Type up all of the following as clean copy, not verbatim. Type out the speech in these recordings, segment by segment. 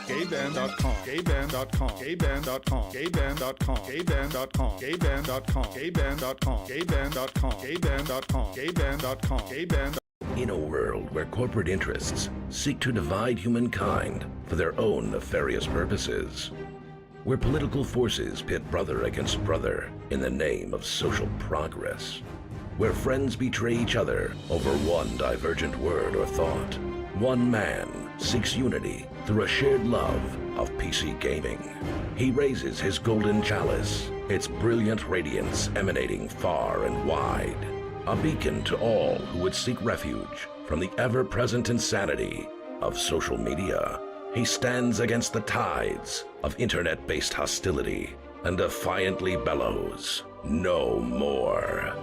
gayband.com, gayband.com, gayband.com, gayband.com, gayband.com, gayband.com, gayband.com, gayband.com, gayband.com, gayband.com, gayband. In a world where corporate interests seek to divide humankind for their own nefarious purposes, where political forces pit brother against brother in the name of social progress, where friends betray each other over one divergent word or thought, one man seeks unity through a shared love of PC gaming. He raises his golden chalice, its brilliant radiance emanating far and wide, a beacon to all who would seek refuge from the ever-present insanity of social media. He stands against the tides of internet-based hostility and defiantly bellows, "No more."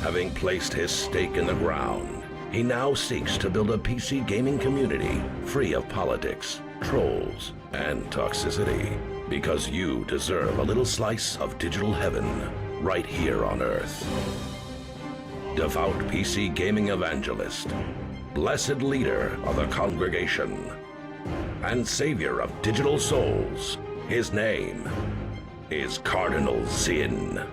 Having placed his stake in the ground, he now seeks to build a PC gaming community free of politics, trolls, and toxicity, because you deserve a little slice of digital heaven right here on Earth. Devout PC gaming evangelist, blessed leader of the congregation, and savior of digital souls, his name is Cardinal Zin.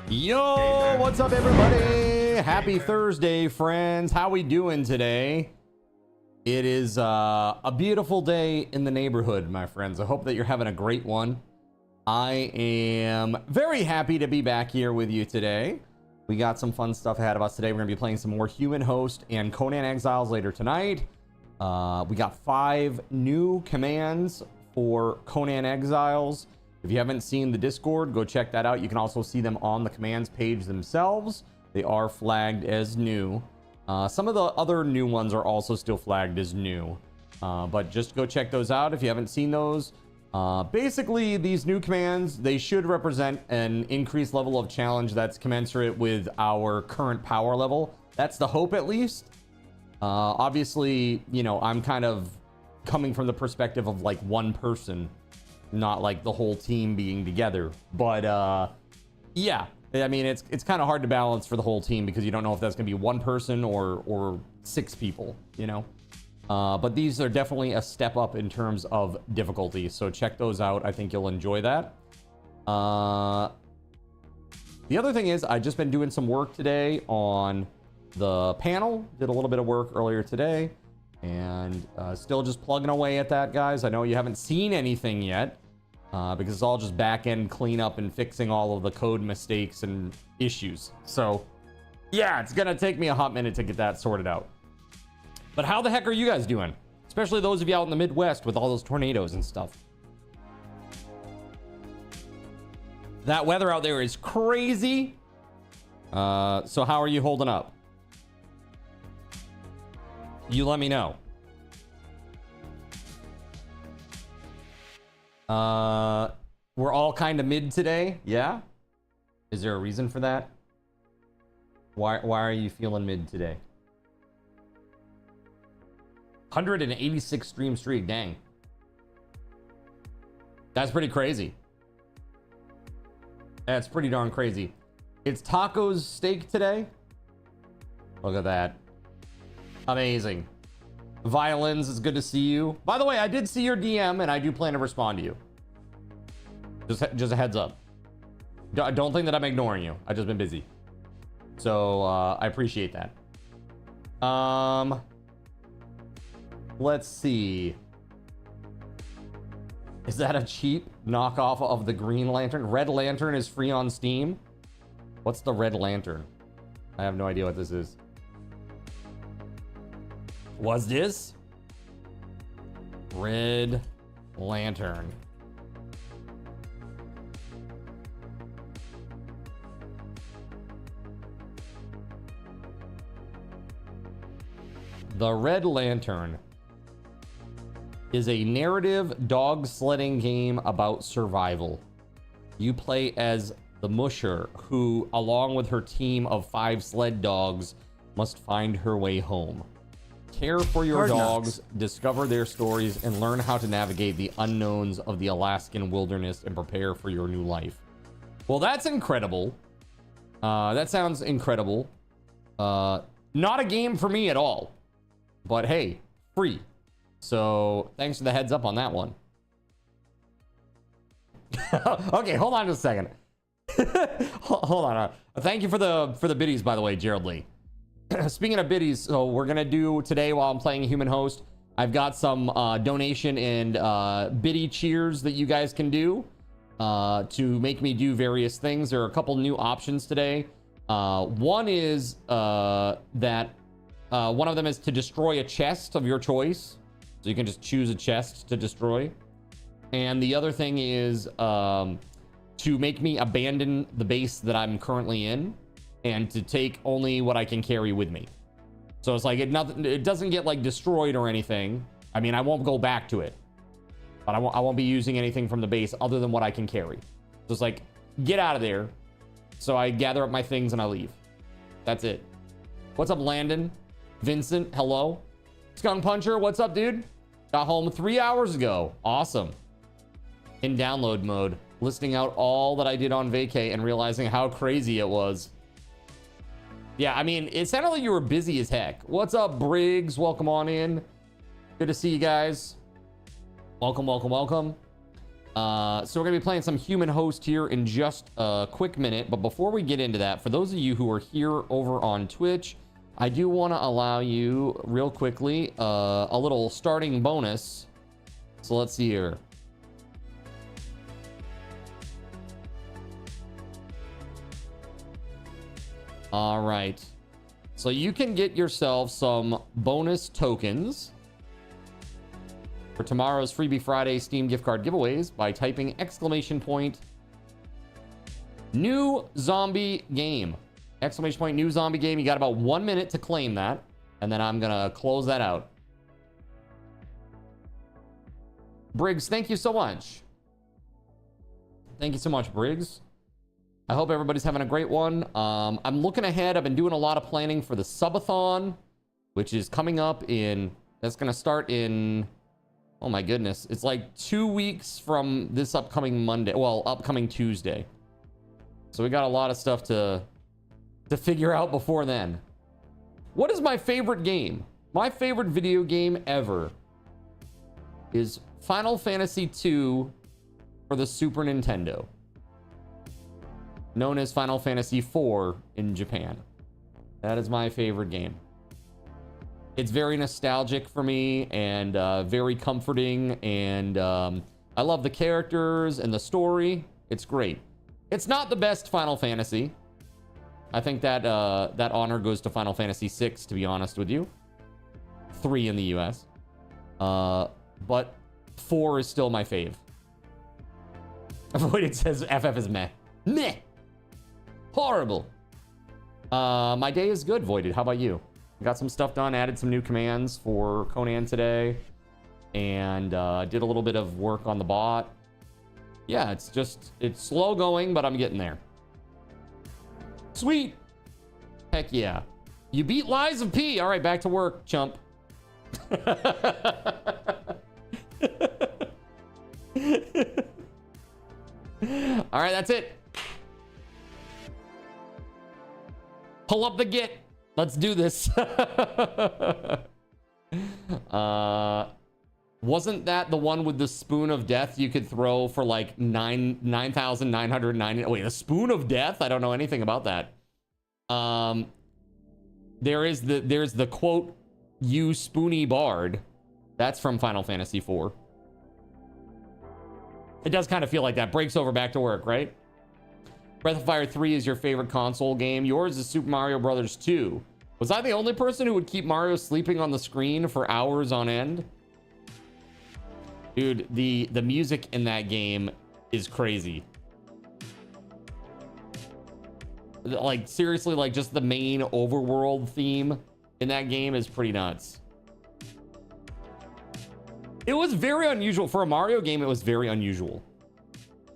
Yo, what's up everybody? Happy Thursday, friends. How we doing today? It is a beautiful day in the neighborhood, my friends. I hope that you're having a great one. I am very happy to be back here with you today. We got some fun stuff ahead of us today. We're gonna be playing some more Human Host and Conan Exiles later tonight. We got 5 new commands for Conan Exiles. If you haven't seen the Discord, go check that out. You can also see them on the commands page themselves. They are flagged as new. Some of the other new ones are also still flagged as new. But just go check those out if you haven't seen those. Basically, these new commands, they should represent an increased level of challenge that's commensurate with our current power level. That's the hope, at least. Obviously, you know, I'm kind of coming from the perspective of like one person, not like the whole team being together. But yeah, I mean, it's kind of hard to balance for the whole team because you don't know if that's gonna be one person or 6 people, you know. But these are definitely a step up in terms of difficulty, so check those out. I think you'll enjoy that. The other thing is, I've just been doing some work today on the panel. Did a little bit of work earlier today, and still just plugging away at that, guys. I know you haven't seen anything yet, because it's all just back-end cleanup and fixing all of the code mistakes and issues. So yeah, it's gonna take me a hot minute to get that sorted out. But how the heck are you guys doing? Especially those of you out in the Midwest with all those tornadoes and stuff. That weather out there is crazy. So how are you holding up? You let me know. We're all kind of mid today. Yeah? Is there a reason for that? Why are you feeling mid today? 186 stream streak, dang. That's pretty crazy. That's pretty darn crazy. It's Taco's steak today. Look at that. Amazing. Violins, it's good to see you. By the way, I did see your DM and I do plan to respond to you. Just a heads up. Don't think that I'm ignoring you. I've just been busy. So I appreciate that. Let's see. Is that a cheap knockoff of the Green Lantern? Red Lantern is free on Steam. What's the Red Lantern? I have no idea what this is. What's this? Red Lantern. The Red Lantern is a narrative dog sledding game about survival. You play as the Musher, who, along with her team of 5 sled dogs, must find her way home. Care for your dogs, discover their stories, and learn how to navigate the unknowns of the Alaskan wilderness and prepare for your new life. Well, that's incredible. That sounds incredible. Not a game for me at all, but hey, free. So thanks for the heads up on that one. Okay, hold on just a second. Hold on. Thank you for the biddies, by the way, Gerald Lee. Speaking of biddies, so we're gonna do today while I'm playing Human Host. I've got some donation and biddy cheers that you guys can do to make me do various things. There are a couple new options today. One is that one of them is to destroy a chest of your choice. So you can just choose a chest to destroy. And the other thing is to make me abandon the base that I'm currently in and to take only what I can carry with me. So it's like it doesn't get like destroyed or anything. I mean, I won't go back to it, but I won't be using anything from the base other than what I can carry. So it's like, get out of there. So I gather up my things and I leave. That's it. What's up, Landon? Vincent, hello. Skunk Puncher, what's up, dude? Got home 3 hours ago. Awesome. In download mode, listing out all that I did on vacay and realizing how crazy it was. Yeah, I mean, it sounded like you were busy as heck. What's up, Briggs? Welcome on in. Good to see you guys. Welcome, welcome, welcome. So we're gonna be playing some Human Host here in just a quick minute. But before we get into that, for those of you who are here over on Twitch, I do want to allow you real quickly a little starting bonus. So let's see here. All right. So you can get yourself some bonus tokens for tomorrow's Freebie Friday Steam gift card giveaways by typing !, new zombie game. ! New zombie game. You got about 1 minute to claim that, and then I'm gonna close that out. Briggs, thank you so much. Thank you so much, Briggs. I hope everybody's having a great one. I'm looking ahead. I've been doing a lot of planning for the subathon, which is coming up in, that's gonna start in, oh my goodness, it's like 2 weeks from this upcoming Monday, well, upcoming Tuesday. So we got a lot of stuff to figure out before then. What is my favorite game? My favorite video game ever is Final Fantasy II for the Super Nintendo, known as Final Fantasy IV in Japan. That is my favorite game. It's very nostalgic for me and very comforting, and I love the characters and the story. It's great. It's not the best Final Fantasy. I think that that honor goes to Final Fantasy VI, to be honest with you. 3 in the US. But 4 is still my fave. Avoided says FF is meh. Meh! Horrible. My day is good, Voided. How about you? Got some stuff done, added some new commands for Conan today, and did a little bit of work on the bot. Yeah, it's slow going, but I'm getting there. Sweet. Heck yeah. You beat Lies of P. All right, back to work, chump. All right, that's it. Pull up the Git. Let's do this. Wasn't that the one with the spoon of death you could throw for like 9,990? Wait, a spoon of death? I don't know anything about that. There's the quote, "You spoony bard." That's from Final Fantasy IV. It does kind of feel like that. Breaks over, back to work, right? Breath of Fire 3 is your favorite console game. Yours is Super Mario Brothers 2. Was I the only person who would keep Mario sleeping on the screen for hours on end? Dude, the music in that game is crazy. Like, seriously, like, just the main overworld theme in that game is pretty nuts. It was very unusual. For a Mario game, it was very unusual.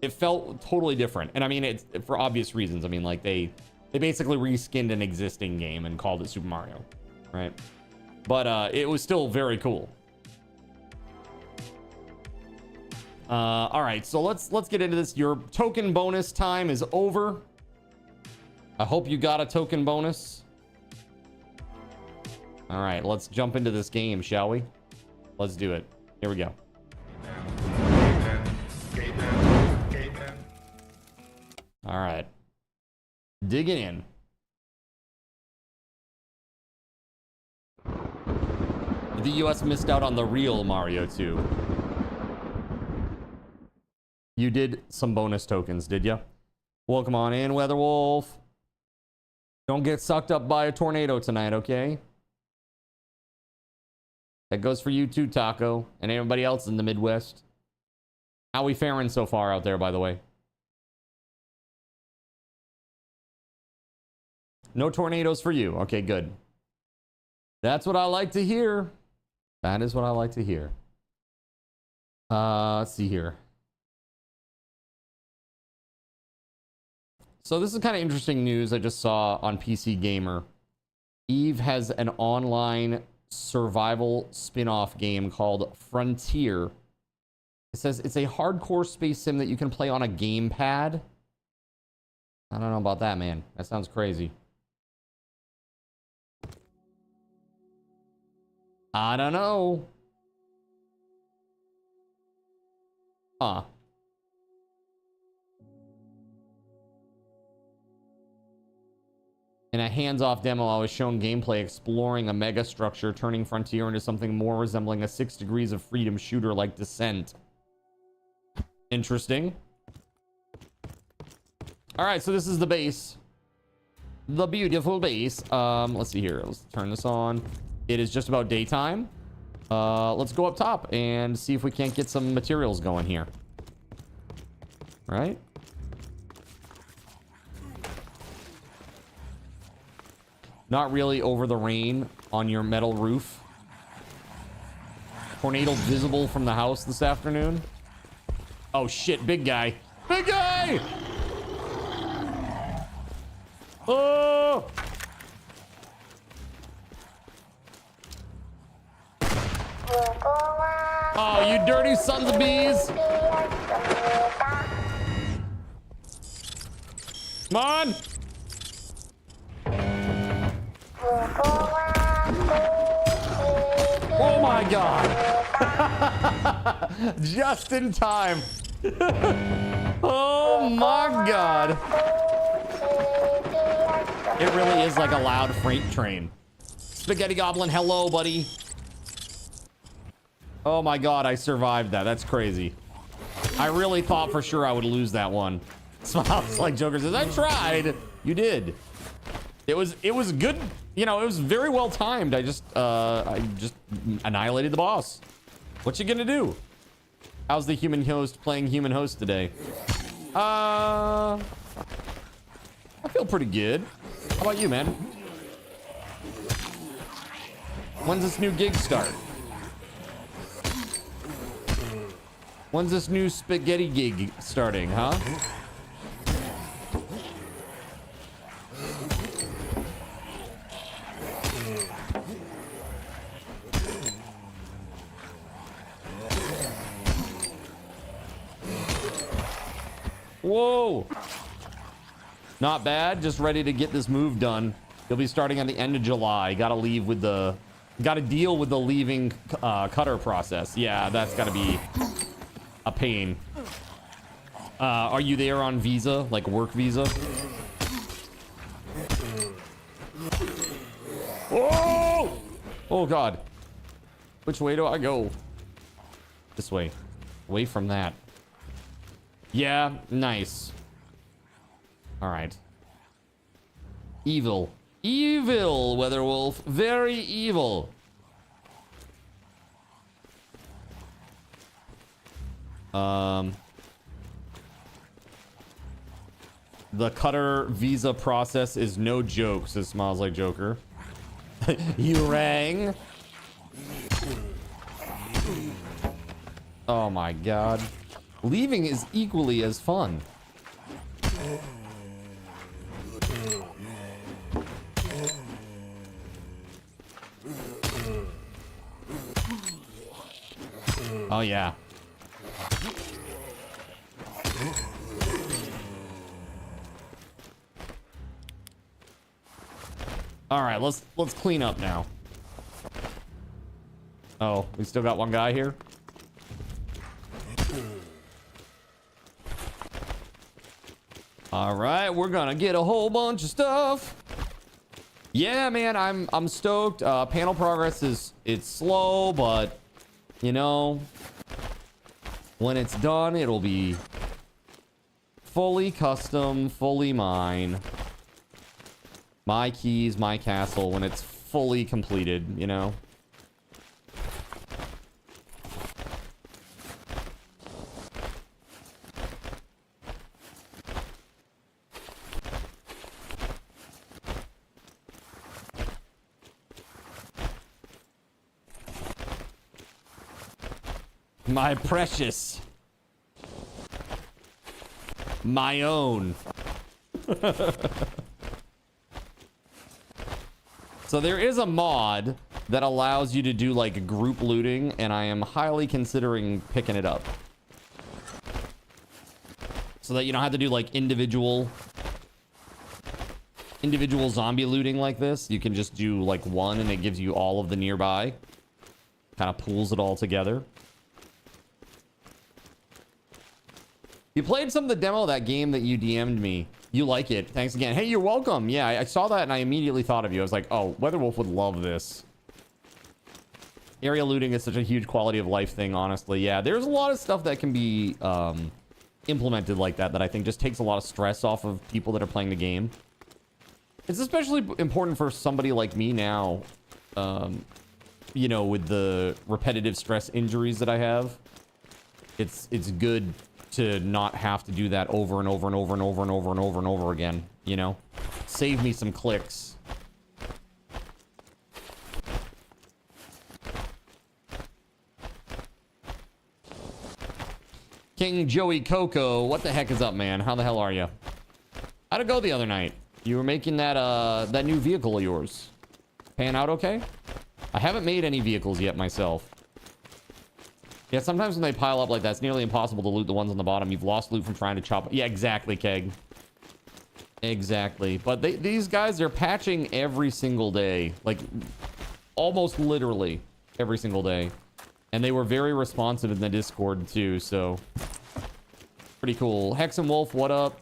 It felt totally different. And I mean, it's for obvious reasons. I mean, like, they basically reskinned an existing game and called it Super Mario, right? But it was still very cool. All right, so let's get into this. Your token bonus time is over. I hope you got a token bonus. All right, let's jump into this game, shall we? Let's do it. Here we go. All right. Digging in. The US missed out on the real Mario 2. You did some bonus tokens, did ya? Welcome on in, WeatherWolf. Don't get sucked up by a tornado tonight, okay? That goes for you too, Taco, and everybody else in the Midwest. How we faring so far out there, by the way? No tornadoes for you. Okay, good. That's what I like to hear. That is what I like to hear. Let's see here. So this is kind of interesting news I just saw on PC Gamer. Eve has an online survival spin-off game called Frontier. It says it's a hardcore space sim that you can play on a gamepad. I don't know about that, man. That sounds crazy. I don't know. Huh. In a hands-off demo, I was shown gameplay exploring a mega structure, turning Frontier into something more resembling a 6 Degrees of Freedom shooter like Descent. Interesting. All right, so this is the base. The beautiful base. Let's see here. Let's turn this on. It is just about daytime. Let's go up top and see if we can't get some materials going here. Right? Not really over the rain on your metal roof. Tornado visible from the house this afternoon. Oh shit, big guy. Big guy! Oh! Oh, you dirty sons of bees! Come on! Oh my god! Just in time. Oh my god. It really is like a loud freight train. Spaghetti Goblin, hello, buddy. Oh my god, I survived that. That's crazy. I really thought for sure I would lose that one. Smiles like Joker says, I tried. You did. It was good. You know, it was very well timed. I just annihilated the boss. What you gonna do? How's the human host playing human host today? I feel pretty good. How about you, man? When's this new gig start? When's this new spaghetti gig starting, huh? Whoa! Not bad. Just ready to get this move done. You'll be starting at the end of July. Gotta deal with the leaving cutter process. Yeah, that's gotta be a pain. Are you there on visa, like work visa? Whoa! Oh god. Which way do I go? This way. Away from that. Yeah, nice. All right. Evil. Evil, WeatherWolf. Very evil. The cutter visa process is no joke, says Smiles Like Joker. You rang? Oh my god. Leaving is equally as fun. Oh yeah. All right, let's clean up now. Oh, we still got one guy here. All right, we're gonna get a whole bunch of stuff. Yeah, man, I'm stoked. Panel progress it's slow, but you know, when it's done, it'll be fully custom, fully mine. My keys, my castle, when it's fully completed, you know. My precious. My own. So there is a mod that allows you to do like group looting, and I am highly considering picking it up. So that you don't have to do like individual zombie looting like this. You can just do like one and it gives you all of the nearby. Kind of pools it all together. You played some of the demo of that game that you DM'd me. You like it. Thanks again. Hey, you're welcome. Yeah, I saw that and I immediately thought of you. I was like, oh, WeatherWolf would love this. Area looting is such a huge quality of life thing, honestly. Yeah, there's a lot of stuff that can be implemented like that I think just takes a lot of stress off of people that are playing the game. It's especially important for somebody like me now, you know, with the repetitive stress injuries that I have. It's good to not have to do that over and over and over and over and over and over and over again, you know? Save me some clicks. King Joey Coco, what the heck is up, man? How the hell are you? How'd it go the other night? You were making that new vehicle of yours. Pan out okay? I haven't made any vehicles yet myself. Yeah, sometimes when they pile up like that, it's nearly impossible to loot the ones on the bottom. You've lost loot from trying to chop. Yeah, exactly, Keg. Exactly. But these guys, they're patching every single day. Like, almost literally every single day. And they were very responsive in the Discord, too, so... Pretty cool. Hex and Wolf, what up?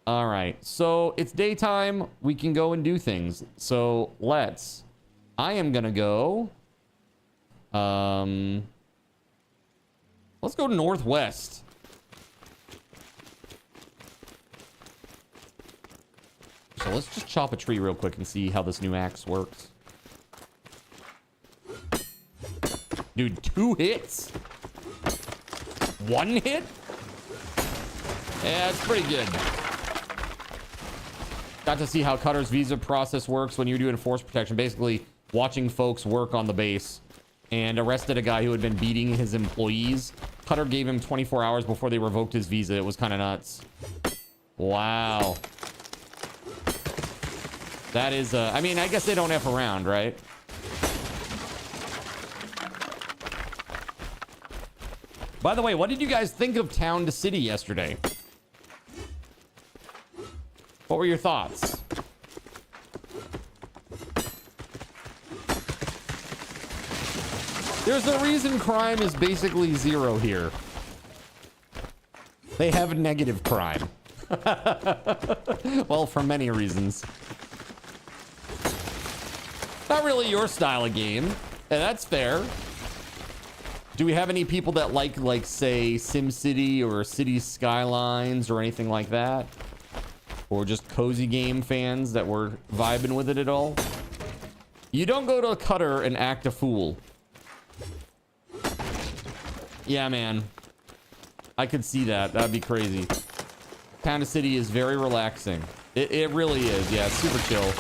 Alright, so it's daytime. We can go and do things. So, let's... I am gonna go... let's go northwest. So let's just chop a tree real quick and see how this new axe works. Dude, 2 hits? 1 hit? Yeah, it's pretty good. Got to see how Cutter's visa process works when you're doing force protection. Basically, watching folks work on the base. And arrested a guy who had been beating his employees. Cutter gave him 24 hours before they revoked his visa. It was kind of nuts. Wow. That is, I mean, I guess they don't F around, right? By the way, what did you guys think of Town to City yesterday? What were your thoughts? There's a reason crime is basically 0 here. They have negative crime. Well, for many reasons. Not really your style of game. And that's fair. Do we have any people that like say, SimCity or City Skylines or anything like that? Or just cozy game fans that were vibing with it at all? You don't go to a Cutter and act a fool. Yeah, man. I could see that. That'd be crazy. Town to City is very relaxing. It really is. Yeah, super chill.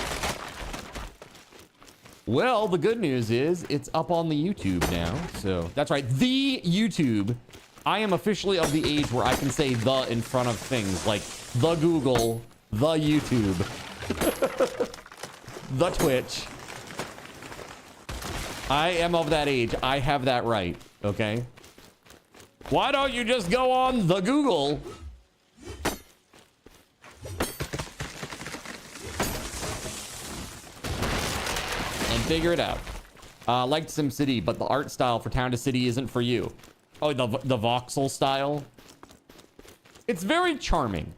Well, the good news is it's up on the YouTube now. So that's right. The YouTube. I am officially of the age where I can say the in front of things like the Google, the YouTube, the Twitch. I am of that age. I have that right. Okay. Why don't you just go on the Google? And figure it out. Liked SimCity, but the art style for Town to City isn't for you. Oh, the voxel style. It's very charming.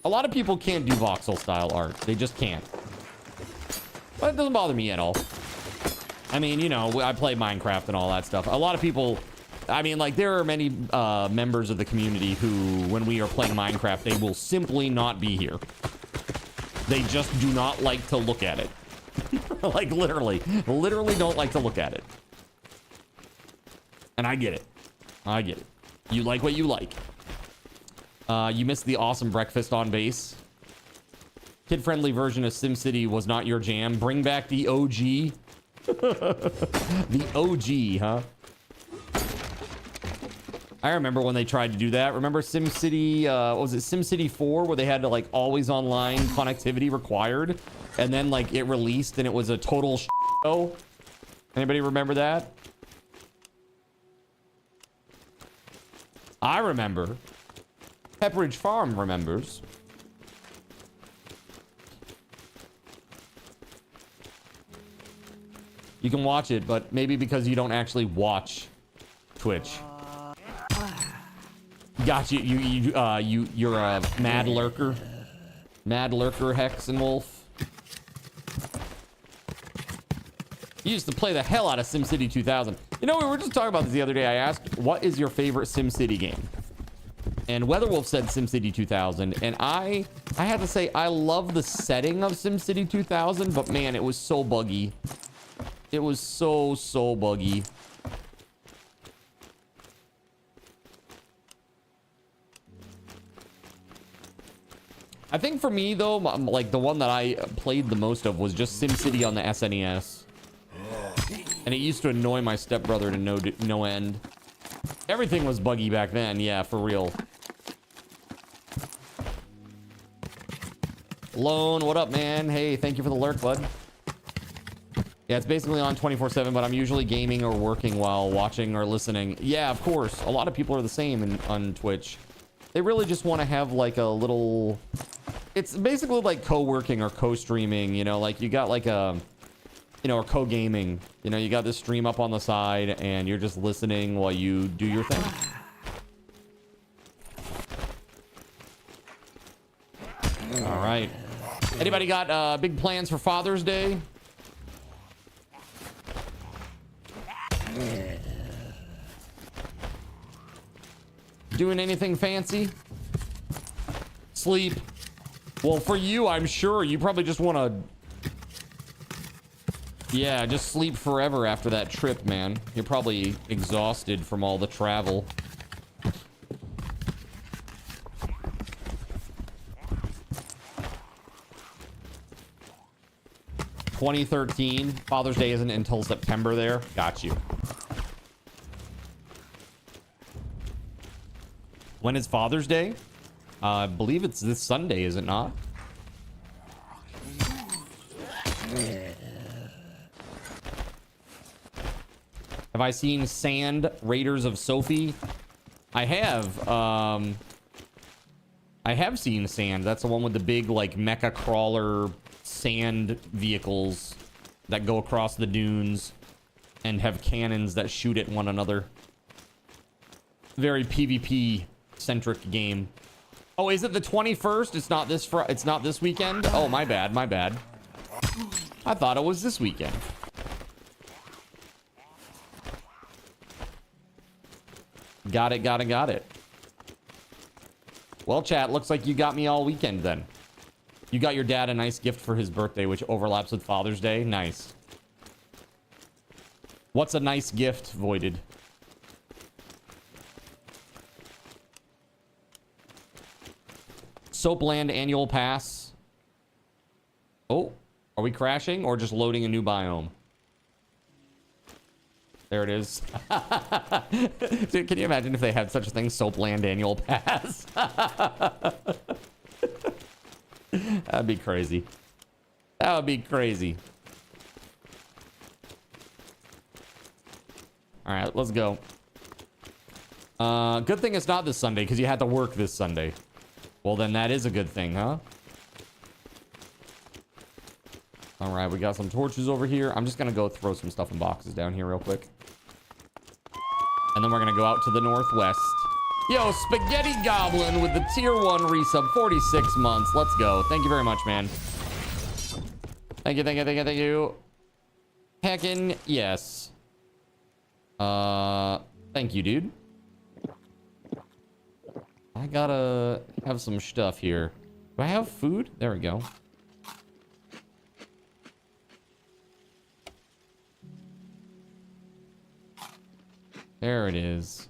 A lot of people can't do voxel style art. They just can't. But it doesn't bother me at all. I mean, you know, I play Minecraft and all that stuff. A lot of people, I mean, like, there are many members of the community who, when we are playing Minecraft, they will simply not be here. They just do not like to look at it. Like, literally don't like to look at it. And I get it. I get it. You like what you like. You missed the awesome breakfast on base. Kid-friendly version of SimCity was not your jam. Bring back the OG. The OG, huh? I remember when they tried to do that. Remember SimCity, what was it, SimCity 4, where they had to, like, always online connectivity required? And then, like, it released and it was a total show. Anybody remember that? I remember. Pepperidge Farm remembers. You can watch it, but maybe because you don't actually watch Twitch. Got you. You're a mad lurker. Mad lurker, Hex and Wolf. You used to play the hell out of SimCity 2000. You know, we were just talking about this the other day. I asked, what is your favorite SimCity game? And WeatherWolf said SimCity 2000. And I had to say, I love the setting of SimCity 2000, but man, it was so buggy. It was so buggy. I think for me, though, like the one that I played the most of was just SimCity on the SNES. And it used to annoy my stepbrother to no end. Everything was buggy back then, yeah, for real. Lone, what up, man? Hey, thank you for the lurk, bud. Yeah, it's basically on 24/7, but I'm usually gaming or working while watching or listening. Yeah, of course. A lot of people are the same on Twitch. They really just want to have like a little... It's basically like co-working or co-streaming, you know? Like you got like a... You know, or co-gaming. You know, you got this stream up on the side and you're just listening while you do your thing. All right. Anybody got big plans for Father's Day? Doing anything fancy? Sleep. Well, for you, I'm sure you probably just want to... Yeah, just sleep forever after that trip, man. You're probably exhausted from all the travel. $2013. Father's Day isn't until September there. Got you. When is Father's Day? I believe it's this Sunday, is it not? Have I seen Sand Raiders of Sophie? I have. I have seen Sand. That's the one with the big, like, mecha crawler sand vehicles that go across the dunes and have cannons that shoot at one another. Very PvP-centric game. Oh, is it the 21st? It's not this weekend? Oh, my bad, my bad. I thought it was this weekend. Got it. Well, chat, looks like you got me all weekend then. You got your dad a nice gift for his birthday, which overlaps with Father's Day. Nice. What's a nice gift, Voided? Soapland annual pass. Oh, are we crashing or just loading a new biome? There it is. Dude, can you imagine if they had such a thing? Soapland annual pass. That'd be crazy. That would be crazy. All right, let's go. Good thing it's not this Sunday because you had to work this Sunday. Well, then that is a good thing, huh? All right, we got some torches over here. I'm just gonna go throw some stuff in boxes down here real quick. And then we're gonna go out to the northwest. Yo, Spaghetti Goblin with the tier 1 resub, 46 months. Let's go. Thank you very much, man. Thank you, thank you, thank you, thank you. Heckin' yes. Thank you, dude. I gotta have some stuff here. Do I have food? There we go. There it is.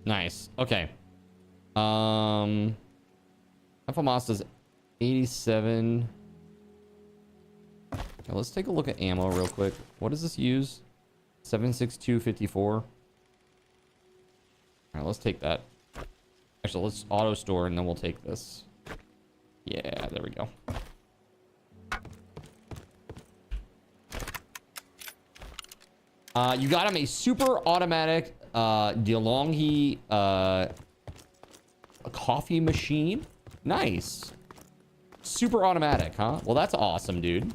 Nice. Okay. FMOS is 87. Okay, let's take a look at ammo real quick. What does this use? 76254. All right, let's take that. Actually, let's auto store and then we'll take this. Yeah, there we go. You got him a super automatic DeLonghi a coffee machine. Nice. Super automatic, huh? Well, that's awesome, dude.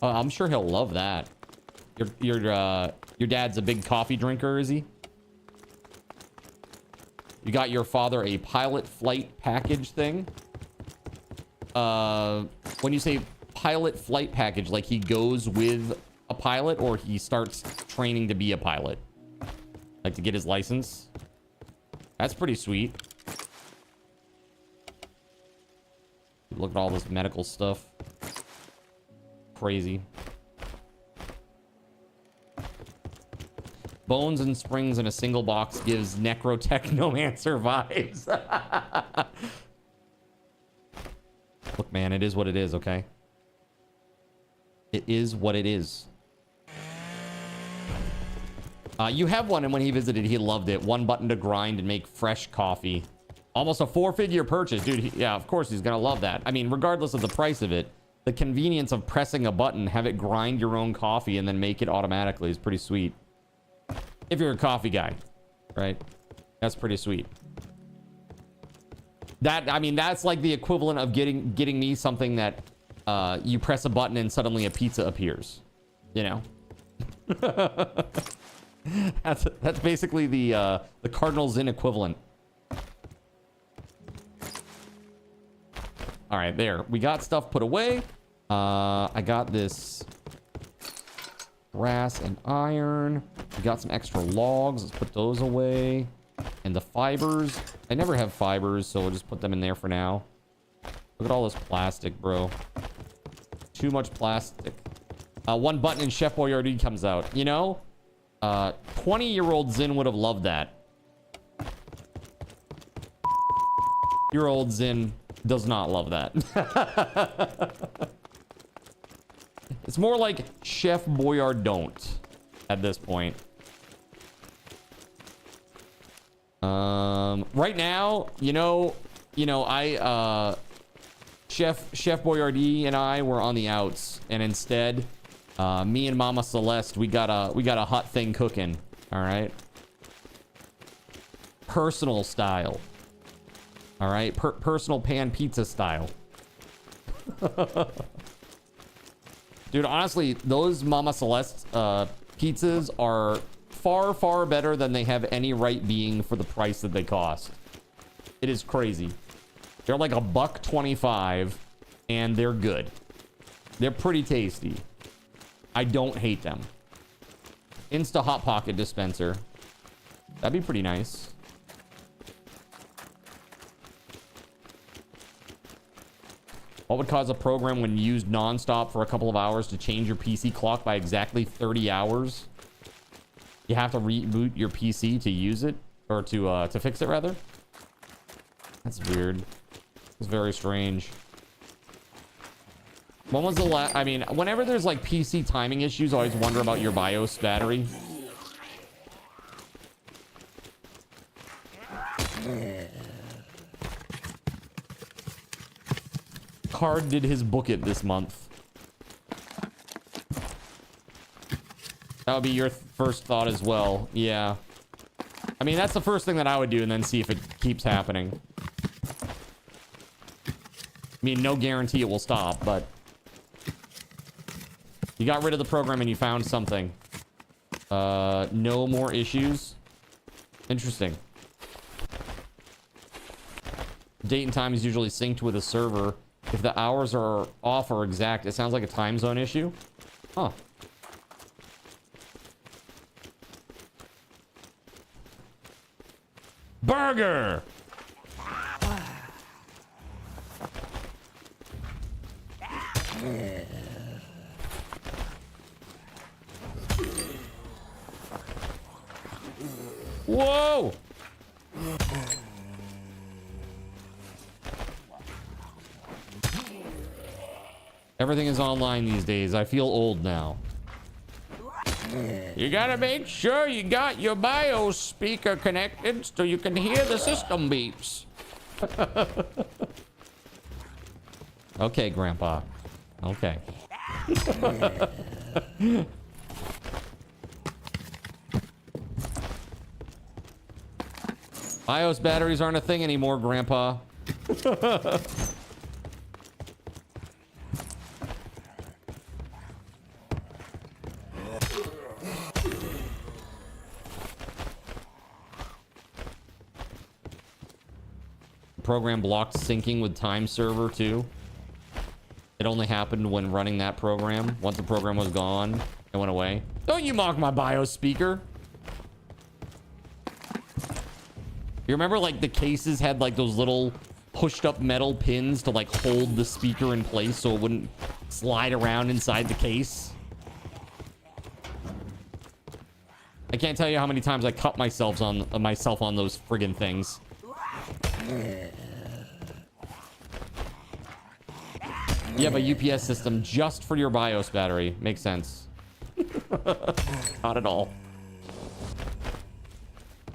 I'm sure he'll love that. Your dad's a big coffee drinker, is he? You got your father a pilot flight package thing? When you say pilot flight package, like he goes with a pilot or he starts training to be a pilot? Like to get his license? That's pretty sweet. Look at all this medical stuff. Crazy. Bones and springs in a single box gives necrotechnomancer vibes. Look, man, it is what it is, okay? It is what it is. You have one, and when he visited, he loved it. One button to grind and make fresh coffee. Almost a 4-figure purchase, dude. Yeah, of course he's gonna love that. I mean, regardless of the price of it, the convenience of pressing a button, have it grind your own coffee, and then make it automatically is pretty sweet. If you're a coffee guy, right? That's pretty sweet. That, I mean, that's like the equivalent of getting me something that you press a button and suddenly a pizza appears. You know? That's basically the Cardinal Zin equivalent. All right, there. We got stuff put away. I got this brass and iron. We got some extra logs. Let's put those away. And the fibers. I never have fibers, so we'll just put them in there for now. Look at all this plastic, bro. Too much plastic. One button and Chef Boyardee comes out. You know, 20-year-old Zin would have loved that. Year-old Zin does not love that. It's more like Chef Boyard don't at this point. Right now, you know, I Chef Boyardee and I were on the outs, and instead, me and Mama Celeste, we got a hot thing cooking. All right, personal style. All right, personal pan pizza style. Dude, honestly, those Mama Celeste pizzas are far, far better than they have any right being for the price that they cost. It is crazy. They're like $1.25, and they're good. They're pretty tasty. I don't hate them. Insta Hot Pocket dispenser. That'd be pretty nice. What would cause a program when used non-stop for a couple of hours to change your PC clock by exactly 30 hours? You have to reboot your PC to use it, or to fix it, rather. That's weird. It's very strange. When was the last? I mean, whenever there's like PC timing issues, I always wonder about your BIOS battery. Card did his book it this month. That would be your first thought as well. Yeah. I mean, that's the first thing that I would do, and then see if it keeps happening. I mean, no guarantee it will stop, but you got rid of the program and you found something. No more issues. Interesting. Date and time is usually synced with a server. If the hours are off or exact, it sounds like a time zone issue. Huh. Burger! Whoa! Everything is online these days. I feel old now. You gotta make sure you got your BIOS speaker connected so you can hear the system beeps. Okay, Grandpa. Okay. BIOS batteries aren't a thing anymore, Grandpa. Program blocked syncing with time server too. It only happened when running that program. Once the program was gone, it went away. Don't you mock my BIOS speaker. You remember like the cases had like those little pushed up metal pins to like hold the speaker in place so it wouldn't slide around inside the case? I can't tell you how many times I cut myself on those friggin' things. You have a UPS system just for your BIOS battery. Makes sense. Not at all.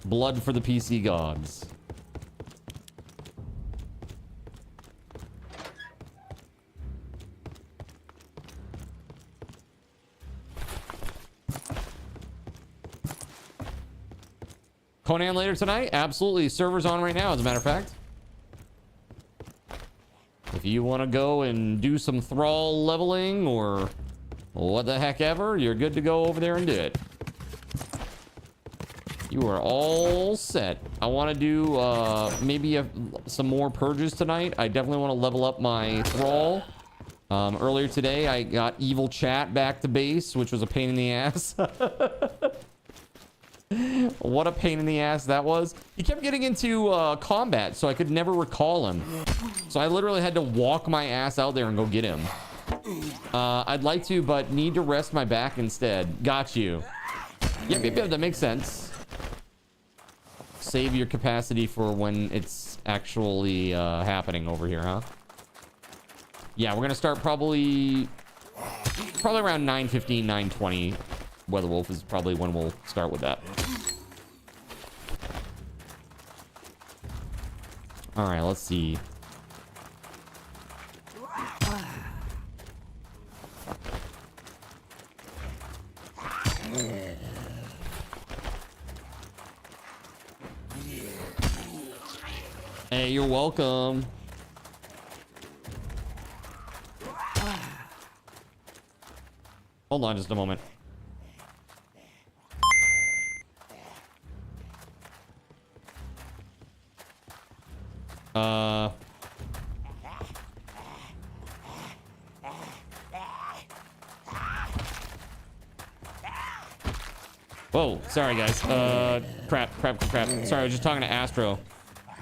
Blood for the PC gods. Conan later tonight? Absolutely. Server's on right now, as a matter of fact. If you want to go and do some thrall leveling or what the heck ever, you're good to go over there and do it. You are all set. I want to do maybe some more purges tonight. I definitely want to level up my thrall. Earlier today, I got evil chat back to base, which was a pain in the ass. What a pain in the ass that was. He kept getting into combat, so I could never recall him. So I literally had to walk my ass out there and go get him. I'd like to, but need to rest my back instead. Got you. Yep, that makes sense. Save your capacity for when it's actually happening over here, huh? Yeah, we're gonna start probably around 9:15, 9:20. WeatherWolf is probably when we'll start with that. All right, let's see. Hey, you're welcome. Hold on just a moment. Whoa, sorry guys. Crap. Sorry, I was just talking to Astro.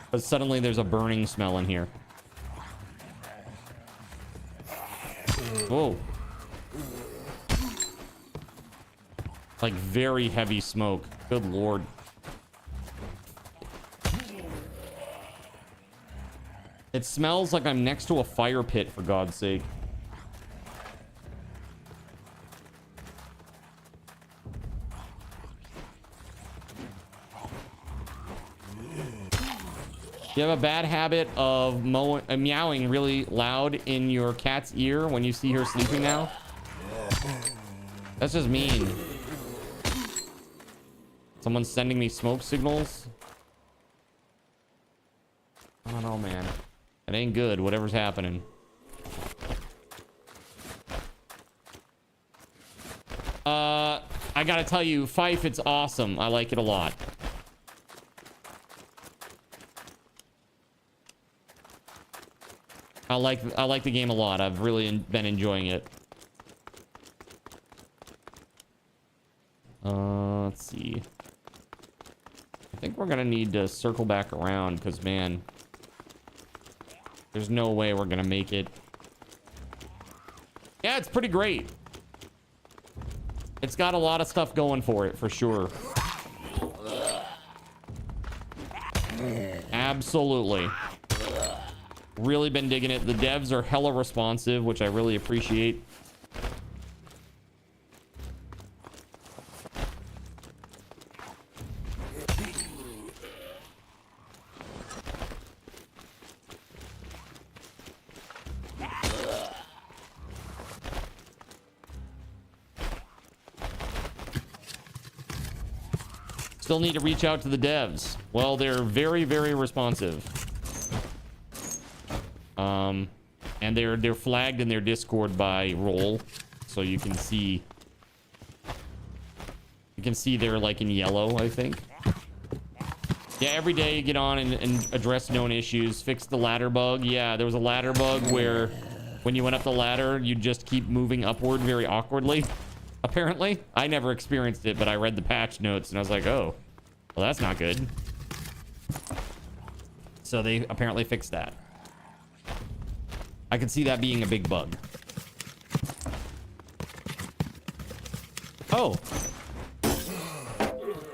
But suddenly there's a burning smell in here. Whoa. Like very heavy smoke. Good lord. It smells like I'm next to a fire pit, for God's sake. You have a bad habit of meowing really loud in your cat's ear when you see her sleeping now? That's just mean. Someone's sending me smoke signals. I don't know, man. It ain't good, whatever's happening. I gotta tell you, Fife, it's awesome. I like it a lot. I like the game a lot. I've really been enjoying it. Let's see. I think we're gonna need to circle back around because, man, there's no way we're gonna make it. Yeah, it's pretty great. It's got a lot of stuff going for it, for sure. Absolutely. Really been digging it. The devs are hella responsive, which I really appreciate. Still need to reach out to the devs. Well, they're very, very responsive. And they're flagged in their Discord by role, so you can see they're like in yellow, I think. Yeah, every day you get on and address known issues, fix the ladder bug. Yeah, there was a ladder bug where when you went up the ladder, you just keep moving upward very awkwardly. Apparently, I never experienced it, but I read the patch notes and I was like, oh, well, that's not good. So they apparently fixed that. I can see that being a big bug. Oh.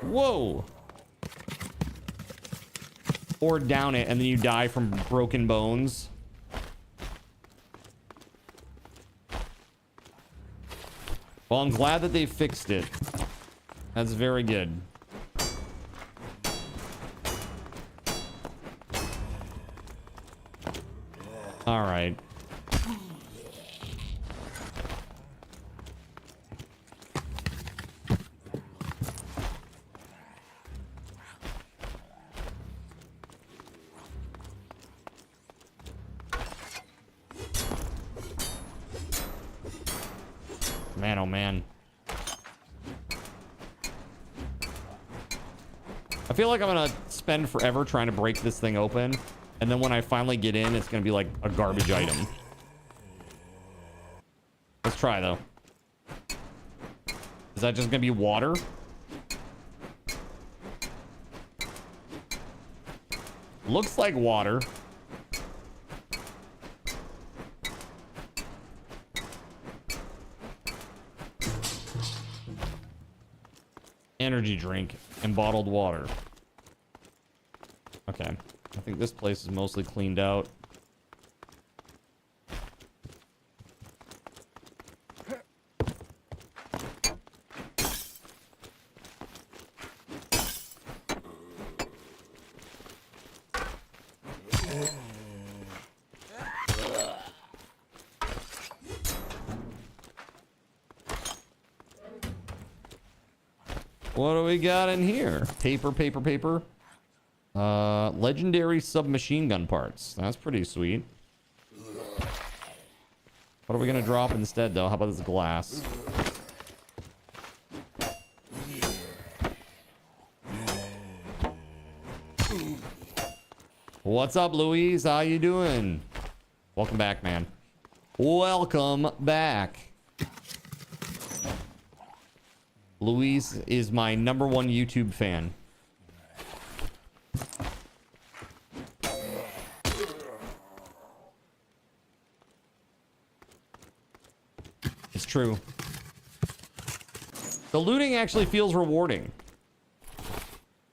Whoa. Or down it and then you die from broken bones. Well, I'm glad that they fixed it. That's very good. All right. Man, oh man. I feel like I'm gonna spend forever trying to break this thing open, and then when I finally get in, it's gonna be like a garbage item. Let's try though. Is that just gonna be water? Looks like water. Energy drink and bottled water. Okay. I think this place is mostly cleaned out. What do we got in here? Paper, paper, paper. Legendary submachine gun parts. That's pretty sweet. What are we gonna drop instead, though? How about this glass? What's up, Louise? How you doing? Welcome back, man. Welcome back. Louise is my #1 YouTube fan. It's true. The looting actually feels rewarding.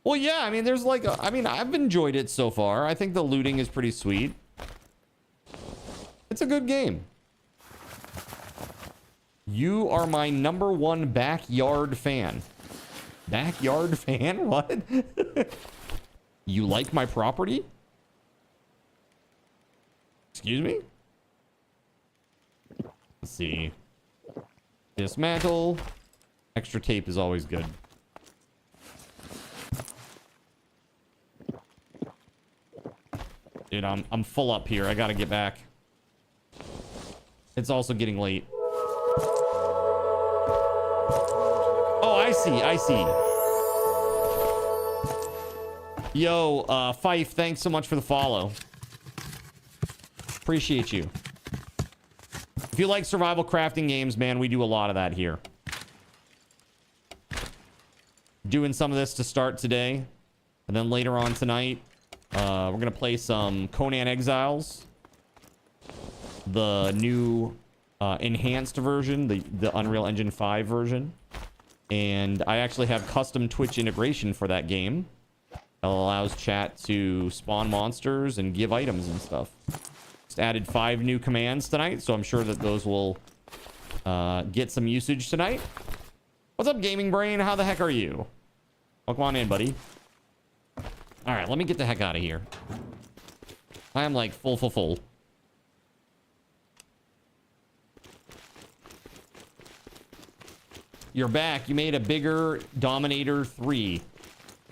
Well, yeah, I mean, there's like, I mean, I've enjoyed it so far. I think the looting is pretty sweet. It's a good game. You are my #1 backyard fan. Backyard fan? What? You like my property? Excuse me? Let's see. Dismantle. Extra tape is always good. Dude, I'm full up here. I gotta get back. It's also getting late. Oh, I see. Yo, Fife, thanks so much for the follow. Appreciate you. If you like survival crafting games, man, we do a lot of that here. Doing some of this to start today. And then later on tonight, we're going to play some Conan Exiles. The new enhanced version, the Unreal Engine 5 version. And I actually have custom Twitch integration for that game. That allows chat to spawn monsters and give items and stuff. Just added 5 new commands tonight, so I'm sure that those will get some usage tonight. What's up, Gaming Brain? How the heck are you? Welcome on in, buddy. All right, let me get the heck out of here. I am like full. You're back. You made a bigger Dominator 3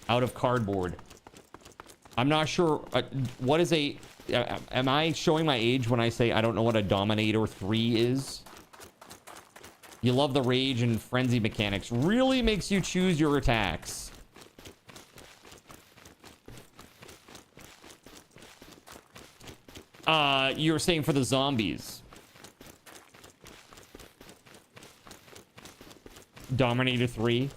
out of cardboard. I'm not sure. What is a... am I showing my age when I say I don't know what a Dominator 3 is? You love the rage and frenzy mechanics. Really makes you choose your attacks. You were saying for the zombies. Dominator 3.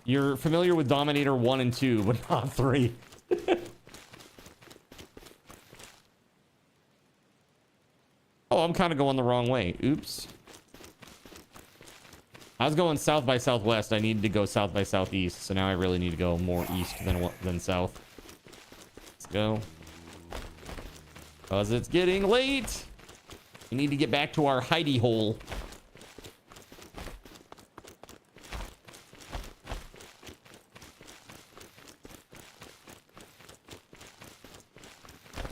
You're familiar with Dominator 1 and 2, but not 3. Oh, I'm kind of going the wrong way. Oops. I was going south by southwest. I needed to go south by southeast, so now I really need to go more east than south. Let's go. Because it's getting late. We need to get back to our hidey hole.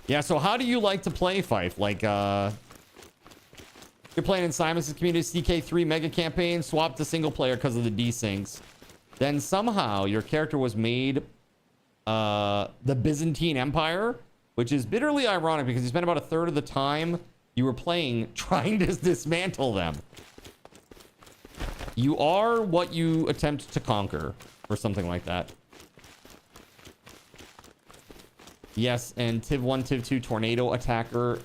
Yeah, so how do you like to play, Fife? Like, you're playing in Simon's community CK3 mega campaign, swapped to single player because of the desyncs. Then somehow your character was made the Byzantine Empire, which is bitterly ironic because you spent about a third of the time you were playing trying to dismantle them. You are what you attempt to conquer, or something like that. Yes, and Tiv 1, Tiv 2, Tornado Attacker,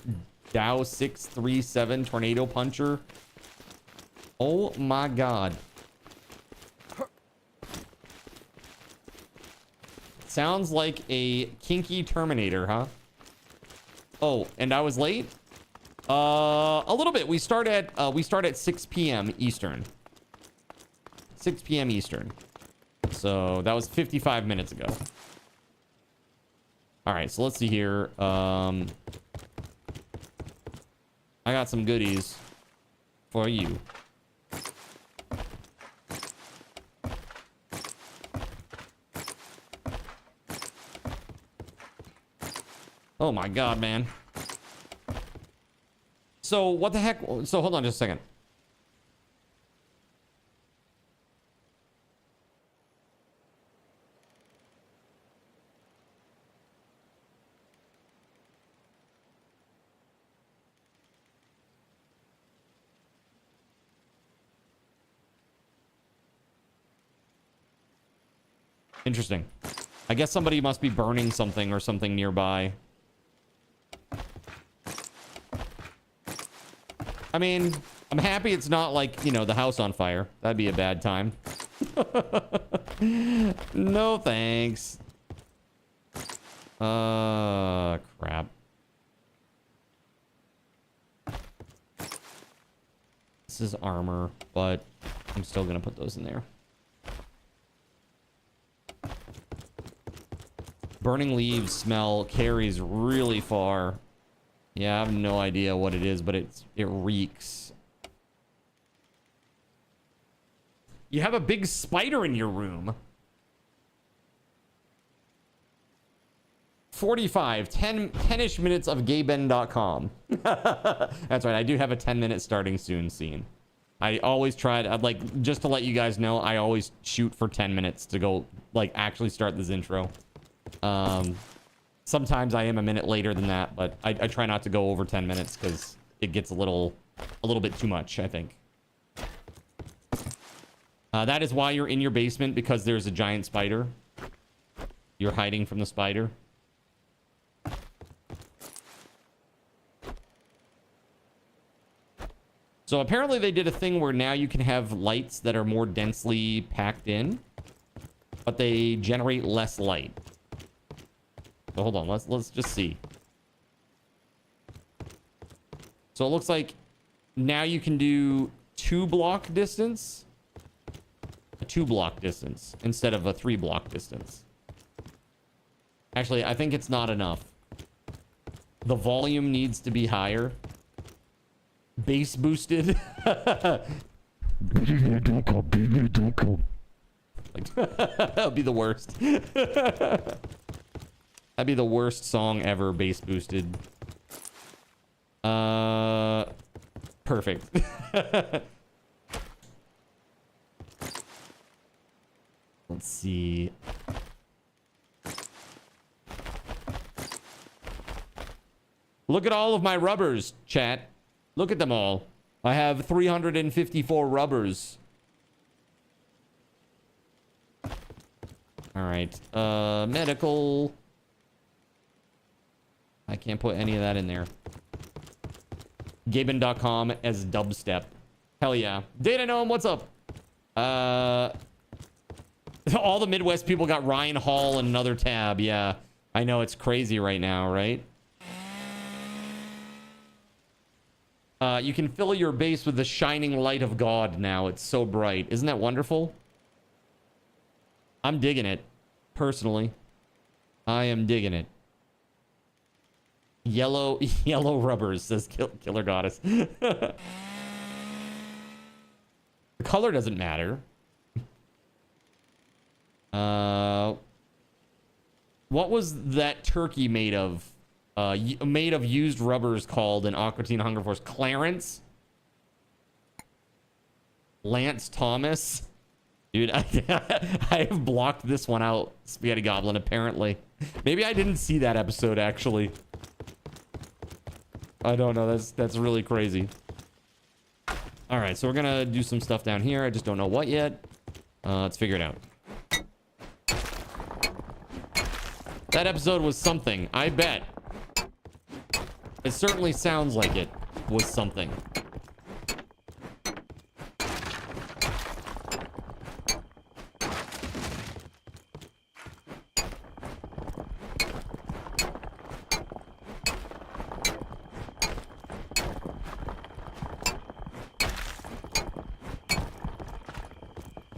Dow 637, Tornado Puncher. Oh my god. Sounds like a kinky Terminator, huh? Oh, and I was late? A little bit. We start at 6 p.m. Eastern. 6 p.m. Eastern. So that was 55 minutes ago. All right, so let's see here. I got some goodies for you. Oh my god, man. So what the heck? So hold on just a second. Interesting. I guess somebody must be burning something or something nearby. I mean, I'm happy it's not like, you know, the house on fire. That'd be a bad time. No thanks. Crap. This is armor, but I'm still gonna put those in there. Burning leaves smell carries really far. Yeah, I have no idea what it is, but it reeks. You have a big spider in your room. 45, 10-ish minutes of gayben.com. That's right. I do have a 10-minute starting soon scene. I always try to, like, just to let you guys know, I always shoot for 10 minutes to go, like, actually start this intro. Sometimes I am a minute later than that, but I try not to go over 10 minutes because it gets a little bit too much, I think. That is why you're in your basement, because there's a giant spider. You're hiding from the spider. So apparently they did a thing where now you can have lights that are more densely packed in, but they generate less light. So hold on, let's just see. So it looks like now you can do 2-block distance. A 2-block distance instead of a 3-block distance. Actually, I think it's not enough. The volume needs to be higher. Bass boosted. Like, that'll be the worst. That'd be the worst song ever, bass boosted. Perfect. Let's see. Look at all of my rubbers, chat. Look at them all. I have 354 rubbers. All right. Medical. I can't put any of that in there. Gaben.com as dubstep. Hell yeah. Data Gnome, what's up? All the Midwest people got Ryan Hall in another tab. Yeah. I know, it's crazy right now, right? You can fill your base with the shining light of God now. It's so bright. Isn't that wonderful? I'm digging it. Personally. I am digging it. Yellow rubbers, says Killer Goddess. The color doesn't matter. What was that turkey made of? Made of used rubbers called in Aqua Teen Hunger Force? Clarence? Lance Thomas? Dude, I have blocked this one out, Spaghetti Goblin, apparently. Maybe I didn't see that episode, actually. I don't know. That's really crazy. All right, so we're going to do some stuff down here. I just don't know what yet. Let's figure it out. That episode was something, I bet. It certainly sounds like it was something.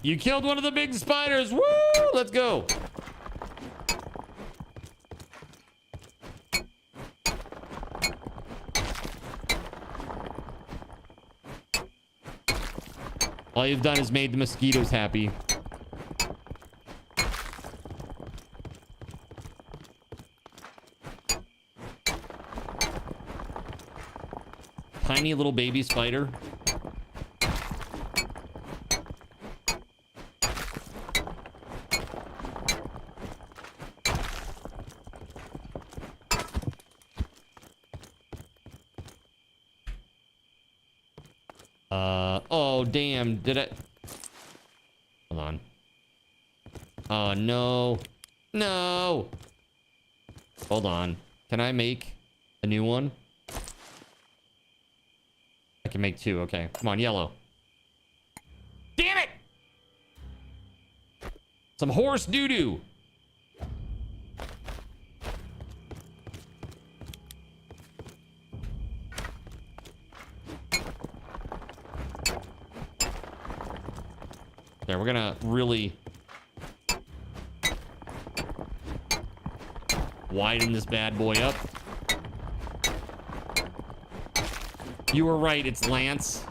You killed one of the big spiders. Woo! Let's go. All you've done is made the mosquitoes happy. Tiny little baby spider. Oh, damn. Did I... Hold on. Oh, no. No! Hold on. Can I make a new one? I can make 2. Okay. Come on, yellow. Damn it! Some horse doo-doo. There, we're gonna really widen this bad boy up. You were right, it's Lance.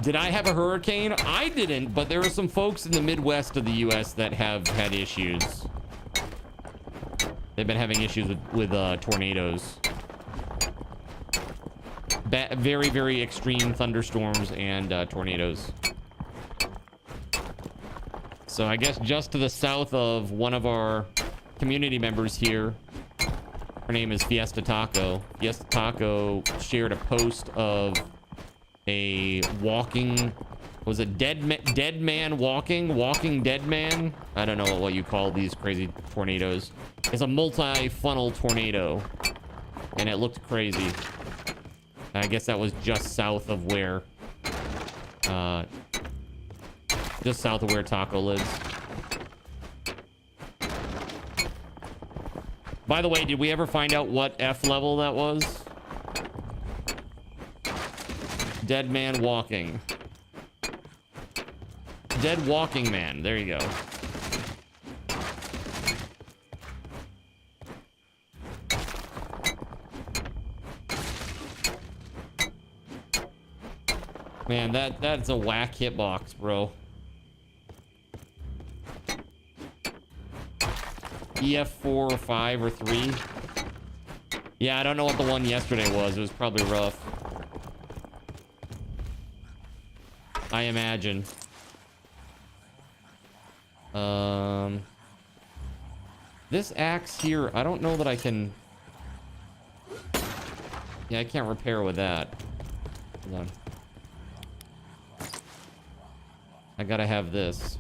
Did I have a hurricane? I didn't, but there are some folks in the Midwest of the U.S. that have had issues. They've been having issues with tornadoes. Very, very extreme thunderstorms and tornadoes. So I guess just to the south of one of our community members here, her name is Fiesta Taco. Fiesta Taco shared a post of a walking, was it dead man walking dead man? I don't know what you call these crazy tornadoes. It's a multi-funnel tornado, and it looked crazy. I guess that was just south of where, just south of where Taco lives. By the way, did we ever find out what F level that was? Dead man walking. Dead walking man. There you go. Man, that's a whack hitbox, bro. EF4 or 5 or 3. Yeah, I don't know what the one yesterday was. It was probably rough. I imagine. This axe here, I don't know that I can... Yeah, I can't repair with that. Hold on. I gotta have this.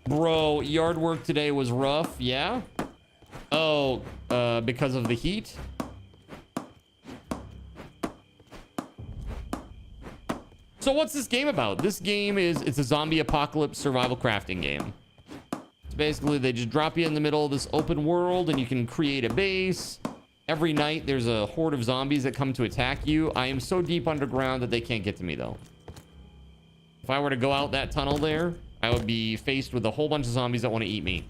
Bro, yard work today was rough, yeah? Oh, because of the heat? So what's this game about? This game it's a zombie apocalypse survival crafting game. It's basically they just drop you in the middle of this open world and you can create a base. Every night there's a horde of zombies that come to attack you. I am so deep underground that they can't get to me though. If I were to go out that tunnel there, I would be faced with a whole bunch of zombies that want to eat me.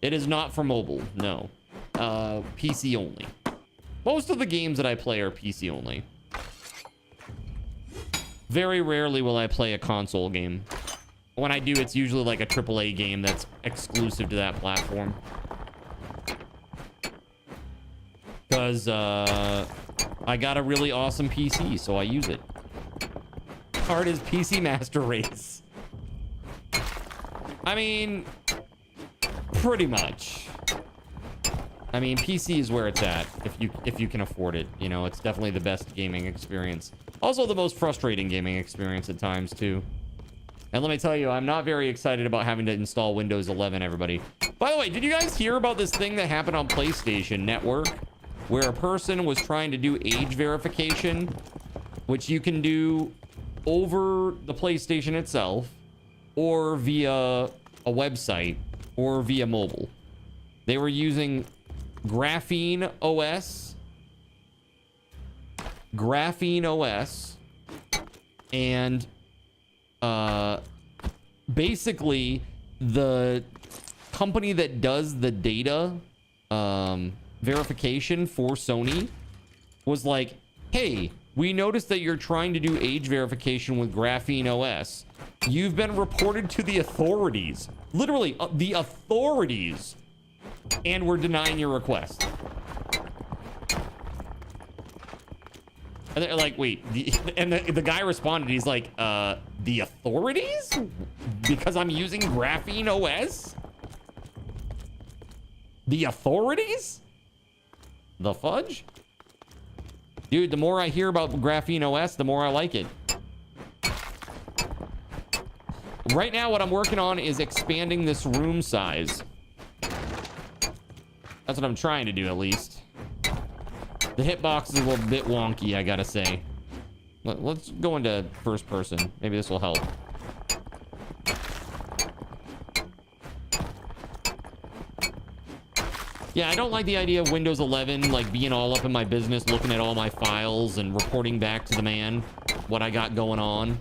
It is not for mobile, no. PC only. Most of the games that I play are PC only. Very rarely will I play a console game. When I do, it's usually like a AAA game that's exclusive to that platform. Because I got a really awesome PC, so I use it. Hard as PC Master Race. I mean, pretty much. I mean, PC is where it's at if you can afford it. You know, it's definitely the best gaming experience. Also the most frustrating gaming experience at times too. And let me tell you, I'm not very excited about having to install Windows 11, everybody. By the way, did you guys hear about this thing that happened on PlayStation Network where a person was trying to do age verification, which you can do over the PlayStation itself or via a website or via mobile? They were using Graphene OS, and basically the company that does the data verification for Sony was like, hey, we noticed that you're trying to do age verification with Graphene OS. You've been reported to the authorities, literally the authorities, and we're denying your request. And they're like, wait, the guy responded, he's like, the authorities? Because I'm using Graphene OS? The authorities? The fudge? Dude, the more I hear about Graphene OS, the more I like it. Right now, what I'm working on is expanding this room size. That's what I'm trying to do, at least. The hitbox is a little bit wonky, I gotta say. Let's go into first person. Maybe this will help. Yeah, I don't like the idea of Windows 11, like, being all up in my business, looking at all my files and reporting back to the man what I got going on.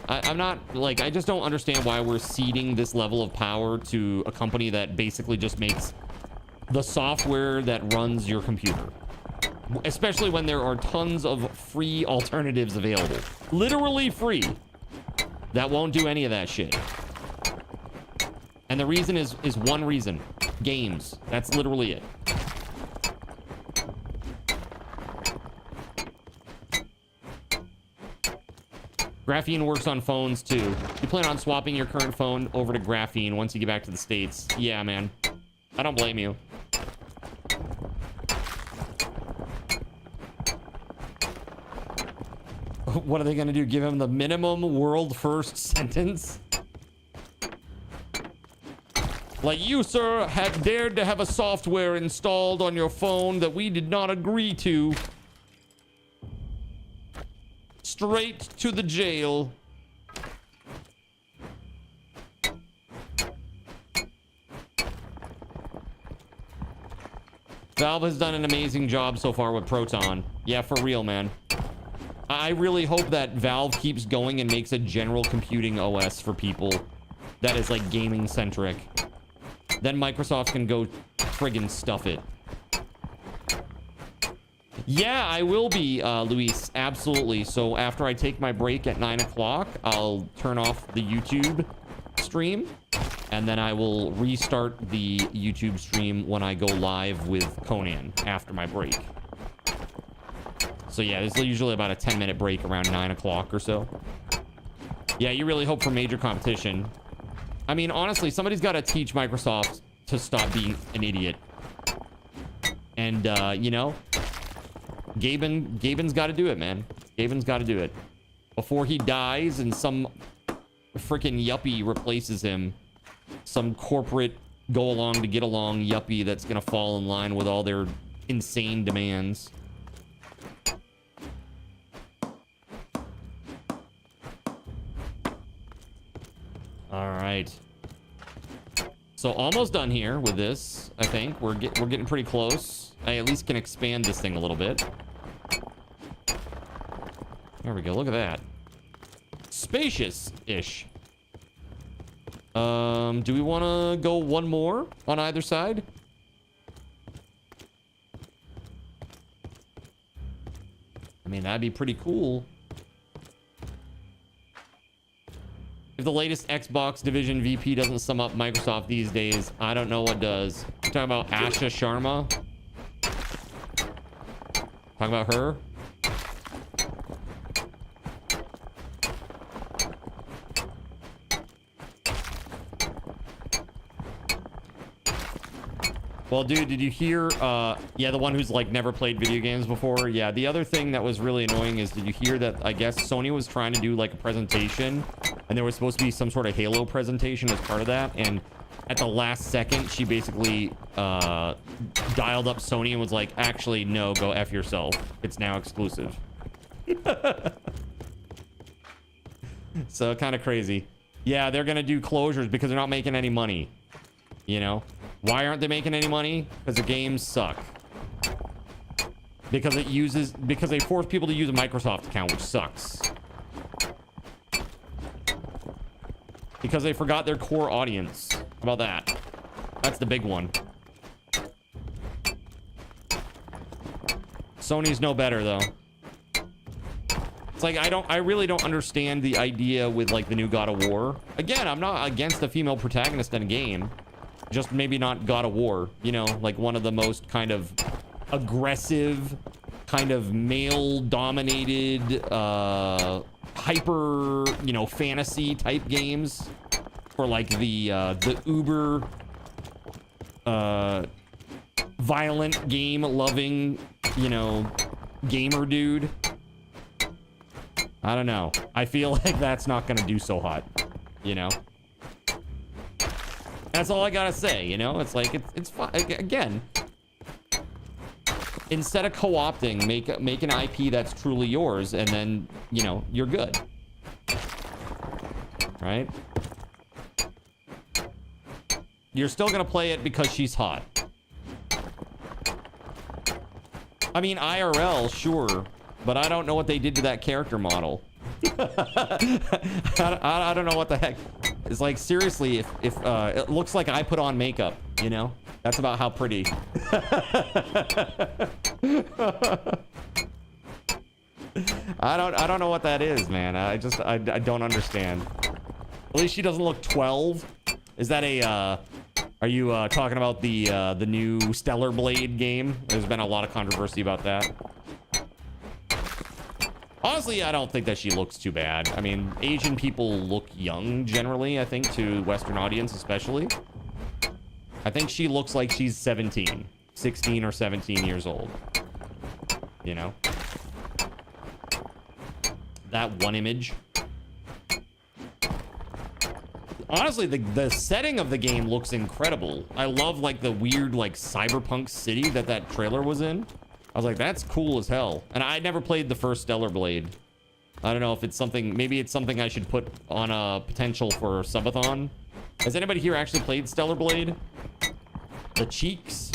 I'm not, like, I just don't understand why we're ceding this level of power to a company that basically just makes the software that runs your computer. Especially when there are tons of free alternatives available. Literally free. That won't do any of that shit. And the reason is one reason. Games. That's literally it. Graphene works on phones too. You plan on swapping your current phone over to Graphene once you get back to the States? Yeah, man. I don't blame you. What are they gonna do? Give him the minimum world first sentence? Like, you, sir, had dared to have a software installed on your phone that we did not agree to. Straight to the jail. Valve has done an amazing job so far with Proton. Yeah, for real, man. I really hope that Valve keeps going and makes a general computing OS for people that is like gaming centric. Then Microsoft can go friggin' stuff it. Yeah, I will be, Luis. Absolutely. So after I take my break at 9 o'clock, I'll turn off the YouTube stream. And then I will restart the YouTube stream when I go live with Conan after my break. So yeah, there's usually about a 10-minute break around 9 o'clock or so. Yeah, you really hope for major competition. I mean, honestly, somebody's got to teach Microsoft to stop being an idiot. And, you know, Gaben's got to do it, man. Gaben's got to do it. Before he dies and some freaking yuppie replaces him. Some corporate go-along to get along yuppie that's going to fall in line with all their insane demands. All right. So almost done here with this, I think. We're getting pretty close. I at least can expand this thing a little bit. There we go. Look at that. Spacious-ish. Do we want to go one more on either side? I mean, that'd be pretty cool. If the latest Xbox division VP doesn't sum up Microsoft these days, I don't know what does. You're talking about Asha Sharma? Talking about her? Well, dude, did you hear, yeah, the one who's, like, never played video games before? Yeah, the other thing that was really annoying is, did you hear that, I guess, Sony was trying to do, like, a presentation, and there was supposed to be some sort of Halo presentation as part of that, and at the last second, she basically, dialed up Sony and was like, actually, no, go F yourself. It's now exclusive. So, kind of crazy. Yeah, they're gonna do closures because they're not making any money. You know? Why aren't they making any money? Because the games suck. Because they force people to use a Microsoft account, which sucks. Because they forgot their core audience. How about that? That's the big one. Sony's no better, though. It's like, I really don't understand the idea with, like, the new God of War. Again, I'm not against the female protagonist in a game. Just maybe not God of War, you know, like one of the most kind of aggressive, kind of male-dominated, hyper, you know, fantasy type games for like the uber, violent game-loving, you know, gamer dude. I don't know. I feel like that's not gonna do so hot, you know. That's all I gotta say, you know? It's like, it's fine. Again, instead of co-opting, make an IP that's truly yours, and then, you know, you're good. Right? You're still gonna play it because she's hot. I mean, IRL, sure, but I don't know what they did to that character model. I don't know what the heck. It's like, seriously, if it looks like I put on makeup, you know, That's about how pretty. I don't know what that is, man. I don't understand. At least she doesn't look 12. Is that a are you talking about the new Stellar Blade game? There's been a lot of controversy about that. Honestly, I don't think that she looks too bad. I mean, Asian people look young generally, I think, to Western audience especially. I think she looks like she's 16 or 17 years old. You know? That one image. Honestly, the setting of the game looks incredible. I love like the weird like cyberpunk city that trailer was in. I was like, that's cool as hell. And I never played the first Stellar Blade. I don't know if it's something, maybe it's something I should put on a potential for subathon. Has anybody here actually played Stellar Blade? The cheeks.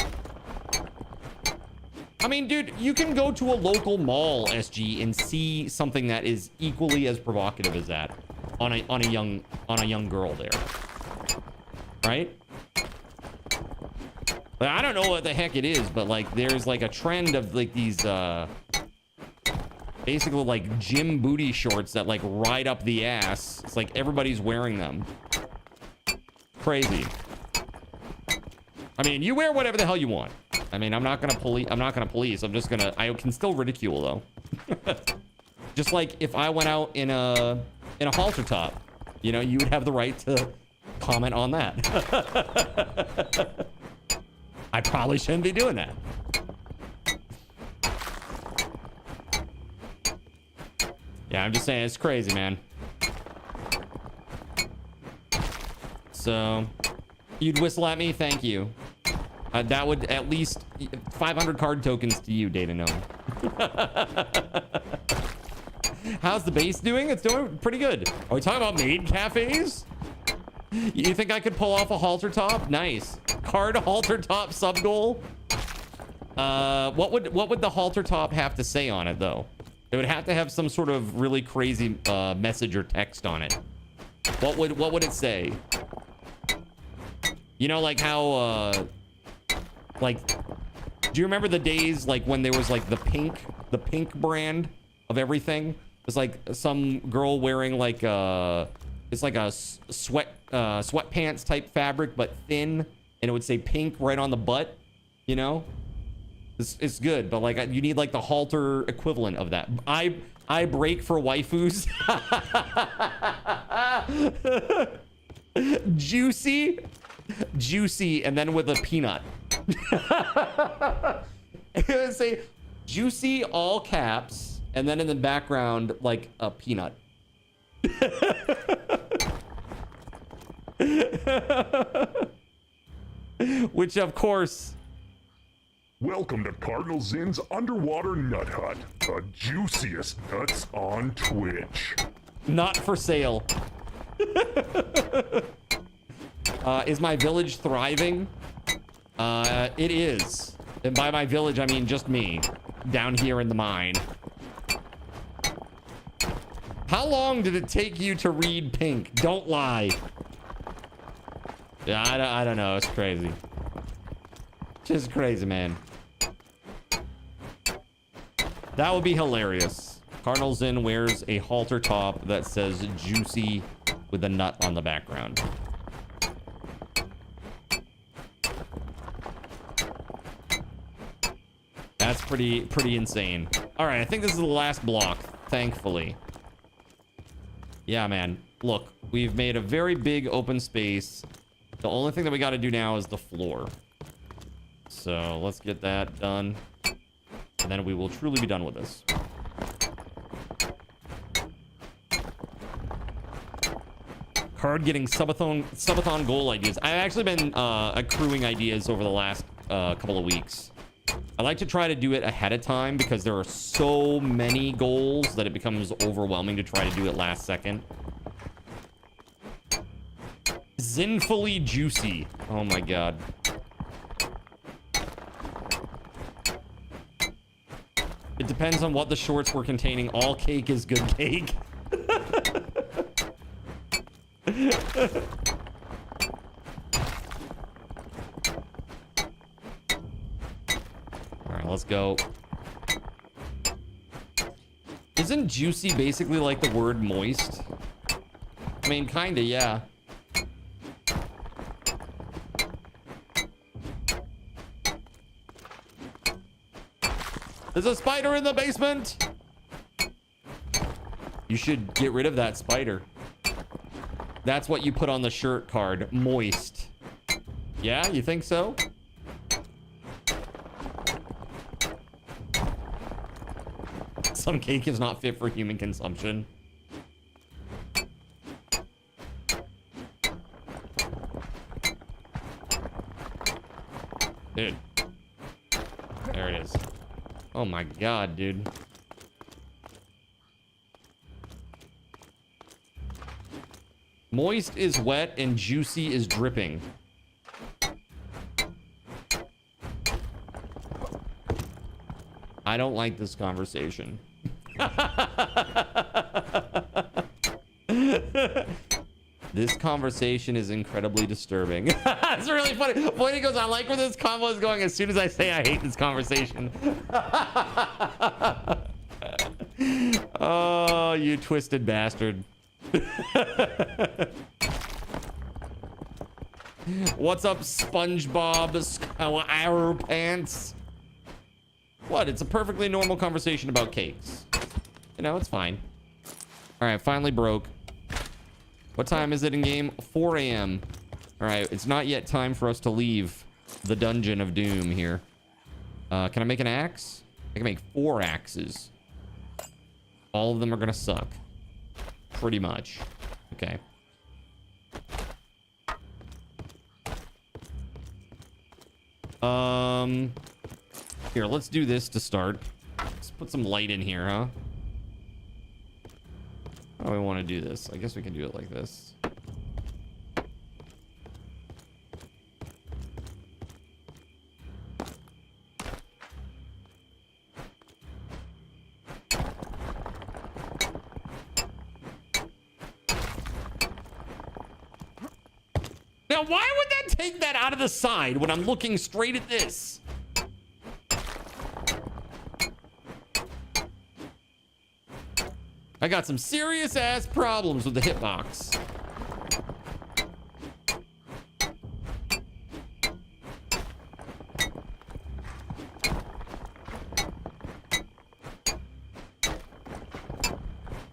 I mean, dude, you can go to a local mall, SG, and see something that is equally as provocative as that on a young girl there, right? But I don't know what the heck it is, but like there's like a trend of like these basically like gym booty shorts that like ride up the ass. It's like everybody's wearing them. Crazy. I mean, you wear whatever the hell you want. I mean, I'm not gonna police. I'm just gonna. I can still ridicule though. Just like if I went out in a halter top, you know, you would have the right to comment on that. I probably shouldn't be doing that. Yeah, I'm just saying it's crazy, man. So, you'd whistle at me? Thank you. That would at least 500 card tokens to you, Data Gnome. How's the bass doing? It's doing pretty good. Are we talking about maid cafes? You think I could pull off a halter top? Nice. Card halter top sub goal. What would the halter top have to say on it though? It would have to have some sort of really crazy message or text on it. What would it say? You know, like how like, do you remember the days like when there was like the pink brand of everything? It's like some girl wearing like it's like a sweatpants type fabric but thin, and it would say pink right on the butt. You know, it's good, but like you need like the halter equivalent of that. I break for waifus. Juicy, and then with a peanut. It would say juicy all caps, and then in the background like a peanut. Which of course. Welcome to Cardinal Zin's Underwater Nut Hut, the juiciest nuts on Twitch. Not for sale. Is my village thriving? It is. And by my village, I mean just me, down here in the mine. How long did it take you to read pink? Don't lie. Yeah, I don't know. It's crazy. Just crazy, man. That would be hilarious. Cardinal Zin wears a halter top that says juicy with a nut on the background. That's pretty insane. All right, I think this is the last block, thankfully. Yeah, man. Look, we've made a very big open space. The only thing that we got to do now is the floor. So let's get that done. And then we will truly be done with this. Card getting subathon goal ideas. I've actually been accruing ideas over the last couple of weeks. I like to try to do it ahead of time because there are so many goals that it becomes overwhelming to try to do it last second. Zinfully juicy. Oh my god. It depends on what the shorts were containing. All cake is good cake. let's go. Isn't juicy basically like the word moist? I mean, kinda, yeah. There's a spider in the basement. You should get rid of that spider. That's what you put on the shirt card. Moist. Yeah, you think so? Some cake is not fit for human consumption. Dude. There it is. Oh my god, dude. Moist is wet and juicy is dripping. I don't like this conversation. This conversation is incredibly disturbing. It's really funny. Boyd goes, I like where this convo is going as soon as I say I hate this conversation. Oh, you twisted bastard. What's up, SpongeBob SquarePants? What? It's a perfectly normal conversation about cakes. You know, it's fine. All right, finally broke. What time is it in game? 4 a.m. All right, it's not yet time for us to leave the dungeon of doom here. Can I make an axe? I can make 4 axes. All of them are gonna suck. Pretty much. Okay. Here, let's do this to start. Let's put some light in here, huh? How do we want to do this? I guess we can do it like this. Now, why would that take that out of the side when I'm looking straight at this? I got some serious ass problems with the hitbox.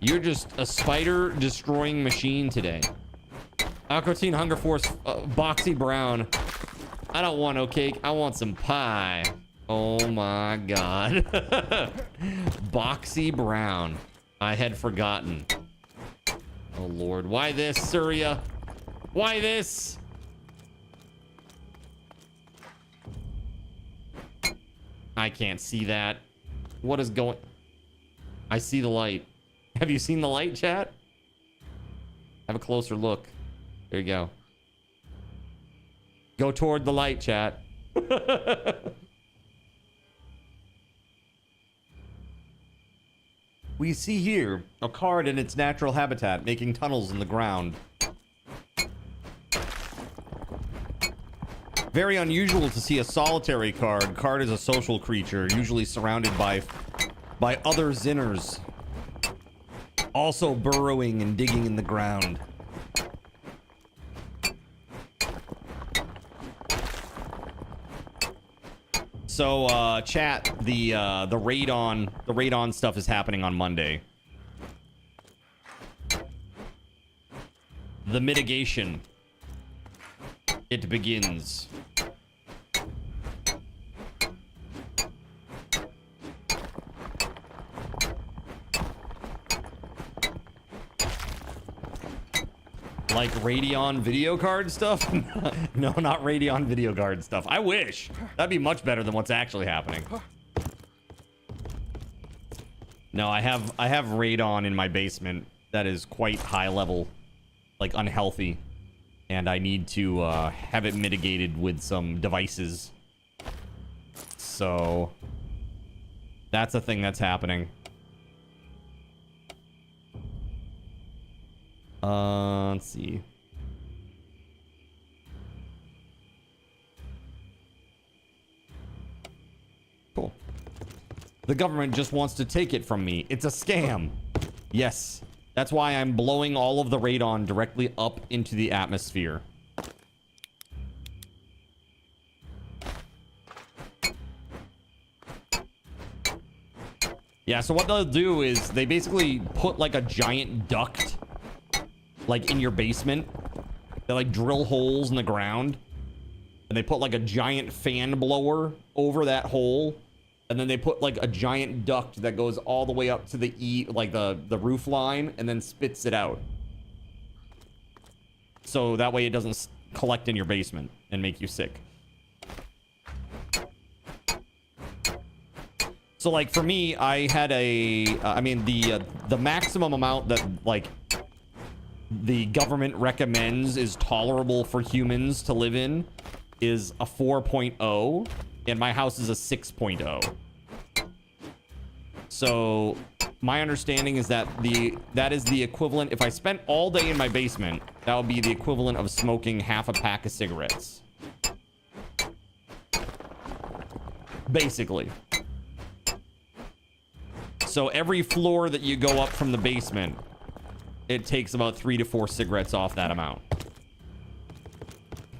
You're just a spider destroying machine today. Aquatine Hunger Force Boxy Brown. I don't want no cake. I want some pie. Oh my god. Boxy Brown. I had forgotten. Oh lord. Why this, Surya? Why this? I can't see that. What is going... I see the light. Have you seen the light, chat? Have a closer look. There you go. Go toward the light, chat. We see here a card in its natural habitat, making tunnels in the ground. Very unusual to see a solitary card. Card is a social creature, usually surrounded by other Zinners. Also burrowing and digging in the ground. So, chat, the raid-on stuff is happening on Monday. The mitigation. It begins. Like Radeon video card stuff? No, not Radeon video card stuff. I wish. That'd be much better than what's actually happening. No, I have Radeon in my basement that is quite high level, like unhealthy, and I need to have it mitigated with some devices. So that's a thing that's happening. Let's see. Cool. The government just wants to take it from me. It's a scam. Yes. That's why I'm blowing all of the radon directly up into the atmosphere. Yeah, so what they'll do is they basically put like a giant duct like in your basement. They like drill holes in the ground and they put like a giant fan blower over that hole, and then they put like a giant duct that goes all the way up to the the roof line and then spits it out. So that way it doesn't collect in your basement and make you sick. So like for me, I had the maximum amount that like the government recommends is tolerable for humans to live in is a 4.0, and my house is a 6.0. So my understanding is that that is the equivalent. If I spent all day in my basement, that would be the equivalent of smoking half a pack of cigarettes. Basically. So every floor that you go up from the basement, it takes about 3 to 4 cigarettes off that amount.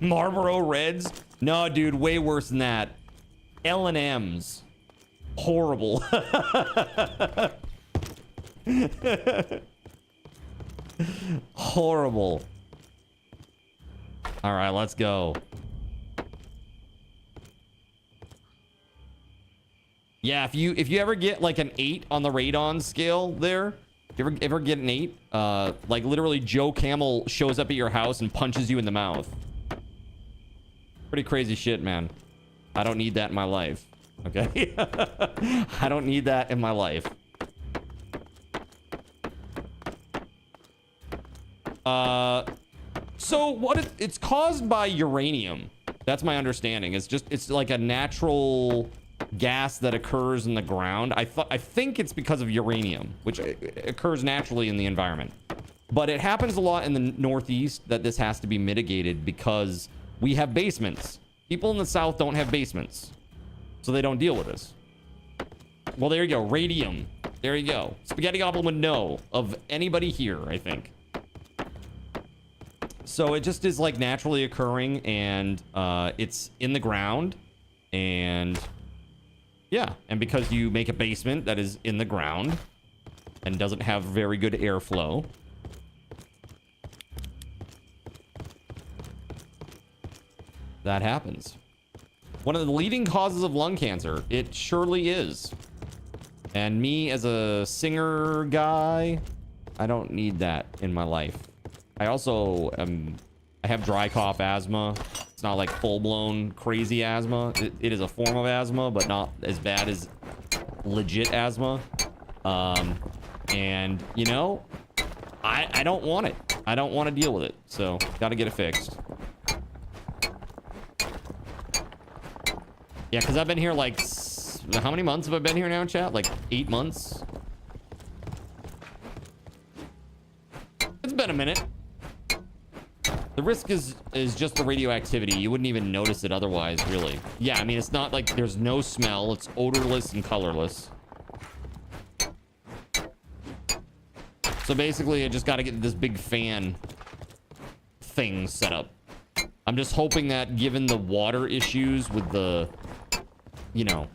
Marlboro Reds? No, dude, way worse than that. L&M's. Horrible. Horrible. All right, let's go. Yeah, if you ever get like an 8 on the radon scale there, you ever get an 8, like literally Joe Camel shows up at your house and punches you in the mouth. Pretty crazy shit, man. I don't need that in my life. Okay? I don't need that in my life. So it's caused by uranium. That's my understanding. It's like a natural gas that occurs in the ground. I think it's because of uranium, which occurs naturally in the environment. But it happens a lot in the Northeast that this has to be mitigated because we have basements. People in the South don't have basements, so they don't deal with this. Well, there you go. Radium. There you go. Spaghetti Goblin would know of anybody here, I think. So it just is like naturally occurring, and it's in the ground, and yeah, and because you make a basement that is in the ground and doesn't have very good airflow, that happens. One of the leading causes of lung cancer. It surely is. And me as a singer guy, I don't need that in my life. I also I have dry cough asthma. It's not like full-blown crazy asthma. It is a form of asthma, but not as bad as legit asthma. And you know, I don't want it. I don't want to deal with it. So gotta get it fixed. Yeah, because I've been here like, how many months have I been here now, chat? Like 8 months? It's been a minute. The risk is just the radioactivity. You wouldn't even notice it otherwise, really. Yeah, I mean, it's not like there's no smell. It's odorless and colorless. So basically, I just got to get this big fan thing set up. I'm just hoping that given the water issues with the, you know,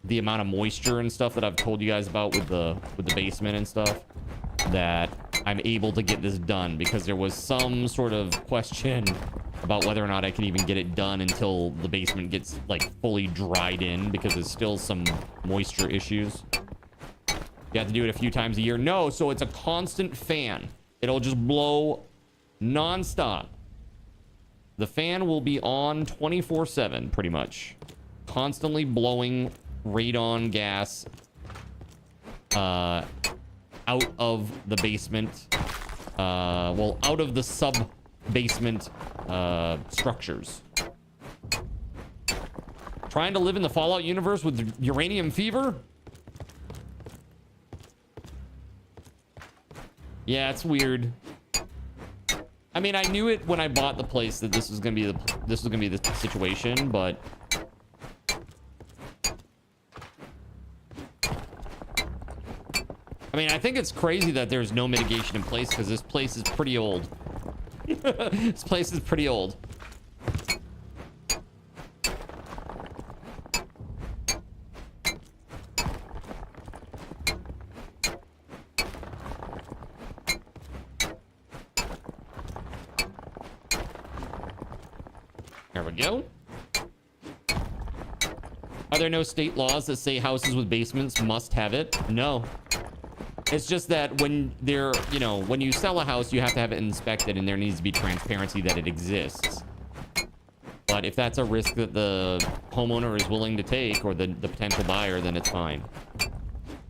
the amount of moisture and stuff that I've told you guys about with the basement and stuff, that I'm able to get this done, because there was some sort of question about whether or not I can even get it done until the basement gets like fully dried in, because there's still some moisture issues. You have to do it a few times a year. No, so it's a constant fan. It'll just blow non-stop. The fan will be on 24/7, pretty much. Constantly blowing radon gas out of the basement. Well, out of the sub-basement structures. Trying to live in the Fallout universe with uranium fever? Yeah, it's weird. I mean, I knew it when I bought the place that this was gonna be the situation, but I mean, I think it's crazy that there's no mitigation in place because this place is pretty old. This place is pretty old. There we go. Are there no state laws that say houses with basements must have it? No. It's just that when they're, you know, when you sell a house, you have to have it inspected and there needs to be transparency that it exists. But if that's a risk that the homeowner is willing to take or the potential buyer, then it's fine.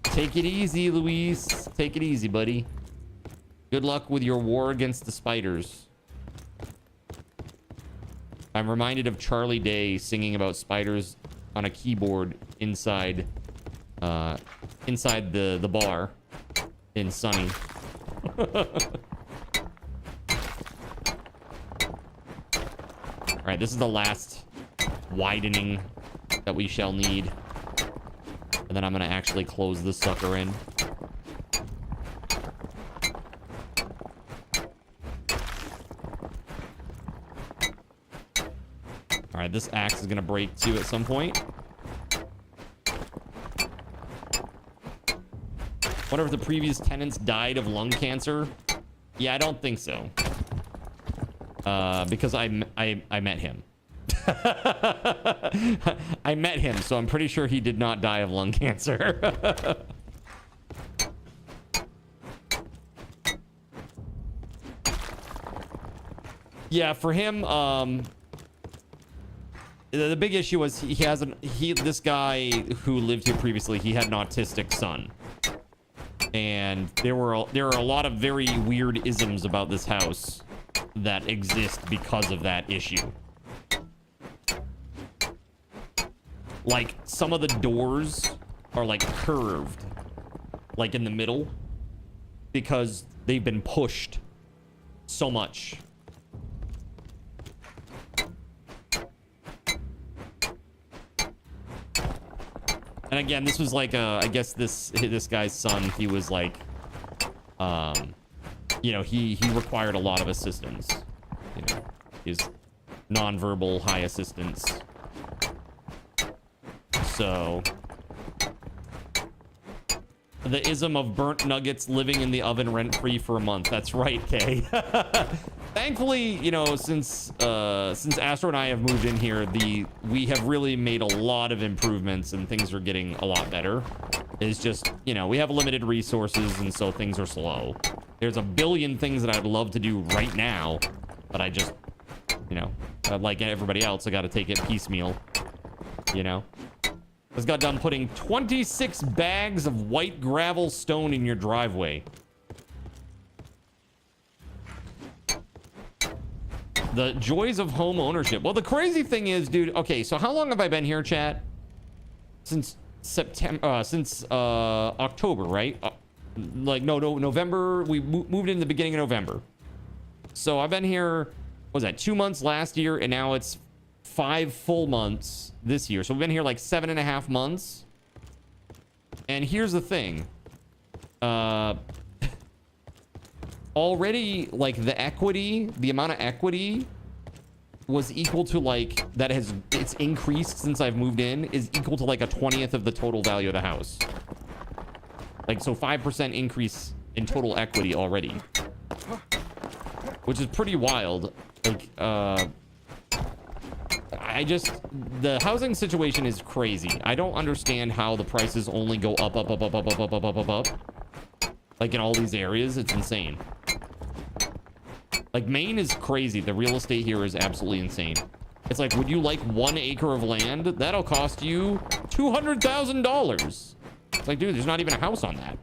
Take it easy, Luis. Take it easy, buddy. Good luck with your war against the spiders. I'm reminded of Charlie Day singing about spiders on a keyboard inside the bar in Sunny. All right, this is the last widening that we shall need. And then I'm going to actually close this sucker in. All right, this axe is going to break too at some point. Wonder if the previous tenants died of lung cancer. Yeah, I don't think so. Because I met him. I met him, so I'm pretty sure he did not die of lung cancer. Yeah, for him, the big issue was this guy who lived here previously, he had an autistic son. And there are a lot of very weird isms about this house that exist because of that issue. Like, some of the doors are like curved, like in the middle, because they've been pushed so much. And again, this was like I guess this guy's son, he was like, you know, he required a lot of assistance. You know, his nonverbal high assistance. So the ism of burnt nuggets living in the oven rent-free for a month. That's right, Kay. Thankfully, you know, since Astro and I have moved in here, we have really made a lot of improvements and things are getting a lot better. It's just, you know, we have limited resources and so things are slow. There's a billion things that I'd love to do right now, but I just, you know, like everybody else, I got to take it piecemeal, you know. Just got done putting 26 bags of white gravel stone in your driveway. The joys of home ownership. Well, the crazy thing is, dude, okay, so how long have I been here, chat? Since September, since October, right? Like, no, November. We moved in the beginning of November. So I've been here, what was that, 2 months last year, and now it's 5 full months this year. So we've been here like 7.5 months. And here's the thing. Already, like, the equity, the amount of equity was equal to, like, it's increased since I've moved in, is equal to like a 20th of the total value of the house. Like, so 5% increase in total equity already, which is pretty wild. Like, the housing situation is crazy. I don't understand how the prices only go up. Like, in all these areas, it's insane. Like, Maine is crazy. The real estate here is absolutely insane. It's like, would you like 1 acre of land? That'll cost you $200,000. It's like, dude, there's not even a house on that.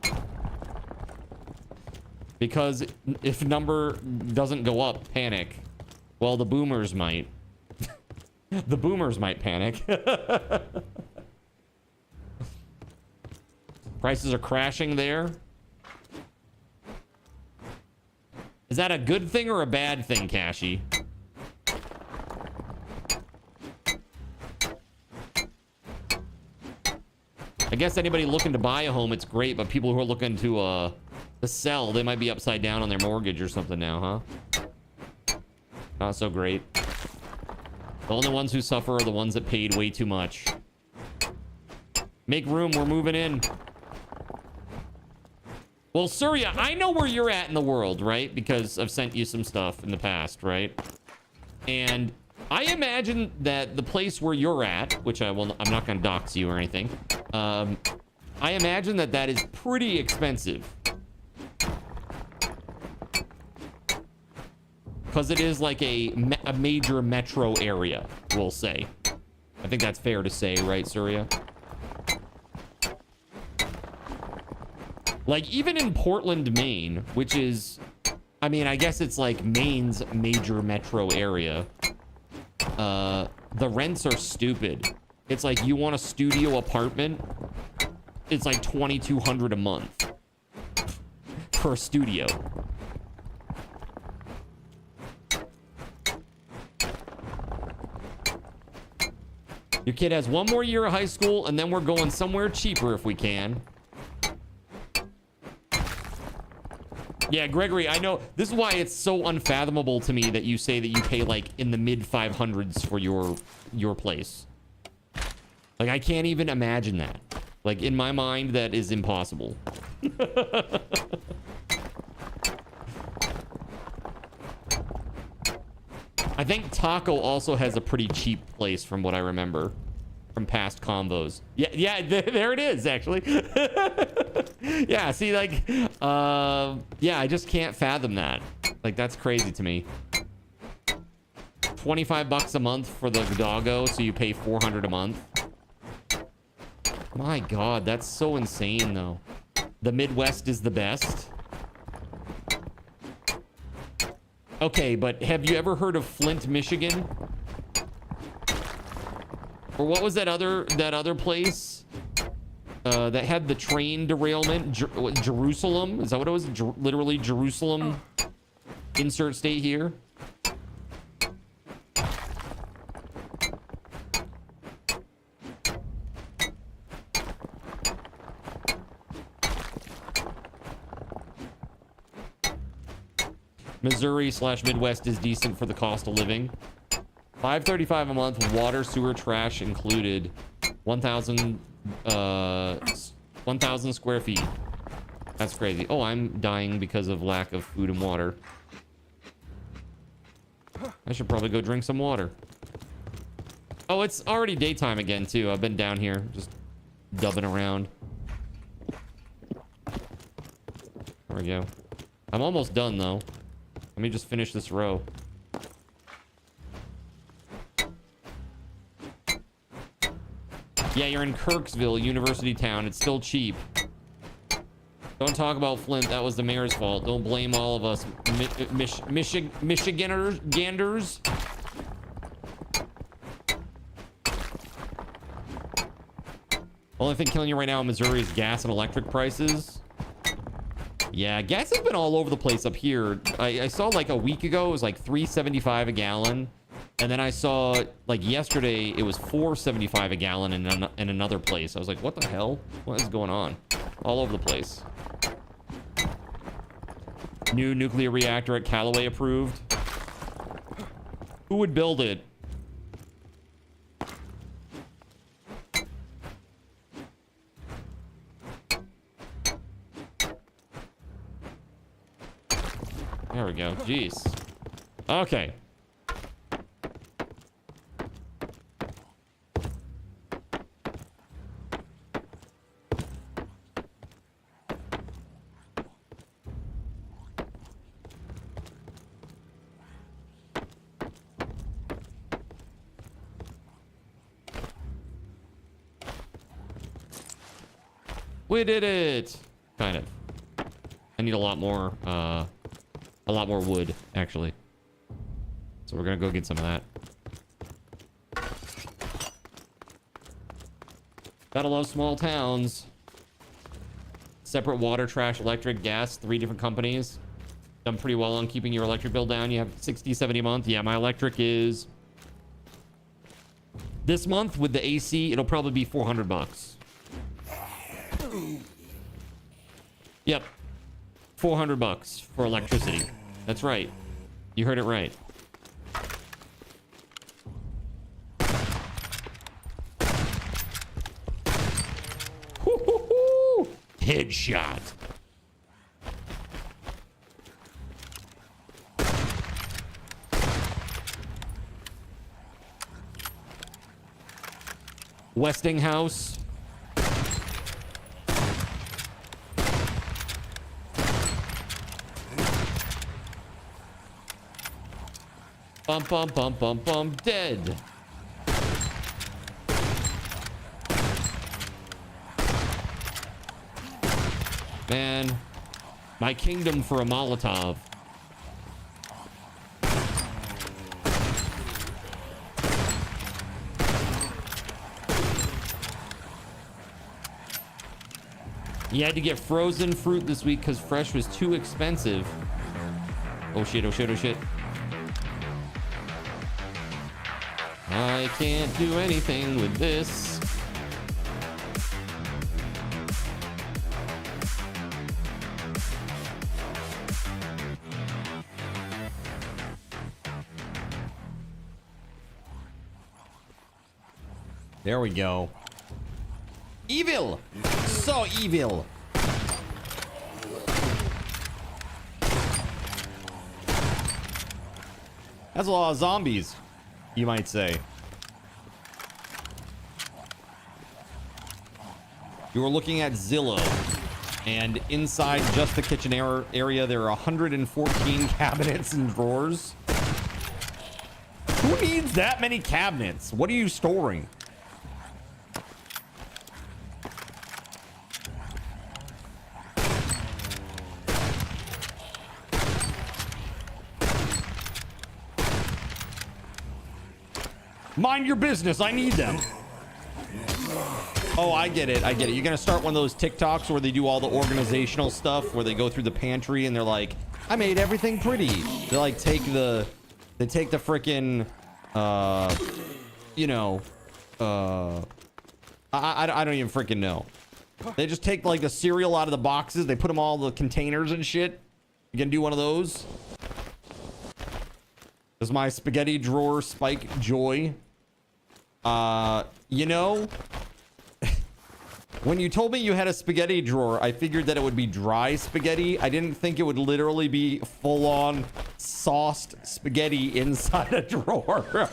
Because if number doesn't go up, panic. Well, the boomers might. The boomers might panic. Prices are crashing there. Is that a good thing or a bad thing, Cashy? I guess anybody looking to buy a home, it's great, but people who are looking to sell, they might be upside down on their mortgage or something now, huh? Not so great. The only ones who suffer are the ones that paid way too much. Make room, we're moving in. Well, Surya, I know where you're at in the world, right? Because I've sent you some stuff in the past, right? And I imagine that the place where you're at, which I'm not going to dox you or anything. I imagine that that is pretty expensive. Because it is like a major metro area, we'll say. I think that's fair to say, right, Surya? Like, even in Portland, Maine, which is, I mean, I guess it's like Maine's major metro area. The rents are stupid. It's like, you want a studio apartment, it's like $2,200 a month for a studio. Your kid has one more year of high school, and then we're going somewhere cheaper if we can. Yeah, Gregory, I know. This is why it's so unfathomable to me that you say that you pay like in the mid 500s for your place. Like, I can't even imagine that. Like, in my mind, that is impossible. I think Taco also has a pretty cheap place from what I remember from past combos. Yeah, there it is, actually. Yeah, see, like, yeah, I just can't fathom that. Like, that's crazy to me. $25 a month for the doggo, so you pay $400 a month. My God, that's so insane, though. The Midwest is the best. Okay, but have you ever heard of Flint, Michigan? Or what was that other place that had the train derailment? Jerusalem? Is that what it was? Literally Jerusalem. Insert state here. Missouri/Midwest is decent for the cost of living. $535 a month, water, sewer, trash included. 1,000 square feet. That's crazy. Oh, I'm dying because of lack of food and water. I should probably go drink some water. Oh, it's already daytime again, too. I've been down here just dubbing around. There we go. I'm almost done, though. Let me just finish this row. Yeah, you're in Kirksville, University Town. It's still cheap. Don't talk about Flint. That was the mayor's fault. Don't blame all of us Michiganders. Only thing killing you right now in Missouri is gas and electric prices. Yeah, gas has been all over the place up here. I saw like a week ago, it was like $3.75 a gallon. And then I saw like yesterday, it was $4.75 a gallon in another place. I was like, what the hell? What is going on? All over the place. New nuclear reactor at Callaway approved. Who would build it? There we go. Jeez. Okay. We did it. Kind of. I need a lot more wood, actually. So we're gonna go get some of that. Gotta love small towns. Separate water, trash, electric, gas, 3 different companies. Done pretty well on keeping your electric bill down. You have 60, 70 a month. Yeah, my electric is... This month with the AC, it'll probably be $400. Yep. $400 for electricity. That's right. You heard it right. Hoo-hoo-hoo! Headshot. Westinghouse. Bum bum bum bum bum dead. Man, my kingdom for a Molotov. You had to get frozen fruit this week because fresh was too expensive. Oh shit, oh shit, oh shit. I can't do anything with this. There we go. Evil! So evil! That's a lot of zombies, you might say. You were looking at Zillow, and inside just the kitchen area, there are 114 cabinets and drawers. Who needs that many cabinets? What are you storing? Mind your business. I need them. Oh, I get it. I get it. You're going to start one of those TikToks where they do all the organizational stuff, where they go through the pantry and they're like, I made everything pretty. They like take the frickin', you know, I don't even freaking know. They just take like the cereal out of the boxes. They put them all in the containers and shit. You can do one of those. Does my spaghetti drawer spike joy? You know, when you told me you had a spaghetti drawer, I figured that it would be dry spaghetti. I didn't think it would literally be full-on sauced spaghetti inside a drawer.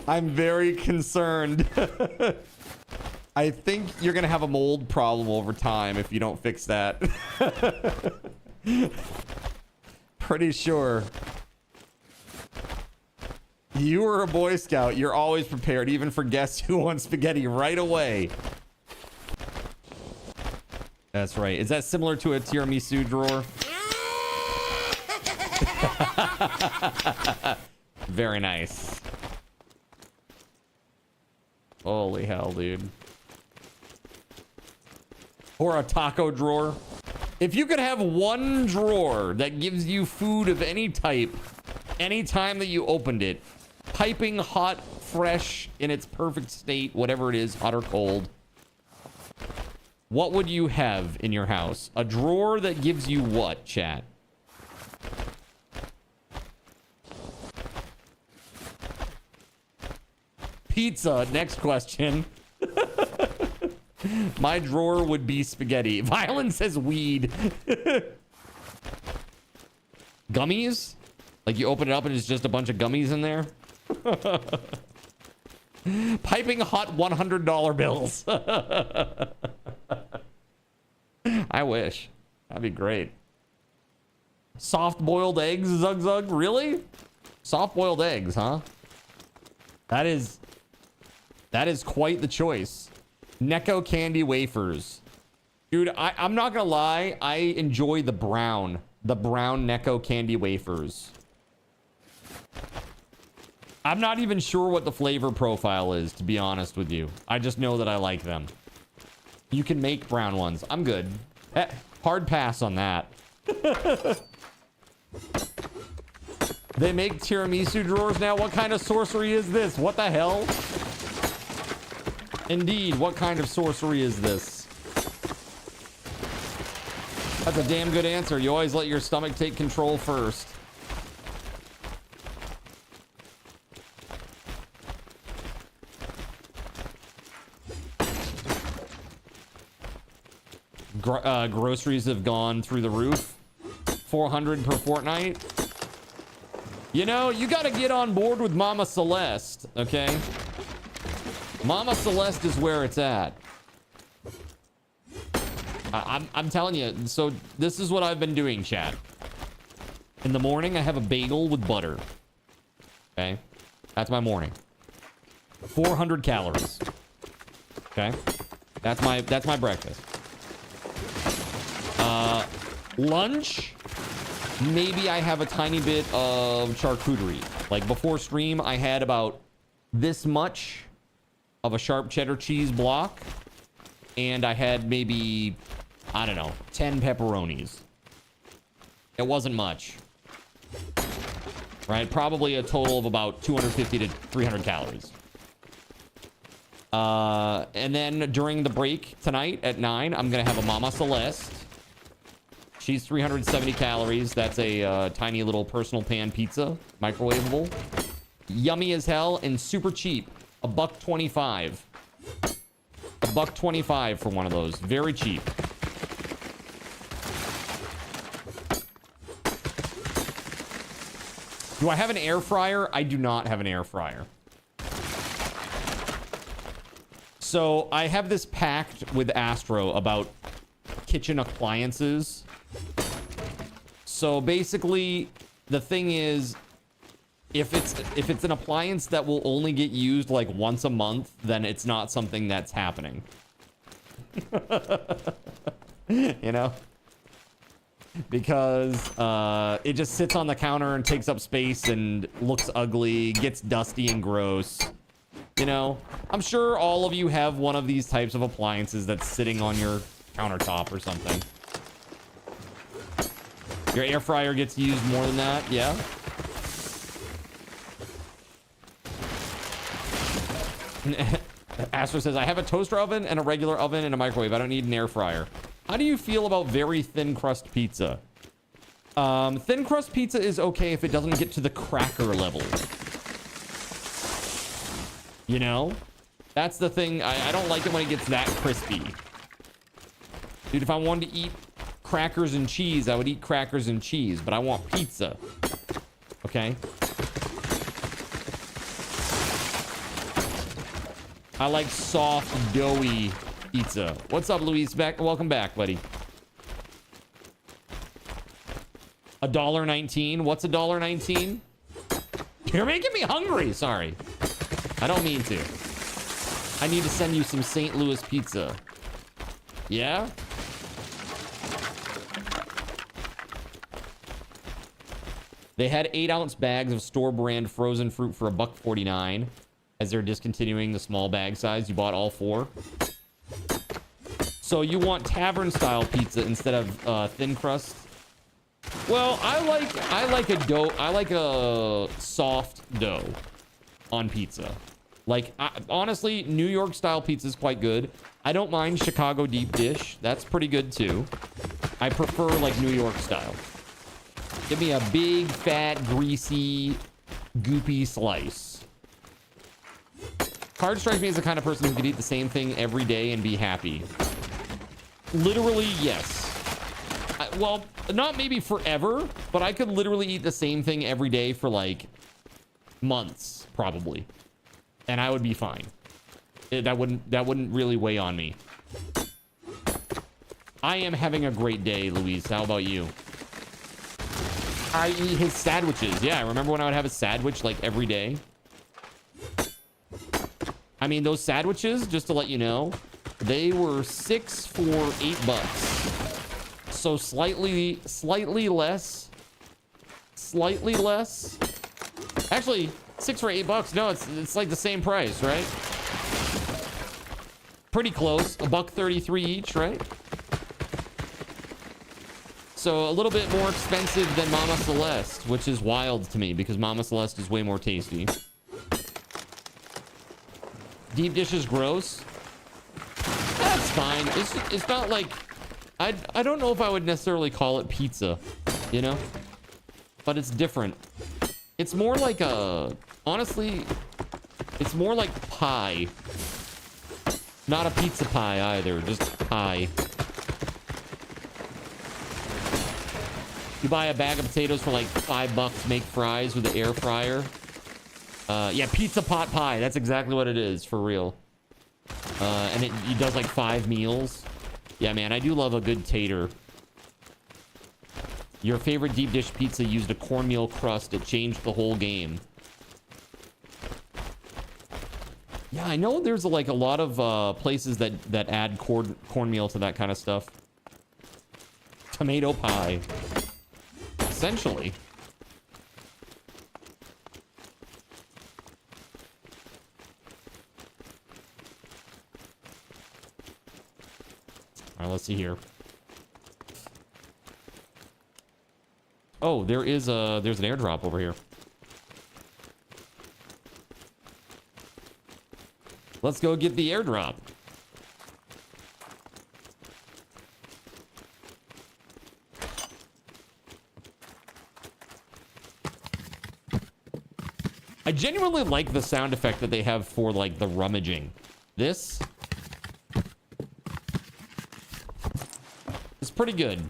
I'm very concerned. I think you're gonna have a mold problem over time if you don't fix that. Pretty sure. You were a Boy Scout. You're always prepared, even for guests who want spaghetti right away. That's right. Is that similar to a tiramisu drawer? Very nice. Holy hell, dude. Or a taco drawer. If you could have one drawer that gives you food of any type, anytime that you opened it, piping hot, fresh, in its perfect state, whatever it is, hot or cold, what would you have in your house? A drawer that gives you what, chat? Pizza, next question. My drawer would be spaghetti. Violin says weed. Gummies? Like you open it up and it's just a bunch of gummies in there? Piping hot $100 bills. I wish. That'd be great. Soft boiled eggs, Zug Zug? Really? Soft boiled eggs, huh? That is quite the choice. Necco candy wafers. Dude, I'm not gonna lie. I enjoy the brown Necco candy wafers. I'm not even sure what the flavor profile is, to be honest with you. I just know that I like them. You can make brown ones. I'm good. Hard pass on that. They make tiramisu drawers now? What kind of sorcery is this? What the hell? Indeed, what kind of sorcery is this? That's a damn good answer. You always let your stomach take control first. Groceries have gone through the roof. 400 per fortnight. You know, you got to get on board with Mama Celeste, okay? Mama Celeste is where it's at. I'm telling you. So this is what I've been doing, chat. In the morning, I have a bagel with butter. Okay? That's my morning. 400 calories. Okay? That's my breakfast. Lunch, maybe I have a tiny bit of charcuterie. Like before stream, I had about this much of a sharp cheddar cheese block, and I had maybe, I don't know, 10 pepperonis. It wasn't much, right? Probably a total of about 250 to 300 calories. And then during the break tonight at 9, I'm gonna have a Mama Celeste. She's 370 calories. That's a tiny little personal pan pizza, microwavable. Yummy as hell and super cheap. $1.25. $1.25 for one of those. Very cheap. Do I have an air fryer? I do not have an air fryer. So I have this pact with Astro about kitchen appliances. So basically, the thing is, if it's an appliance that will only get used like once a month, then it's not something that's happening. You know? Because it just sits on the counter and takes up space and looks ugly, gets dusty and gross. You know? I'm sure all of you have one of these types of appliances that's sitting on your countertop or something. Your air fryer gets used more than that, yeah? Astro says, I have a toaster oven and a regular oven and a microwave. I don't need an air fryer. How do you feel about very thin crust pizza? Thin crust pizza is okay if it doesn't get to the cracker level. You know? That's the thing. I don't like it when it gets that crispy. Dude, if I wanted to eat crackers and cheese, I would eat crackers and cheese, but I want pizza. Okay? I like soft, doughy pizza. What's up, Luis? Welcome back, buddy. $1.19. What's $1.19? You're making me hungry. Sorry. I don't mean to. I need to send you some St. Louis pizza. Yeah? They had 8-ounce bags of store brand frozen fruit for $1.49. As they're discontinuing the small bag size, you bought all 4. So you want tavern style pizza instead of thin crust? Well, I like a dough. I like a soft dough on pizza. Like, honestly, New York style pizza is quite good. I don't mind Chicago deep dish. That's pretty good too. I prefer like New York style. Give me a big, fat, greasy, goopy slice. Card strikes me as the kind of person who could eat the same thing every day and be happy. Literally, yes. Well, not maybe forever, but I could literally eat the same thing every day for like months, probably. And I would be fine. That wouldn't really weigh on me. I am having a great day, Luis. How about you? I eat his sandwiches. Yeah, I remember when I would have a sandwich like every day. I mean, those sandwiches, just to let you know, they were 6 for $8. So slightly less. Actually, 6 for $8. No, it's like the same price, right? Pretty close. $1.33 each, right? So a little bit more expensive than Mama Celeste, which is wild to me because Mama Celeste is way more tasty. Deep dish is gross. That's fine. It's not like... I don't know if I would necessarily call it pizza, you know? But it's different. It's more like a... Honestly, it's more like pie. Not a pizza pie either, just pie. You buy a bag of potatoes for like $5, make fries with the air fryer. Yeah, pizza pot pie. That's exactly what it is, for real. And it does like 5 meals. Yeah, man, I do love a good tater. Your favorite deep dish pizza used a cornmeal crust. It changed the whole game. Yeah, I know there's like a lot of places that add cornmeal to that kind of stuff. Tomato pie. Essentially. All right, let's see here. Oh, there's an airdrop over here. Let's go get the airdrop. I genuinely like the sound effect that they have for like the rummaging. This is pretty good.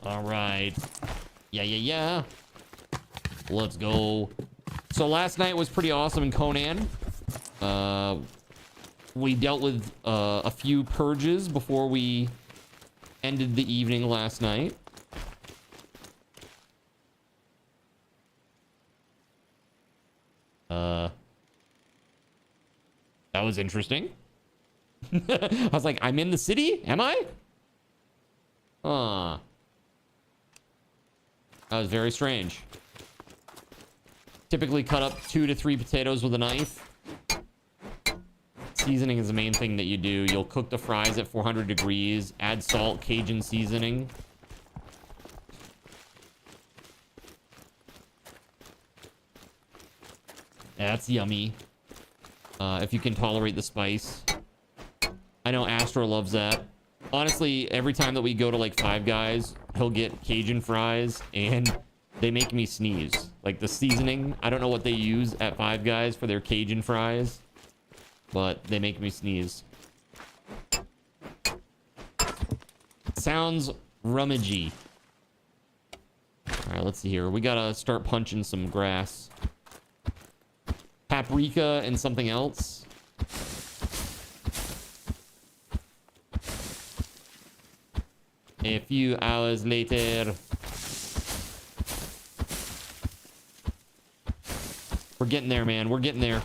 All right. Yeah. Let's go. So last night was pretty awesome in Conan. We dealt with a few purges before we ended the evening last night. That was interesting. I was like, I'm in the city? Am I? That was very strange. Typically cut up 2 to 3 potatoes with a knife. Seasoning is the main thing that you do. You'll cook the fries at 400 degrees, add salt, Cajun seasoning. That's yummy. If you can tolerate the spice. I know Astro loves that. Honestly, every time that we go to like Five Guys, he'll get Cajun fries and they make me sneeze. Like the seasoning, I don't know what they use at Five Guys for their Cajun fries, but they make me sneeze. Sounds rummagey. All right, let's see here. We gotta start punching some grass. Paprika and something else. A few hours later. We're getting there, man. We're getting there.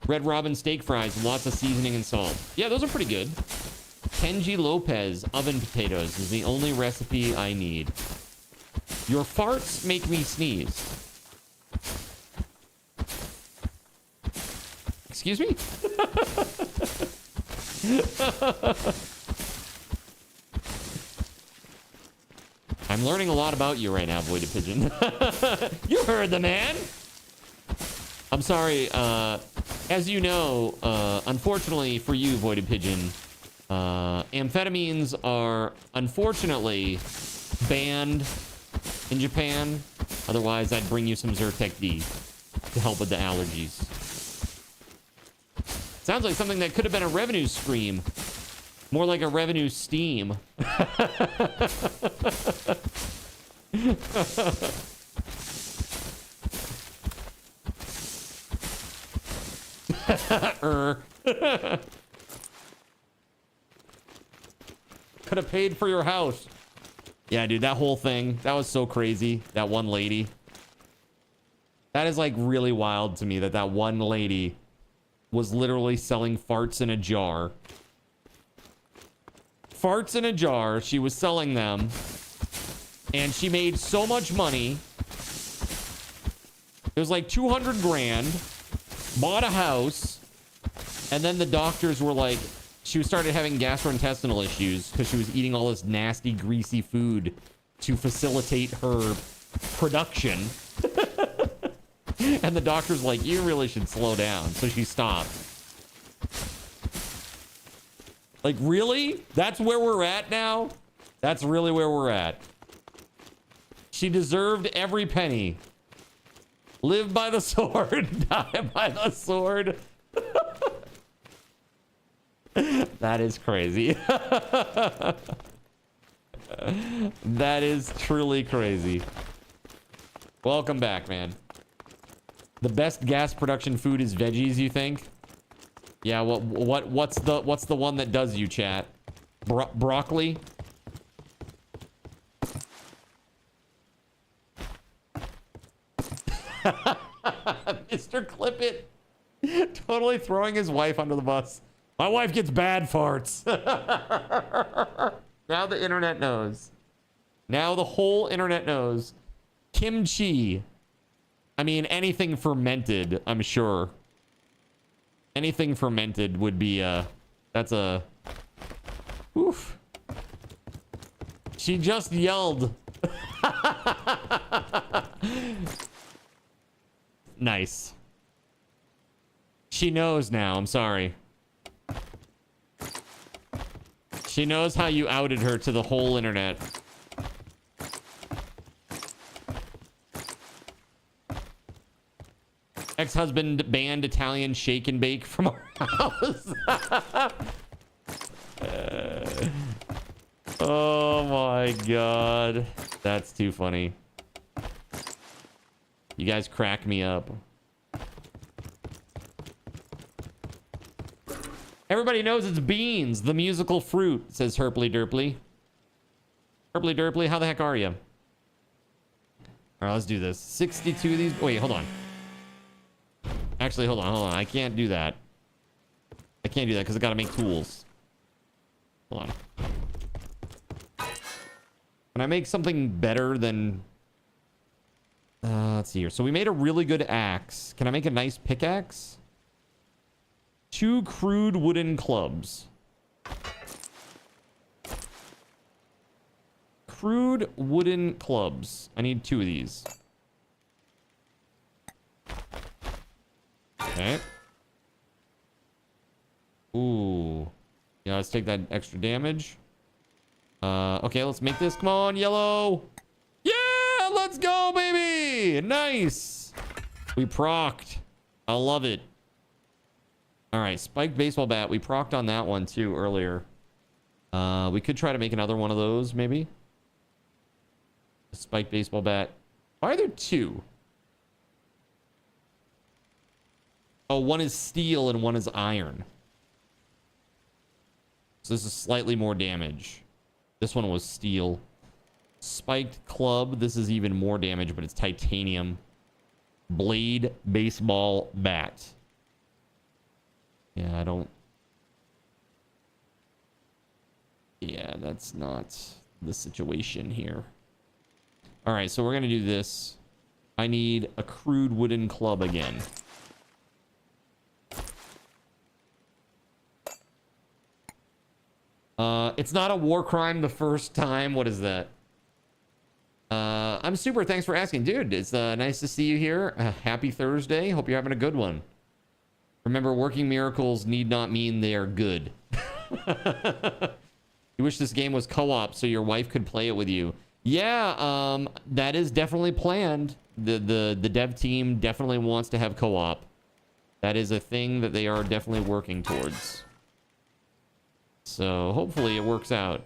Red Robin steak fries, lots of seasoning and salt. Yeah, those are pretty good. Kenji Lopez oven potatoes is the only recipe I need. Your farts make me sneeze. Excuse me? I'm learning a lot about you right now, Voided Pigeon. You heard the man. I'm sorry. As you know, unfortunately for you, Voided Pigeon, amphetamines are unfortunately banned in Japan. Otherwise, I'd bring you some Zyrtec D to help with the allergies. Sounds like something that could have been a revenue stream. More like a revenue steam. Could have paid for your house. Yeah, dude, that whole thing, that was so crazy. That one lady. That is like really wild to me that that one lady was literally selling farts in a jar. Farts in a jar. She was selling them. And she made so much money It was like 200 grand, bought a house, and then the doctors were like, she started having gastrointestinal issues because she was eating all this nasty, greasy food to facilitate her production. And the doctor's like, you really should slow down. So she stopped. Like, really? That's where we're at now? That's really where we're at. She deserved every penny. Live by the sword, die by the sword. That is crazy. That is truly crazy. Welcome back, man. The best gas production food is veggies, you think? Yeah, what's the one that does you, chat? Broccoli? Mr. Clippit totally throwing his wife under the bus. My wife gets bad farts. Now the internet knows. Now the whole internet knows. Kimchi. I mean, anything fermented, I'm sure. Anything fermented would be that's a oof. She just yelled. Nice. She knows now. I'm sorry. She knows how you outed her to the whole internet. Ex-husband banned Italian shake and bake from our house. Oh my god. That's too funny. You guys crack me up. Everybody knows it's beans, the musical fruit, says Herpley Derpley. Herpley Derpley, how the heck are you? All right, let's do this. 62 of these. Wait, hold on. Actually, hold on. I can't do that. I can't do that because I got to make tools. Hold on. Can I make something better than... let's see here. So we made a really good axe. Can I make a nice pickaxe? 2 crude wooden clubs. Crude wooden clubs. I need 2 of these. Okay. Ooh. Yeah, let's take that extra damage. Okay, let's make this. Come on, yellow. Yeah, let's go, baby. Nice. We procced. I love it. All right, spiked baseball bat. We procced on that one too earlier. We could try to make another one of those, maybe. A spiked baseball bat. Why are there 2? Oh, one is steel and one is iron. So this is slightly more damage. This one was steel. Spiked club. This is even more damage, but it's titanium. Blade baseball bat. Yeah, I don't... Yeah, that's not the situation here. All right, so we're going to do this. I need a crude wooden club again. It's not a war crime the first time. What is that? I'm super. Thanks for asking. Dude, it's nice to see you here. Happy Thursday. Hope you're having a good one. Remember, working miracles need not mean they are good. You wish this game was co-op so your wife could play it with you. Yeah, that is definitely planned. The dev team definitely wants to have co-op. That is a thing that they are definitely working towards. So hopefully it works out.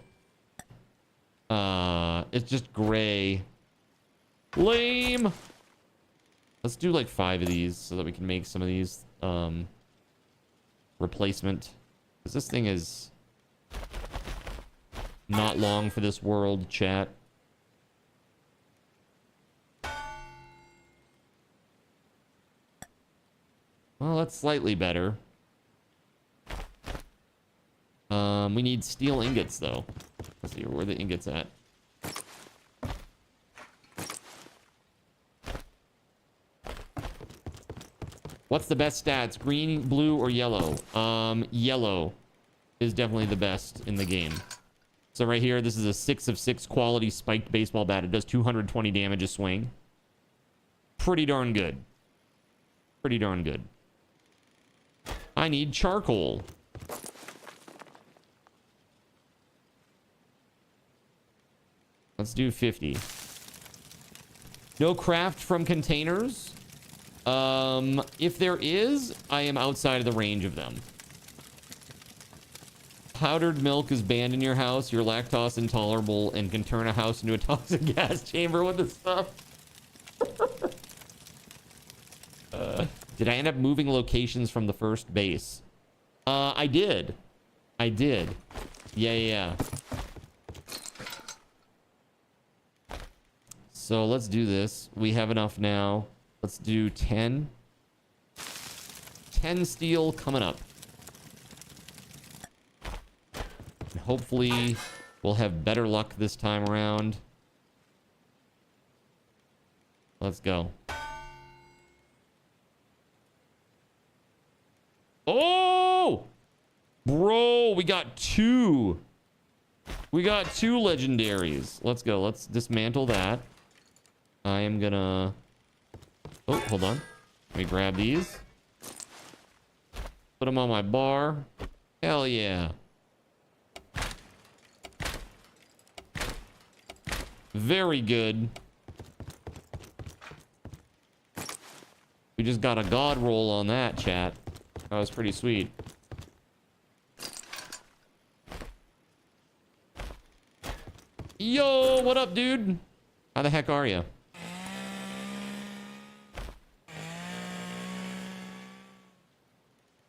It's just gray. Lame. Let's do like 5 of these so that we can make some of these replacement. Because this thing is not long for this world, chat. Well, that's slightly better. We need steel ingots, though. Let's see where the ingots at. What's the best stats? Green, blue, or yellow? Yellow is definitely the best in the game. So right here, this is a 6 of 6 quality spiked baseball bat. It does 220 damage a swing. Pretty darn good. Pretty darn good. I need charcoal. Let's do 50. No craft from containers. If there is, I am outside of the range of them. Powdered milk is banned in your house. You're lactose intolerable and can turn a house into a toxic gas chamber with this stuff. Did I end up moving locations from the first base? I did. I did. Yeah. So let's do this. We have enough now. Let's do 10. 10 steel coming up. And hopefully we'll have better luck this time around. Let's go. Oh! Bro, we got 2. We got 2 legendaries. Let's go. Let's dismantle that. I am gonna... Oh, hold on. Let me grab these. Put them on my bar. Hell yeah. Very good. We just got a god roll on that, chat. That was pretty sweet. Yo, what up, dude? How the heck are you?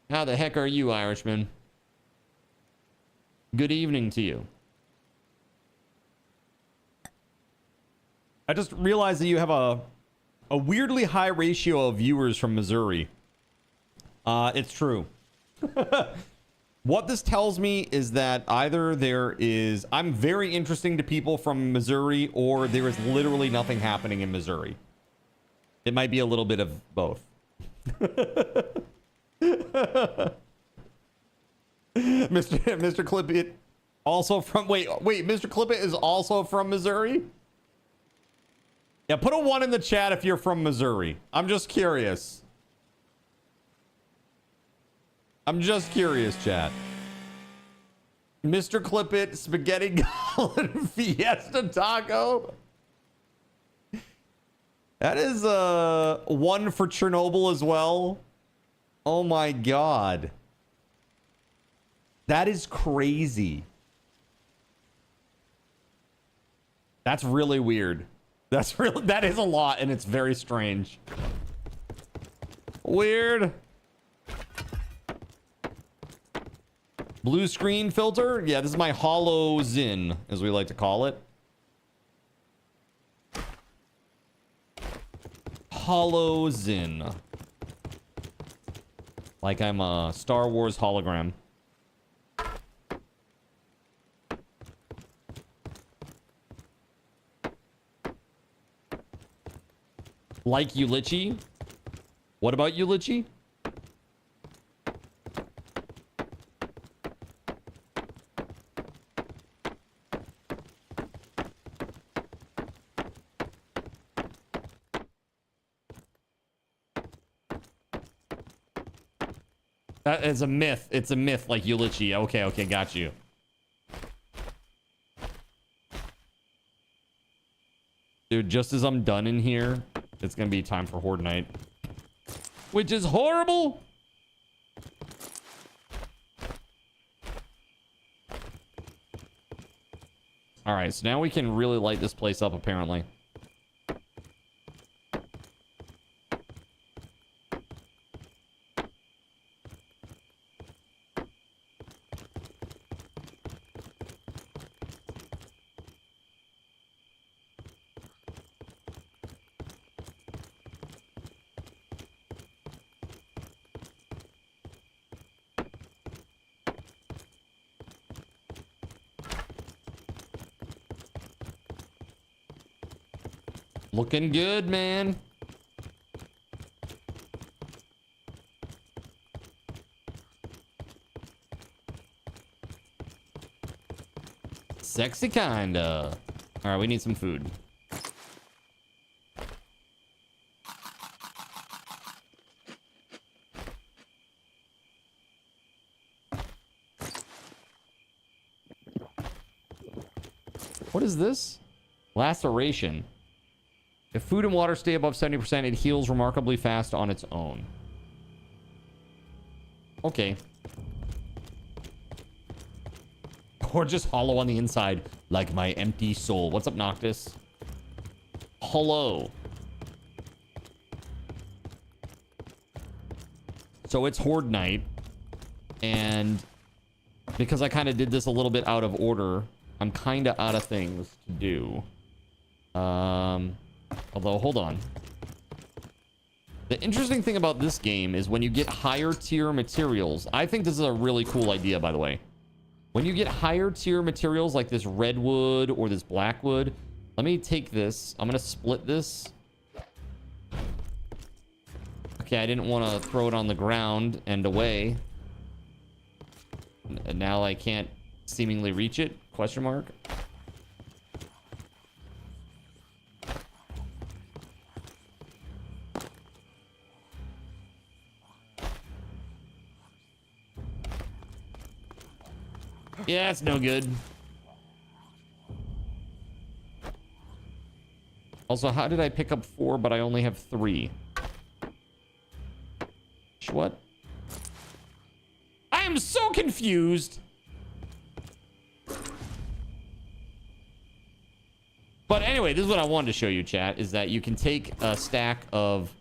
How the heck are you, Irishman? Good evening to you. I just realized that you have a weirdly high ratio of viewers from Missouri. It's true. What this tells me is that either I'm very interesting to people from Missouri, or there is literally nothing happening in Missouri. It might be a little bit of both. Mr. Clippit also from wait, Mr. Clippit is also from Missouri? Yeah, put a 1 in the chat if you're from Missouri. I'm just curious. I'm just curious, chat. Mr. Clippit, Spaghetti Goblin, Fiesta Taco. That is 1 for Chernobyl as well. Oh my god. That is crazy. That's really weird. That is a lot, and it's very strange. Weird. Blue screen filter? Yeah, this is my hollow Zin, as we like to call it. Hollow Zin. Like I'm a Star Wars hologram. Like Ulichi? What about Ulichi? That is a myth. It's a myth like Ulichi. Okay, got you. Dude, just as I'm done in here, it's gonna be time for Horde Night. Which is horrible! Alright, so now we can really light this place up, apparently. Looking good, man. Sexy kinda. All right, we need some food. What is this? Laceration. If food and water stay above 70%, it heals remarkably fast on its own. Okay. Or just hollow on the inside, like my empty soul. What's up, Noctis? Hello. So it's Horde Night. And because I kind of did this a little bit out of order, I'm kind of out of things to do. Although, hold on. The interesting thing about this game is when you get higher tier materials, I think this is a really cool idea, by the way. When you get higher tier materials like this redwood or this blackwood, let me take this. I'm going to split this. Okay, I didn't want to throw it on the ground and away. And now I can't seemingly reach it? Question mark. Yeah, it's no good. Also, how did I pick up 4, but I only have 3? What? I am so confused. But anyway, this is what I wanted to show you, chat, is that you can take a stack of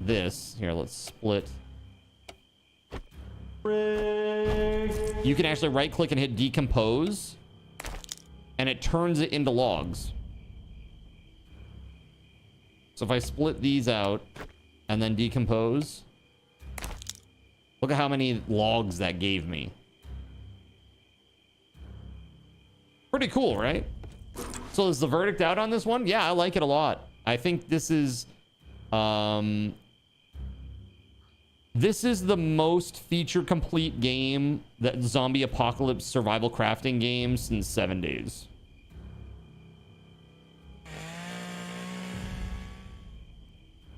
this. Here, let's split. You can actually right click and hit decompose, and it turns it into logs. So if I split these out and then decompose, look at how many logs that gave me. Pretty cool, right? So is the verdict out on this one? Yeah, I like it a lot. I think this is the most feature complete game that zombie apocalypse survival crafting game since 7 days.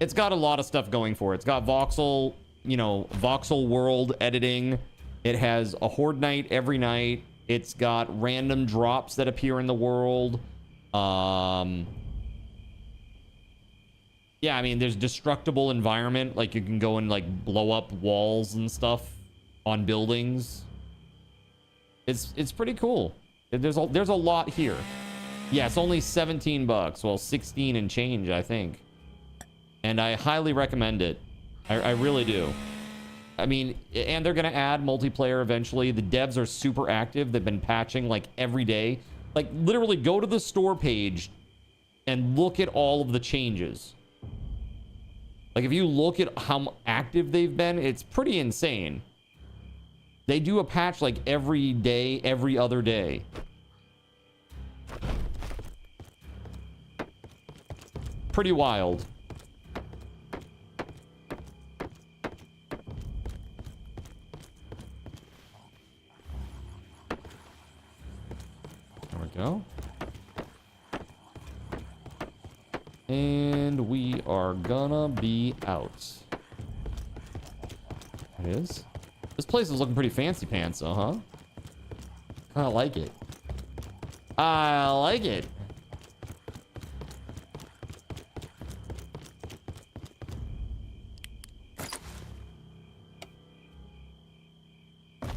It's got a lot of stuff going for it. It's got voxel, you know, voxel world editing. It has a horde night every night. It's got random drops that appear in the world. Yeah, I mean, there's destructible environment. Like, you can go and, like, blow up walls and stuff on buildings. It's pretty cool. There's a lot here. Yeah, it's only $17. Well, 16 and change, I think. And I highly recommend it. I really do. I mean, and they're going to add multiplayer eventually. The devs are super active. They've been patching, like, every day. Like, literally go to the store page and look at all of the changes. Like, if you look at how active they've been, it's pretty insane. They do a patch, like, every day, every other day. Pretty wild. There we go. And we are gonna be out. It is. This place is looking pretty fancy pants, though, huh? I like it. I like it.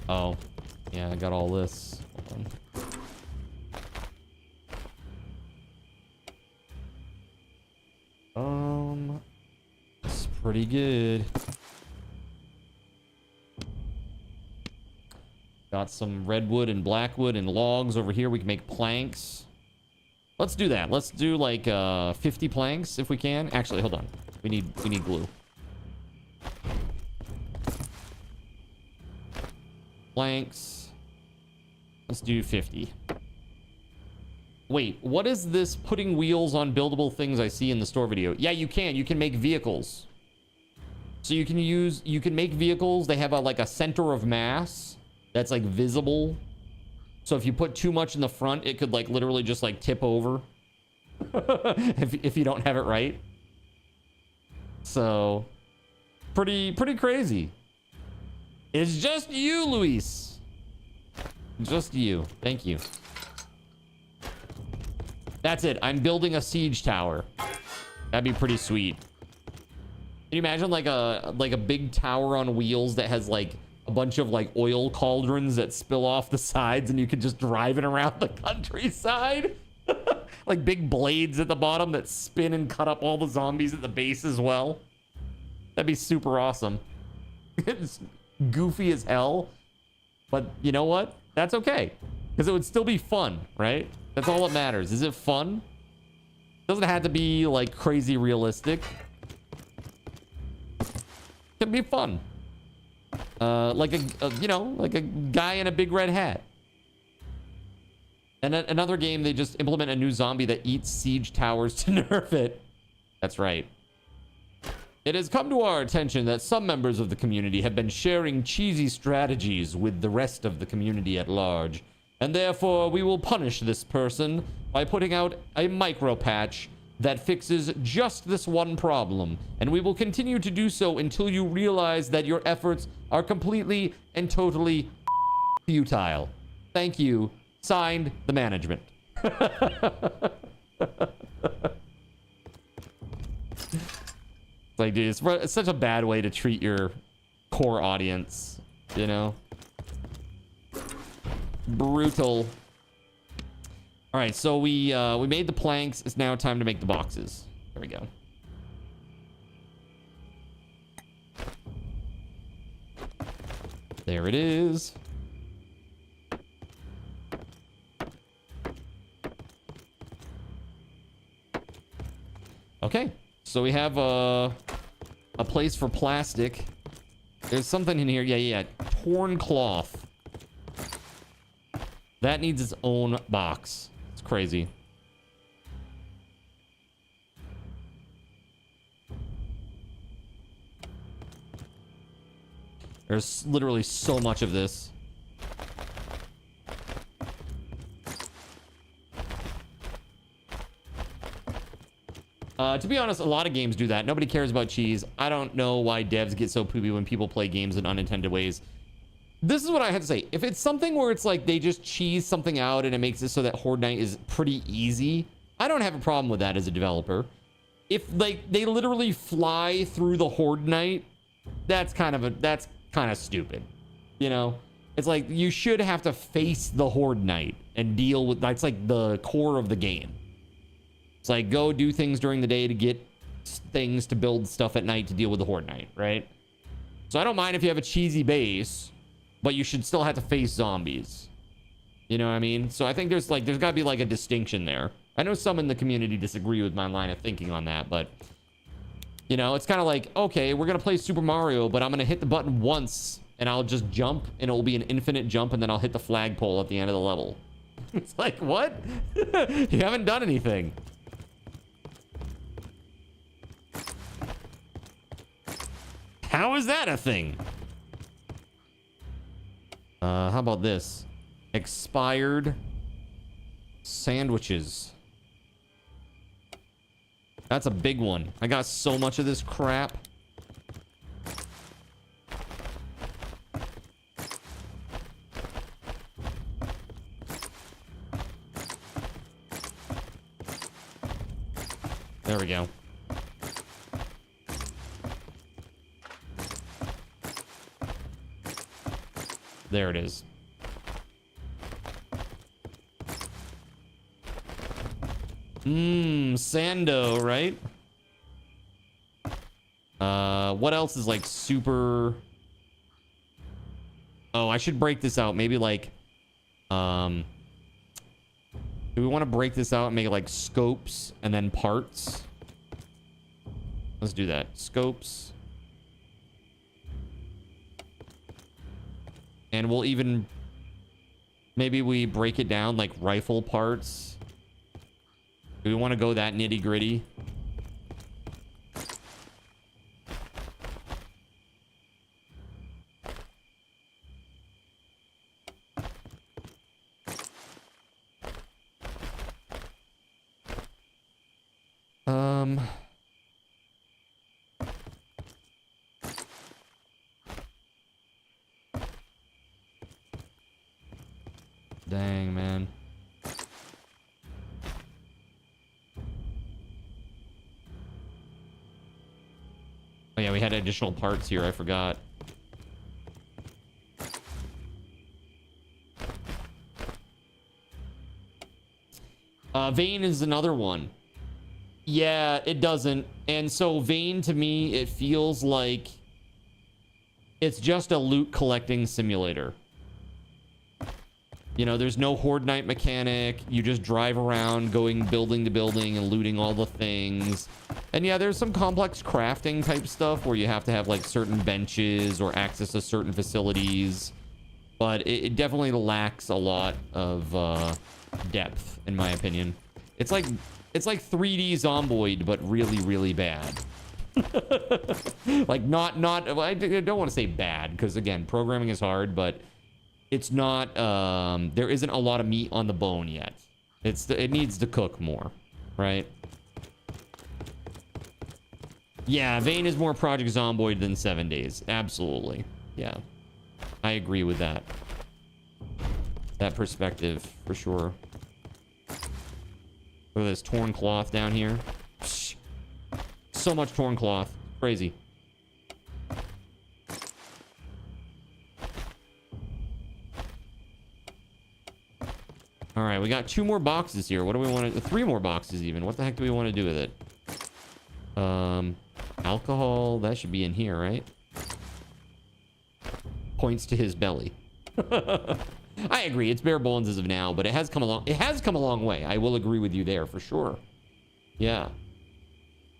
Oh, yeah, I got all this. Hold on. It's pretty good. Got some redwood and blackwood and logs over here. We can make planks. Let's do that. Let's do like 50 planks if we can. Actually, hold on. We need glue. Planks. Let's do 50. Wait, what is this putting wheels on buildable things I see in the store video? Yeah, you can make vehicles. So you can make vehicles. They have like a center of mass that's like visible. So if you put too much in the front, it could like literally just like tip over if you don't have it right. So pretty crazy. It's just you, Luis. Just you. Thank you. That's it. I'm building a siege tower. That'd be pretty sweet. Can you imagine like a big tower on wheels that has like a bunch of like oil cauldrons that spill off the sides and you could just drive it around the countryside? Like big blades at the bottom that spin and cut up all the zombies at the base as well. That'd be super awesome. It's goofy as hell, but you know what? That's okay, because it would still be fun, right? That's all that matters. Is it fun? Doesn't have to be like crazy realistic. It can be fun. Like like a guy in a big red hat. And another game, they just implement a new zombie that eats siege towers to nerf it. That's right. It has come to our attention that some members of the community have been sharing cheesy strategies with the rest of the community at large. And therefore, we will punish this person by putting out a micro patch that fixes just this one problem. And we will continue to do so until you realize that your efforts are completely and totally futile. Thank you. Signed, the management. Like, dude, it's such a bad way to treat your core audience, you know? Brutal. All right, so we made the planks. It's now time to make the boxes. There we go. There it is. Okay, so we have a place for plastic. There's something in here. Yeah. Torn cloth. That needs its own box. It's crazy. There's literally so much of this. To be honest, a lot of games do that. Nobody cares about cheese. I don't know why devs get so poopy when people play games in unintended ways. This is what I have to say. If it's something where it's like they just cheese something out and it makes it so that Horde Night is pretty easy, I don't have a problem with that as a developer. If like they literally fly through the Horde Night, that's kind of stupid. You know? It's like you should have to face the Horde Night and deal with that's like the core of the game. It's like go do things during the day to get things to build stuff at night to deal with the Horde Night, right? So I don't mind if you have a cheesy base, but you should still have to face zombies. You know what I mean? So I think there's got to be like a distinction there. I know some in the community disagree with my line of thinking on that, but you know, it's kind of like, okay, we're going to play Super Mario, but I'm going to hit the button once and I'll just jump and it will be an infinite jump and then I'll hit the flagpole at the end of the level. It's like, what? You haven't done anything. How is that a thing? How about this? Expired sandwiches. That's a big one. I got so much of this crap. There we go. There it is. Sando, right? What else is like super... Oh, I should break this out. Maybe like... Do we want to break this out and make it like scopes and then parts? Let's do that. Scopes. And we'll even... Maybe we break it down like rifle parts. Do we want to go that nitty gritty? Dang, man. Oh yeah, we had additional parts here. I forgot. Vane is another one. Yeah, it doesn't. And so Vane, to me, it feels like it's just a loot collecting simulator. You know, there's no Horde Night mechanic. You just drive around going building to building and looting all the things. And yeah, there's some complex crafting type stuff where you have to have like certain benches or access to certain facilities. But it definitely lacks a lot of depth, in my opinion. It's like 3D Zomboid, but really, really bad. Like I don't want to say bad, because again, programming is hard, but it's not, there isn't a lot of meat on the bone yet. It needs to cook more, right? Yeah, Vane is more Project Zomboid than 7 Days. Absolutely. Yeah. I agree with that. That perspective, for sure. Look at this torn cloth down here. Psh. So much torn cloth. Crazy. All right, we got 2 more boxes here. What do we want to... 3 more boxes even. What the heck do we want to do with it? Alcohol, that should be in here, right? Points to his belly. I agree, it's bare bones as of now, but it has come a long way. I will agree with you there for sure. Yeah.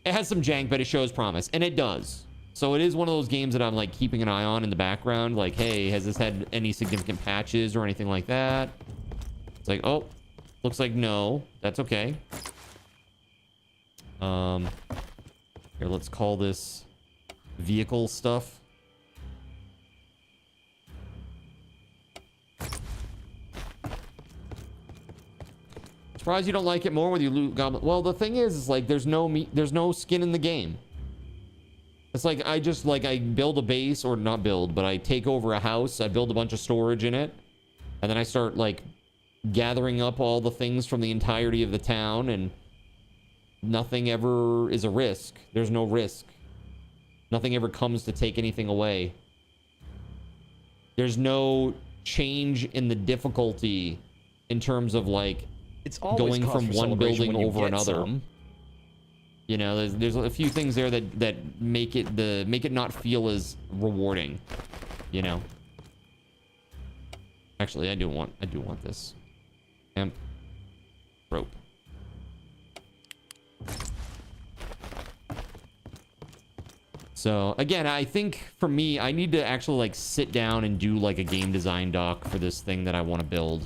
It has some jank, but it shows promise, and it does. So it is one of those games that I'm like keeping an eye on in the background, like, hey, has this had any significant patches or anything like that? It's like, oh, looks like no. That's okay. Here, let's call this vehicle stuff. Surprised you don't like it more with you loot goblin. Well, the thing is like there's no meat, there's no skin in the game. It's like I build a base, or not build, but I take over a house, I build a bunch of storage in it, and then I start like gathering up all the things from the entirety of the town, and nothing ever is a risk. There's no risk. Nothing ever comes to take anything away. There's no change in the difficulty in terms of like it's always going from one building over another. Some. You know, there's a few things there that make it not feel as rewarding. You know. Actually, I do want this. Rope. So again, I think for me, I need to actually like sit down and do like a game design doc for this thing that I want to build,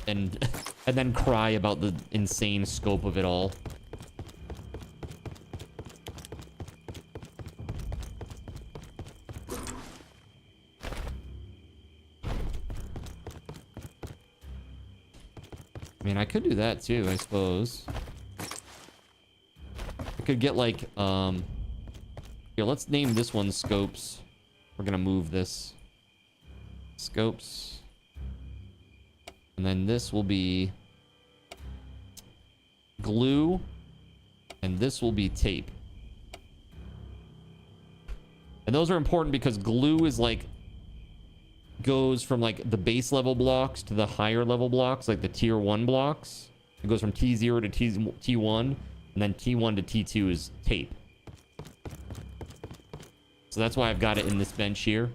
and then cry about the insane scope of it all. I mean, I could do that too, I suppose. I could get like, here, let's name this one Scopes. We're gonna move this. Scopes. And then this will be glue. And this will be tape. And those are important because glue is like, goes from like the base level blocks to the higher level blocks, like the tier 1 blocks. It goes from T0 to T1, and then T1 to T2 is tape. So that's why I've got it in this bench here.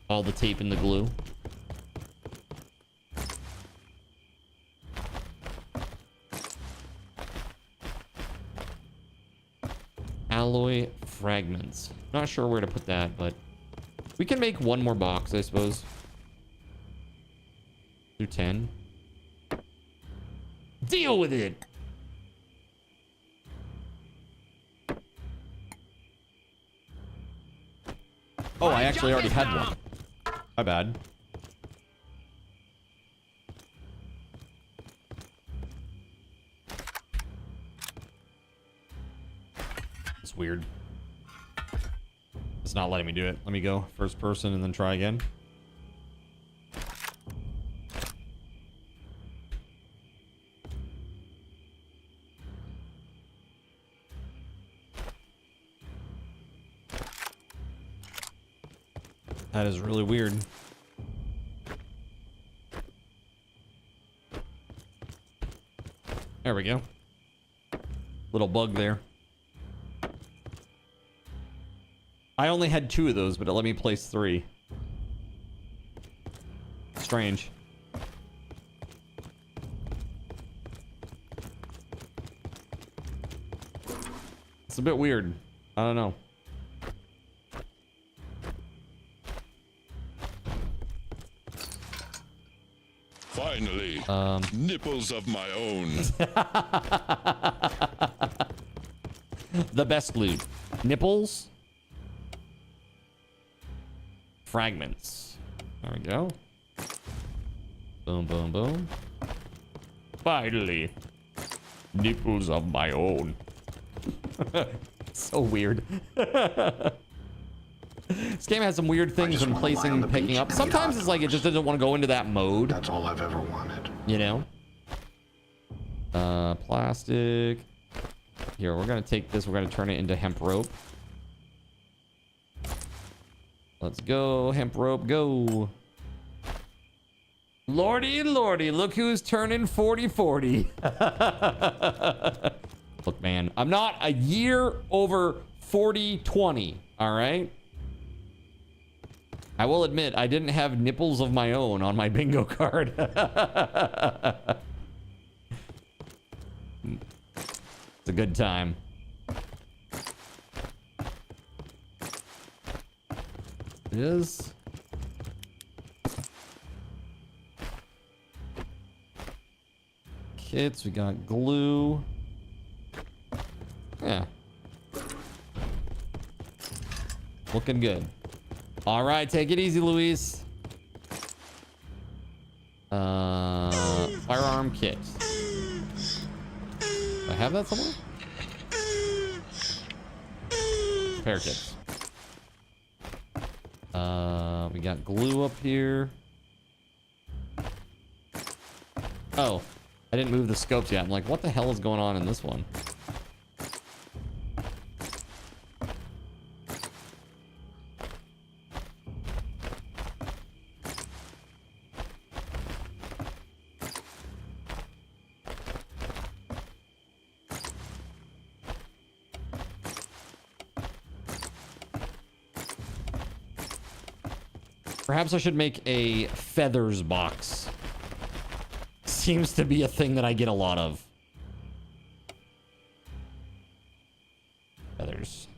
All the tape and the glue. Alloy fragments. Not sure where to put that, but we can make one more box, I suppose. Do 10. Deal with it! Oh, I actually already had one. My bad. That's weird. It's not letting me do it. Let me go first person and then try again. That is really weird. There we go. Little bug there. I only had 2 of those, but it let me place 3. Strange. It's a bit weird. I don't know. Finally, nipples of my own. The best loot. Nipples. Fragments. There we go. Boom, boom, boom. Finally, nipples of my own. So weird. This game has some weird things when placing, picking up. Sometimes it's like it just doesn't want to go into that mode. That's all I've ever wanted. You know? Plastic. Here, we're gonna take this. We're gonna turn it into hemp rope. Let's go, hemp rope, go. Lordy, lordy, look who's turning 40-40. Look, man, I'm not a year over 40-20, all right? I will admit, I didn't have nipples of my own on my bingo card. It's a good time. It is. Kits, we got glue. Yeah. Looking good. All right, take it easy, Luis. Firearm kit. Do I have that somewhere? Repair kits. We got glue up here. Oh, I didn't move the scopes yet. I'm like, what the hell is going on in this one? Perhaps I should make a feathers box. Seems to be a thing that I get a lot of. Feathers.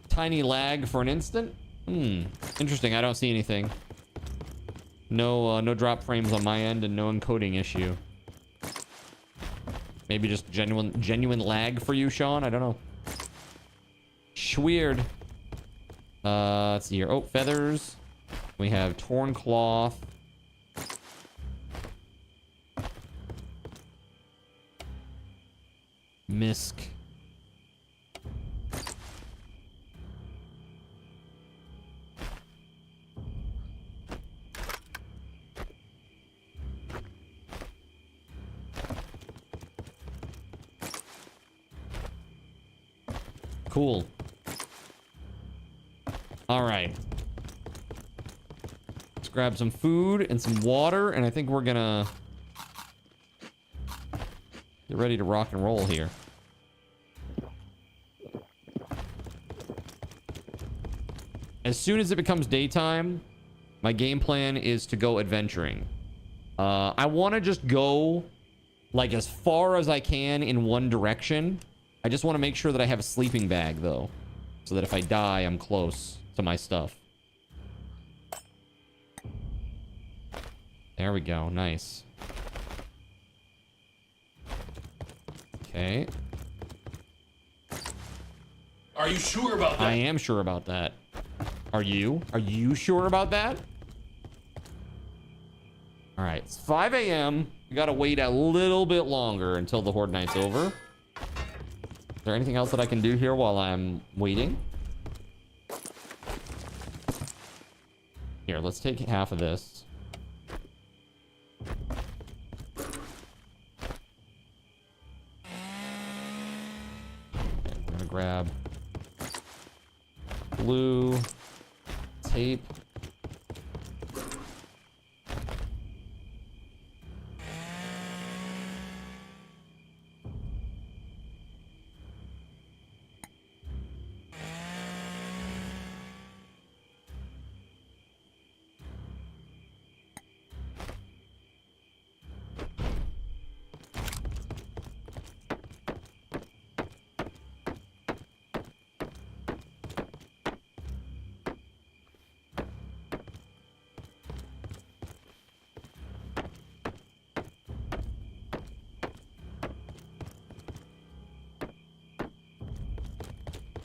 Tiny lag for an instant? Interesting. I don't see anything. No, no drop frames on my end and no encoding issue. Maybe just genuine lag for you, Sean? I don't know. Weird. Let's see here. Oh, feathers. We have torn cloth. Misc. Cool. All right. Let's grab some food and some water, and I think we're gonna get ready to rock and roll here. As soon as it becomes daytime, my game plan is to go adventuring. I want to just go like as far as I can in one direction. I just want to make sure that I have a sleeping bag though, so that if I die, I'm close to my stuff. There we go. Nice. Okay. Are you sure about that? I am sure about that. Are you? Are you sure about that? All right, it's 5 a.m. We gotta wait a little bit longer until the Horde Night's over. Is there anything else that I can do here while I'm waiting? Here, let's take half of this. I'm gonna grab blue tape.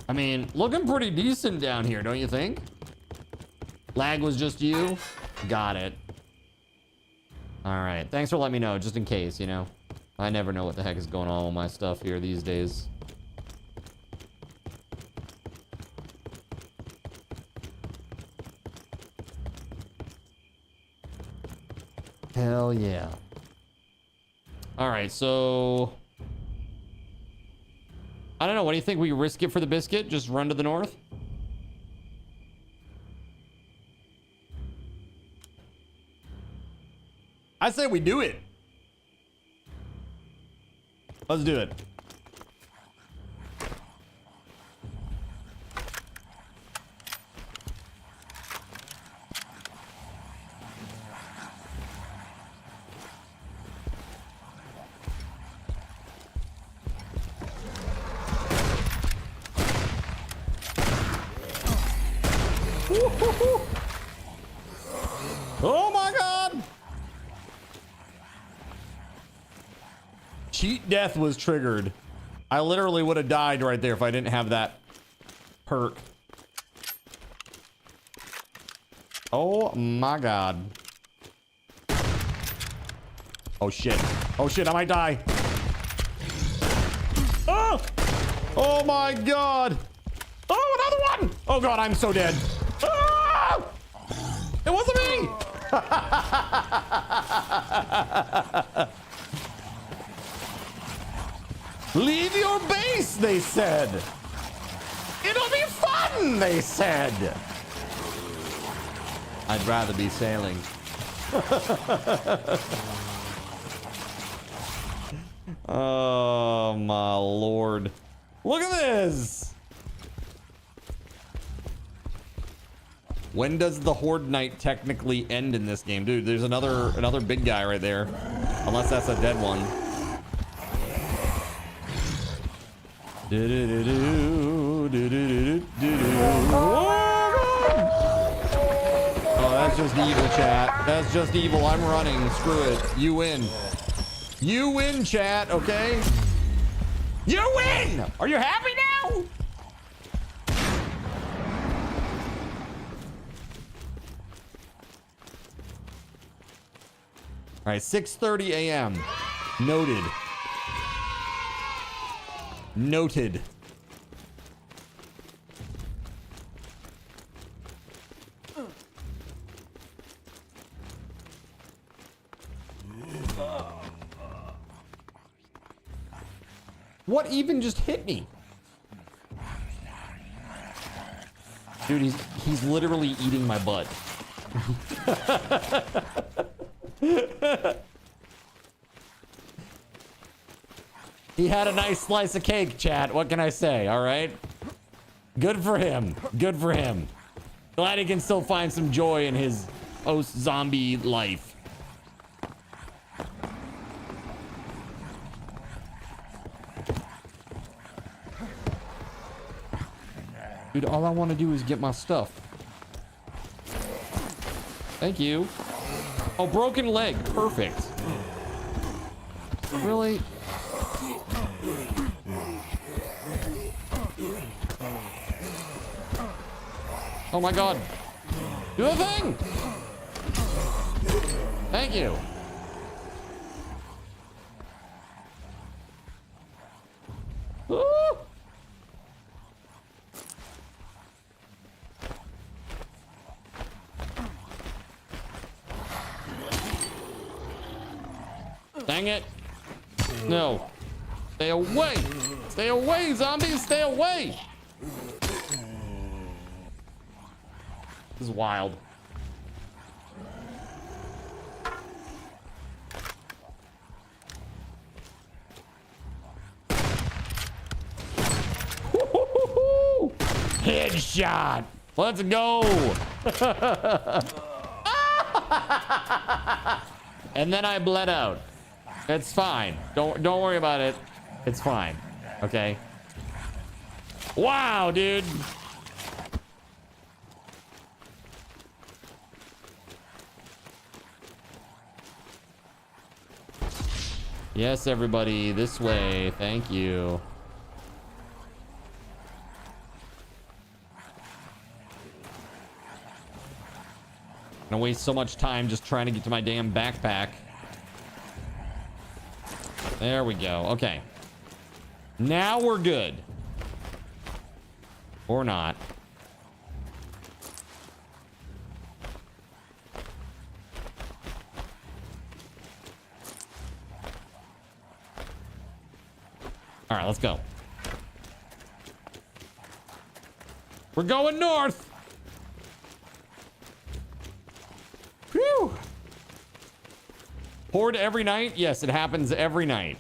I mean, looking pretty decent down here, don't you think? Lag was just you? Got it. All right. Thanks for letting me know, just in case, you know. I never know what the heck is going on with my stuff here these days. Hell yeah. All right, so... I don't know. What do you think? We risk it for the biscuit? Just run to the north? I say we do it. Let's do it. Oh my God! Cheat death was triggered. I literally would have died right there if I didn't have that perk. Oh my God. Oh shit. Oh shit, I might die. Oh! Oh my God. Oh, another one! Oh God, I'm so dead. Ah! It wasn't me! Leave your base, they said. It'll be fun, they said. I'd rather be sailing. Oh my Lord. Look at this. When does the Horde Night technically end in this game? Dude, there's another big guy right there. Unless that's a dead one. Oh, that's just evil, chat. That's just evil. I'm running. Screw it. You win. You win, chat, okay? You win! Are you happy now? All right, 6:30 a.m. Noted. Noted. What even just hit me? Dude, he's literally eating my butt. He had a nice slice of cake, chat. What can I say? All right. Good for him. Good for him. Glad he can still find some joy in his post-zombie life. Dude, all I want to do is get my stuff. Thank you. Oh, broken leg. Perfect. Really? Oh my God. Do the thing! Thank you. Woo! Dang it. No. Stay away. Stay away, zombies. Stay away. This is wild. Headshot. Let's go. And then I bled out. It's fine. Don't worry about it. It's fine. Okay. Wow, dude. Yes, everybody, this way. Thank you. I'm gonna waste so much time just trying to get to my damn backpack. There we go. Okay. Now we're good. Or not. All right, let's go. We're going north. Phew. Horde every night? Yes, it happens every night.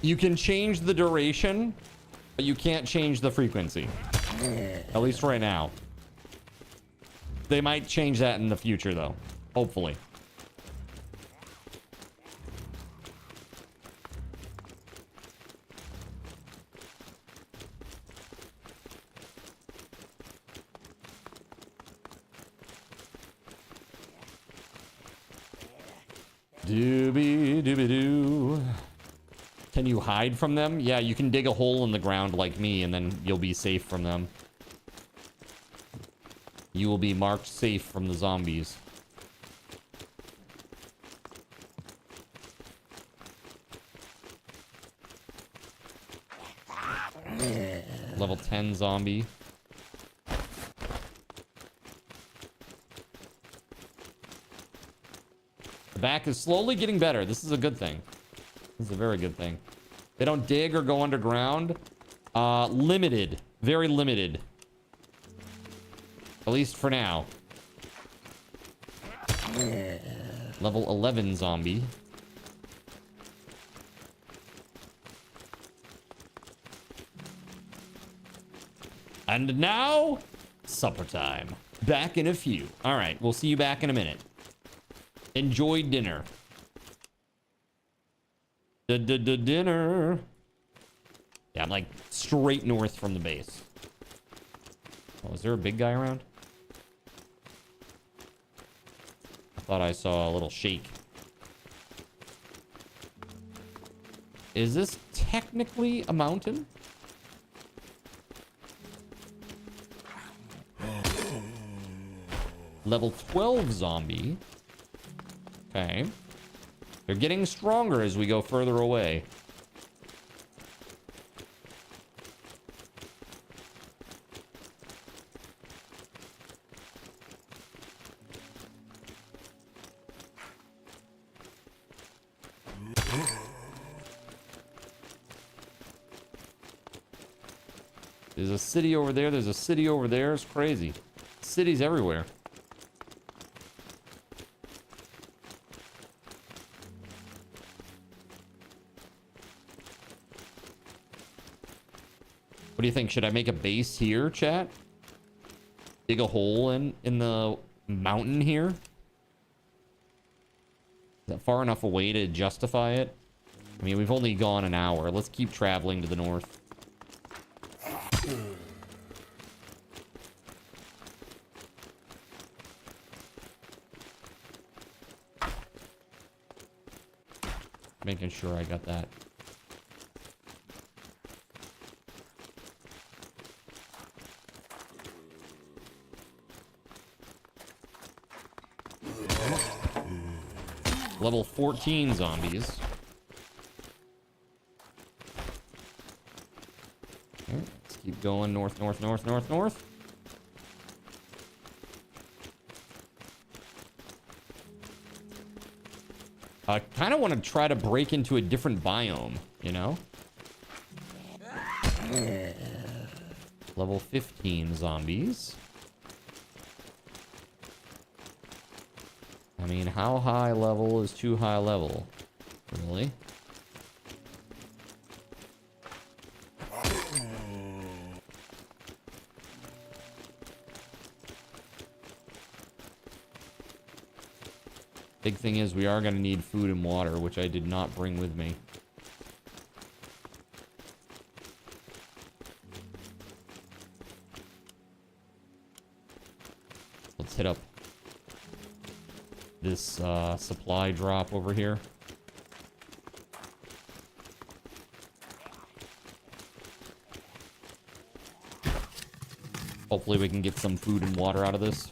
You can change the duration, but you can't change the frequency. At least right now. They might change that in the future, though. Hopefully. Doobie-doobie-doo. Can you hide from them? Yeah, you can dig a hole in the ground like me, and then you'll be safe from them. You will be marked safe from the zombies. Level 10 zombie. The back is slowly getting better. This is a good thing. This is a very good thing. They don't dig or go underground. Limited. Very limited. At least for now. Level 11 zombie. And now, supper time. Back in a few. All right, we'll see you back in a minute. Enjoy dinner. Dinner. Yeah, I'm like straight north from the base. Oh, is there a big guy around? I thought I saw a little shake. Is this technically a mountain? Level 12 zombie. Okay. They're getting stronger as we go further away. There's a city over there. There's a city over there. It's crazy. Cities everywhere. What do you think? Should I make a base here, chat? Dig a hole in the mountain here? Is that far enough away to justify it? I mean, we've only gone an hour. Let's keep traveling to the north. Making sure I got that. Level 14 zombies. Okay, let's keep going north, north, north, north, north. I kind of want to try to break into a different biome, you know? Level 15 zombies. I mean, how high level is too high level? Really? Big thing is we are going to need food and water, which I did not bring with me. Let's hit up this supply drop over here. Hopefully we can get some food and water out of this.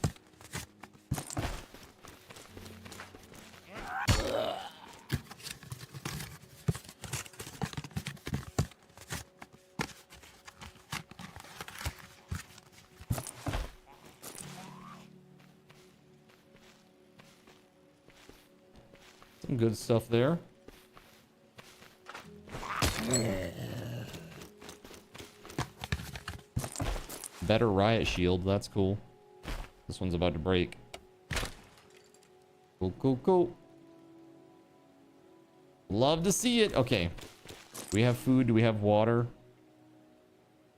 Some good stuff there. Better riot shield, that's cool. This one's about to break. Cool, cool, cool. Love to see it. Okay. Do we have food? Do we have water?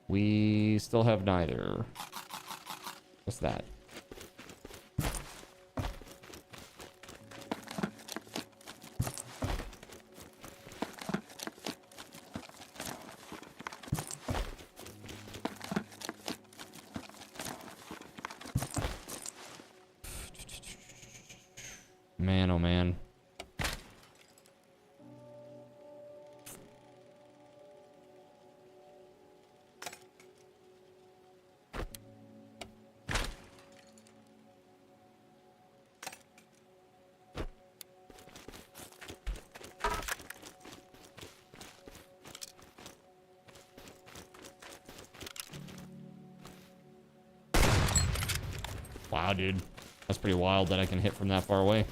We still have neither. What's that? Man, oh man. Wow, dude. That's pretty wild that I can hit from that far away.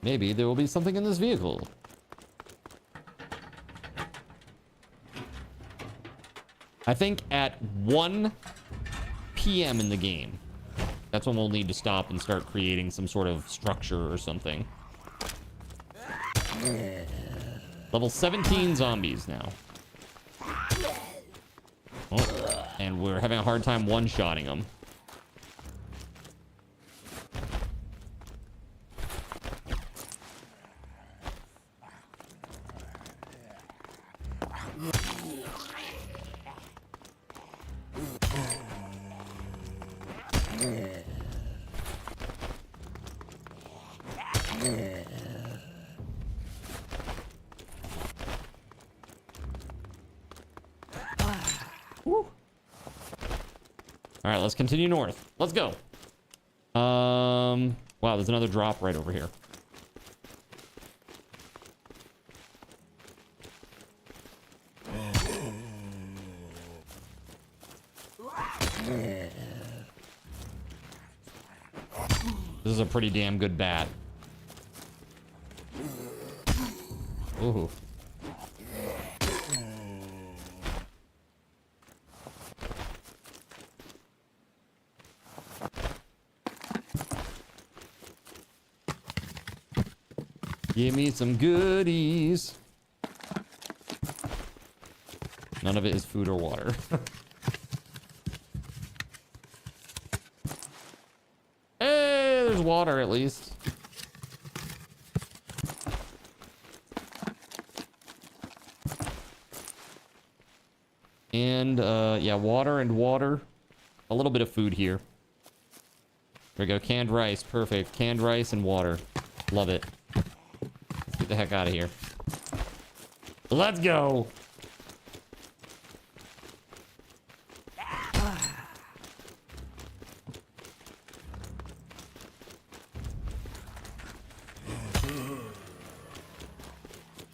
Maybe there will be something in this vehicle. I think at 1 p.m. in the game, that's when we'll need to stop and start creating some sort of structure or something. Level 17 zombies now. Oh, and we're having a hard time one-shotting them. All right, let's continue north. Let's go. Wow, there's another drop right over here. This is a pretty damn good bat. Ooh. Give me some goodies. None of it is food or water. Hey, there's water at least. And, yeah, water and water. A little bit of food here. There we go. Canned rice. Perfect. Canned rice and water. Love it. Let's get the heck out of here. Let's go.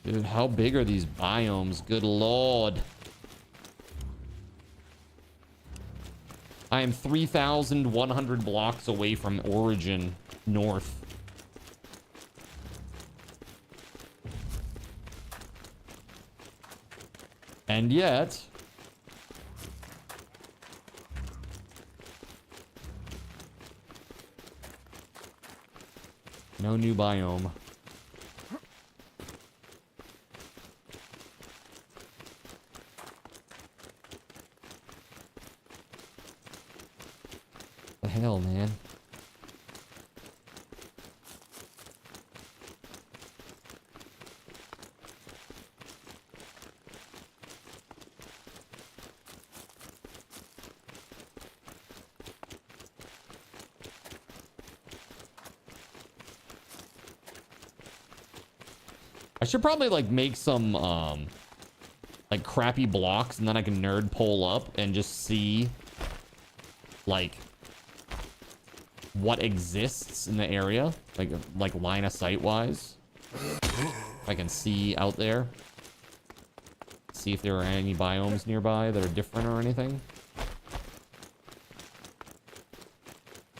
Dude, how big are these biomes? Good lord. I am 3,100 blocks away from origin north. And yet... no new biome. The hell, man? I should probably like make some like crappy blocks, and then I can nerd pole up and just see like what exists in the area, like line of sight wise. If I can see out there, see if there are any biomes nearby that are different or anything.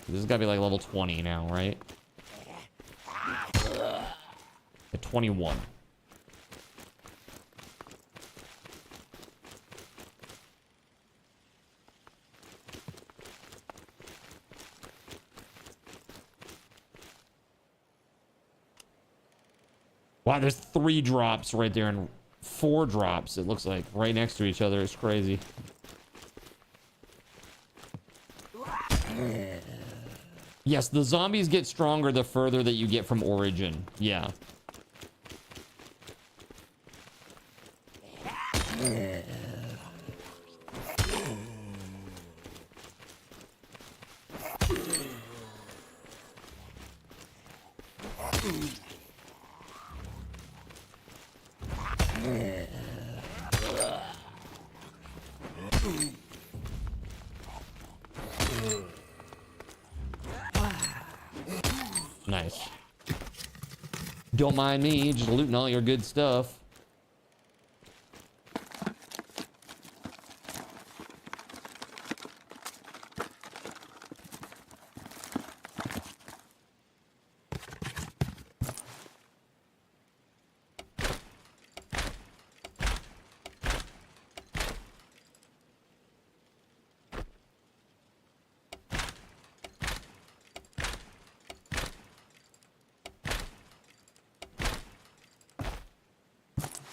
This has got to be like level 20 now, right? At 21. Wow, there's 3 drops right there and 4 drops, it looks like, right next to each other. It's crazy. Yes, the zombies get stronger the further that you get from origin. Yeah. Nice. Don't mind me, just looting all your good stuff.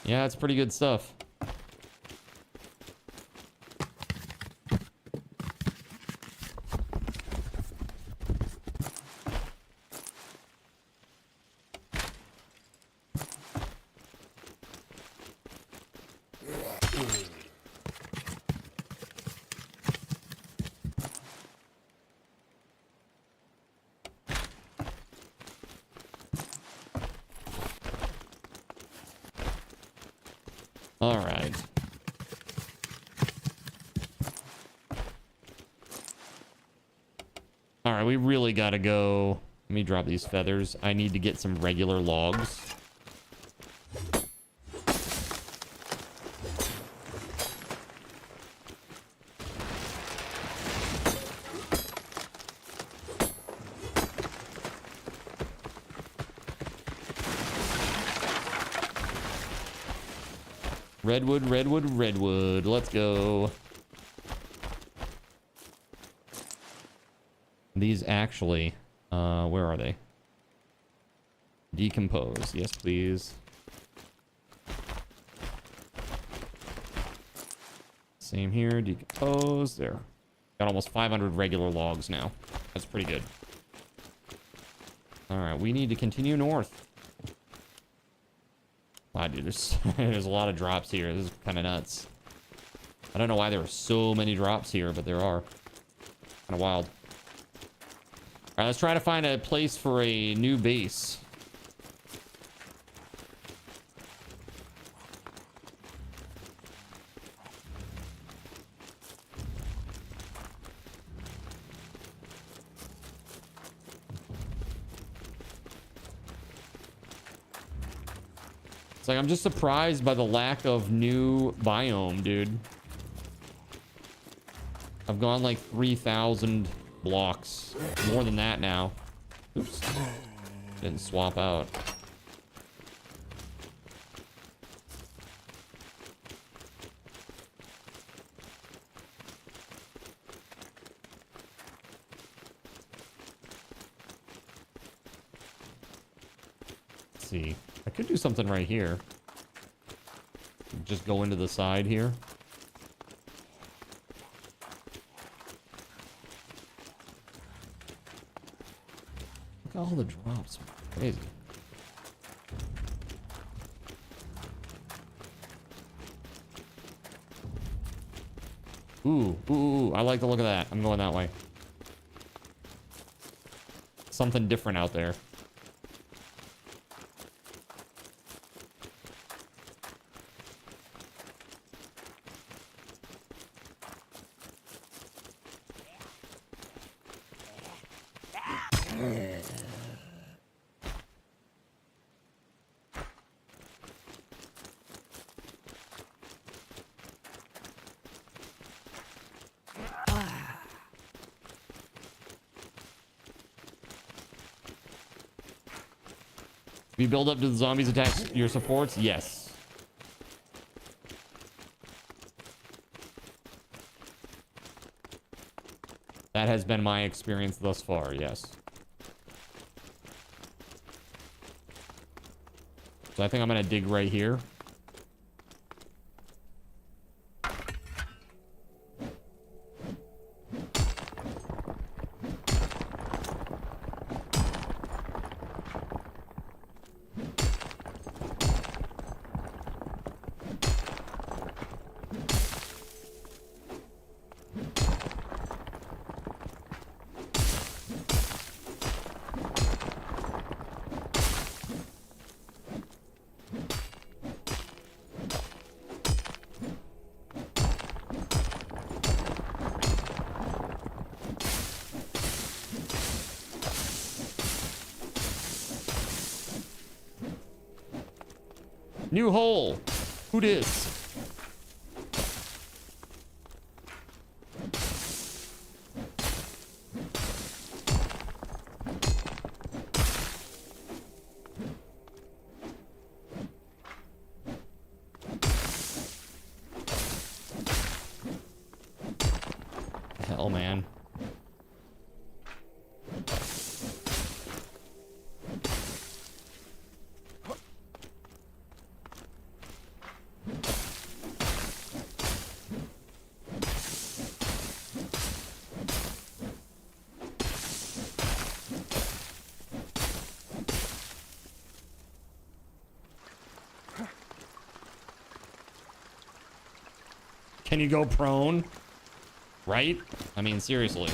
Yeah, it's pretty good stuff. All right. All right, we really got to go. Let me drop these feathers. I need to get some regular logs. Redwood, redwood, redwood. Let's go. These actually, where are they? Decompose. Yes, please. Same here. Decompose. There. Got almost 500 regular logs now. That's pretty good. All right, we need to continue north. Wow, dude, there's a lot of drops here. This is kind of nuts. I don't know why there are so many drops here, but there are. Kind of wild. All right, let's try to find a place for a new base. It's like I'm just surprised by the lack of new biome, dude. I've gone like 3,000 blocks. More than that now. Oops. Didn't swap out. Let's see. I could do something right here. Just go into the side here. Look at all the drops. Crazy. Ooh, I like the look of that. I'm going that way. Something different out there. If you build up to the zombies attack your supports, yes. That has been my experience thus far, yes. So I think I'm gonna dig right here. New hole. Who dis? Hell, man. Can you go prone? Right? I mean, seriously.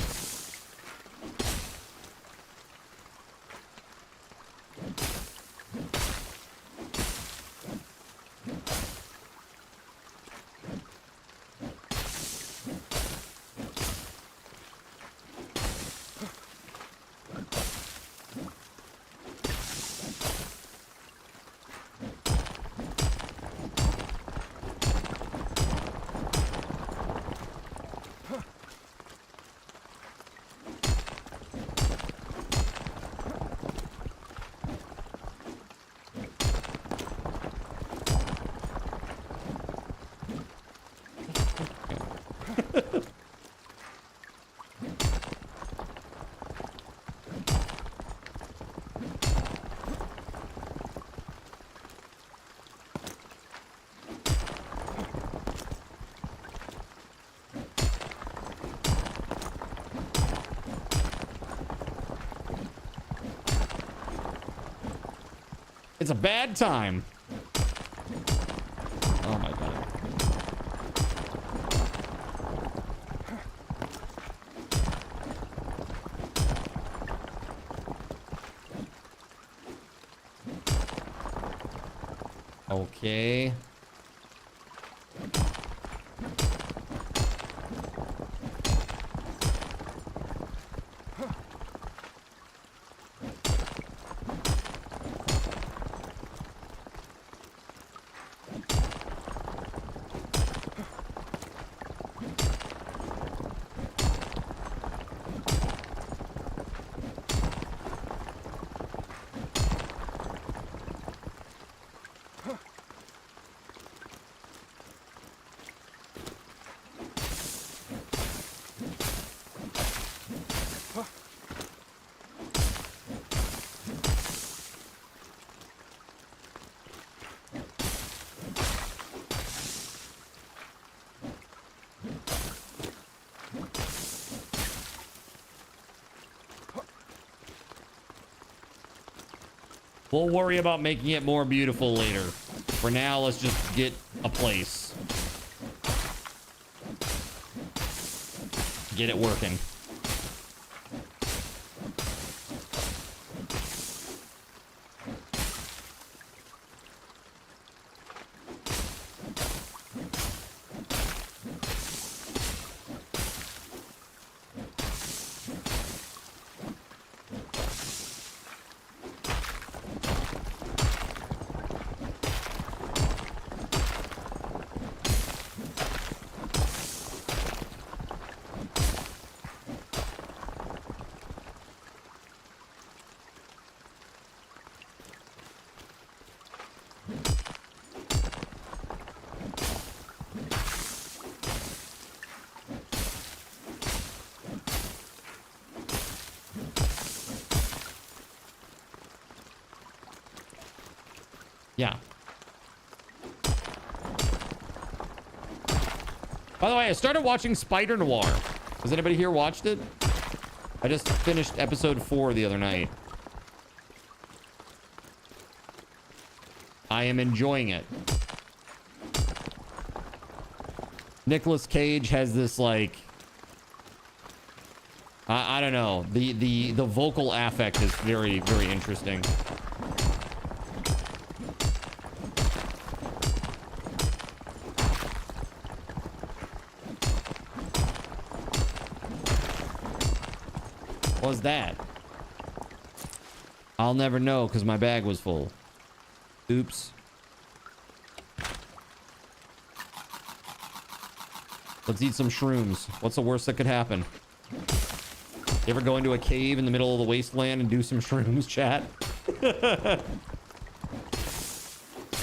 It's a bad time. Oh my god. Okay. We'll worry about making it more beautiful later. For now, let's just get a place. Get it working. Yeah. By the way, I started watching Spider Noir. Has anybody here watched it? I just finished episode 4 the other night. I am enjoying it. Nicolas Cage has this like I don't know. The vocal affect is very, very interesting. What was that? I'll never know because my bag was full. Oops. Let's eat some shrooms. What's the worst that could happen? You ever go into a cave in the middle of the wasteland and do some shrooms, chat?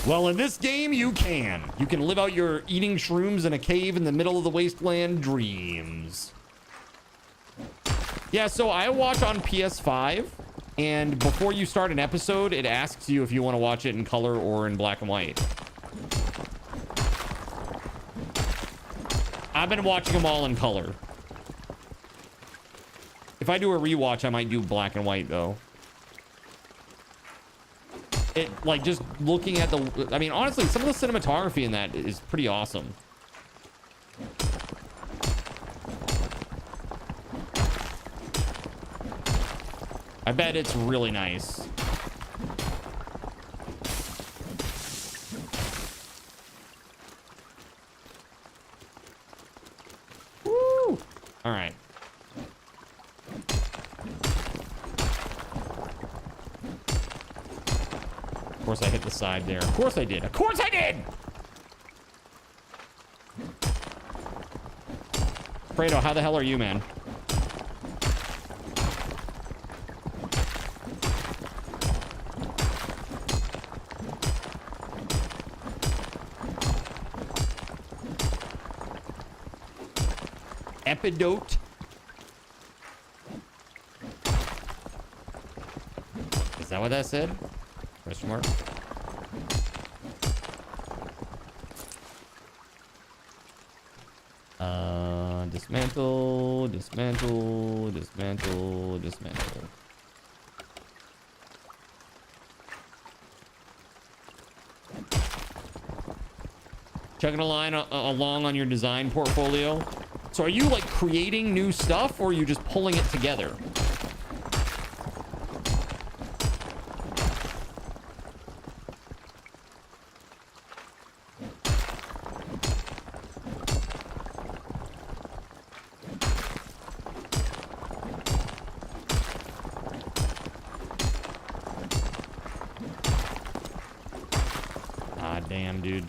Well, in this game, you can. You can live out your eating shrooms in a cave in the middle of the wasteland dreams. Yeah, so I watch on PS5, and before you start an episode, it asks you if you want to watch it in color or in black and white. I've been watching them all in color. If I do a rewatch, I might do black and white, though. It, like, just looking at the... I mean, honestly, some of the cinematography in that is pretty awesome. I bet it's really nice. Woo! All right. Of course I hit the side there. Of course I did. Of course I did! Fredo, how the hell are you, man? Epidote. Is that what that said? Question mark. Dismantle, dismantle, dismantle, dismantle. Chugging a line along on your design portfolio. So are you like creating new stuff or are you just pulling it together? Ah, damn, dude.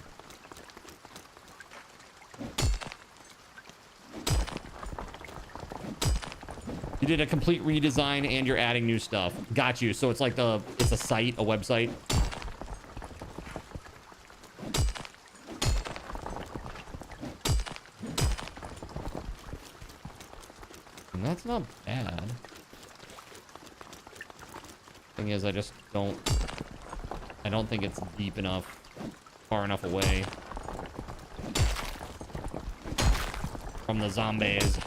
You did a complete redesign and you're adding new stuff. Got you. So it's like it's a site, a website. And that's not bad. Thing is, I don't think it's deep enough, far enough away from the zombies.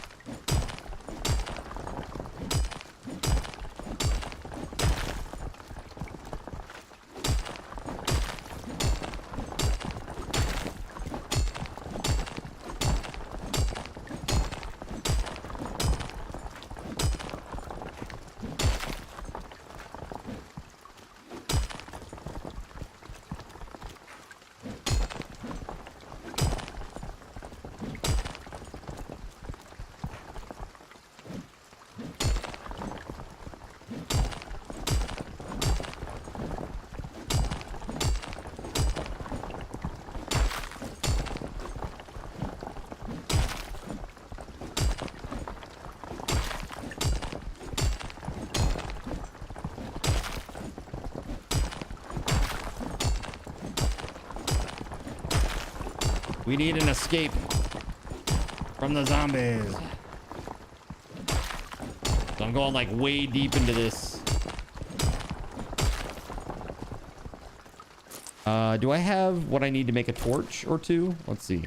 We need an escape from the zombies. So I'm going like way deep into this. Do I have what I need to make a torch or two? Let's see.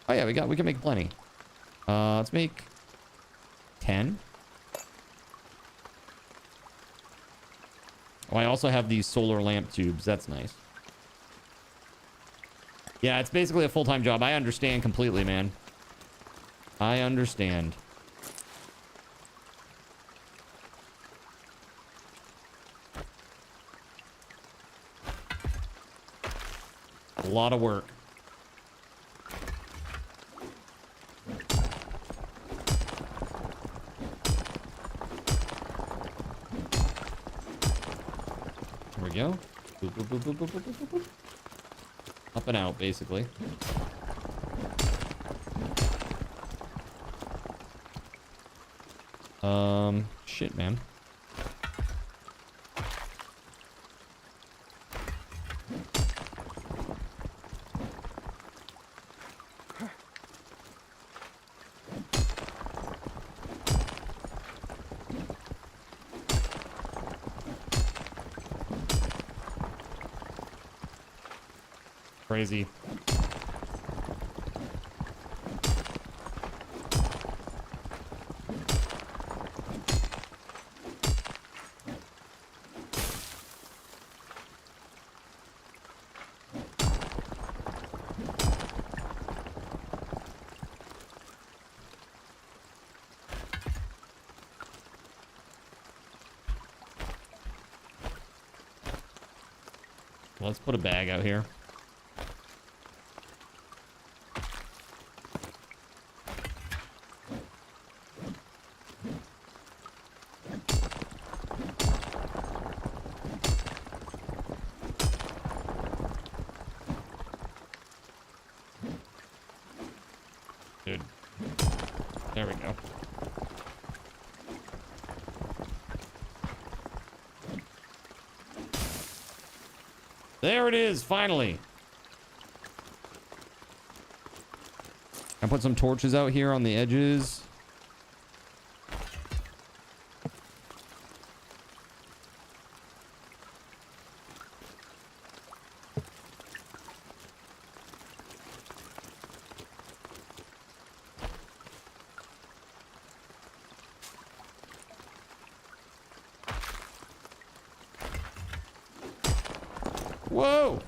Oh yeah, we can make plenty. Let's make 10. Oh, I also have these solar lamp tubes. That's nice. Yeah, it's basically a full-time job. I understand completely, man. I understand. A lot of work. There we go. Boop, boop, boop, boop, boop, boop, boop, boop. Up and out, basically. Shit, man. Crazy. Let's put a bag out here. Dude. There we go. There it is, finally. I put some torches out here on the edges. Whoa!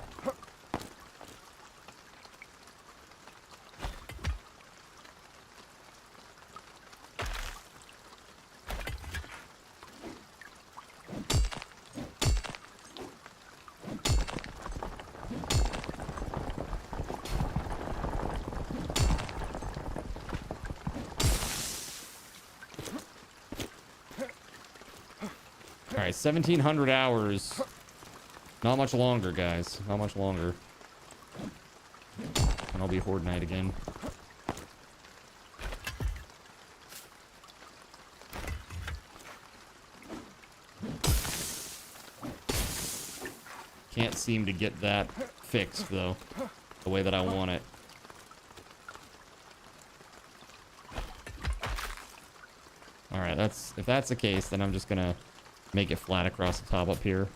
All right, 1,700 hours. Not much longer, guys. Not much longer. And I'll be Horde Night again. Can't seem to get that fixed, though, the way that I want it. Alright, if that's the case, then I'm just gonna make it flat across the top up here.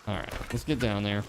Alright, let's get down there.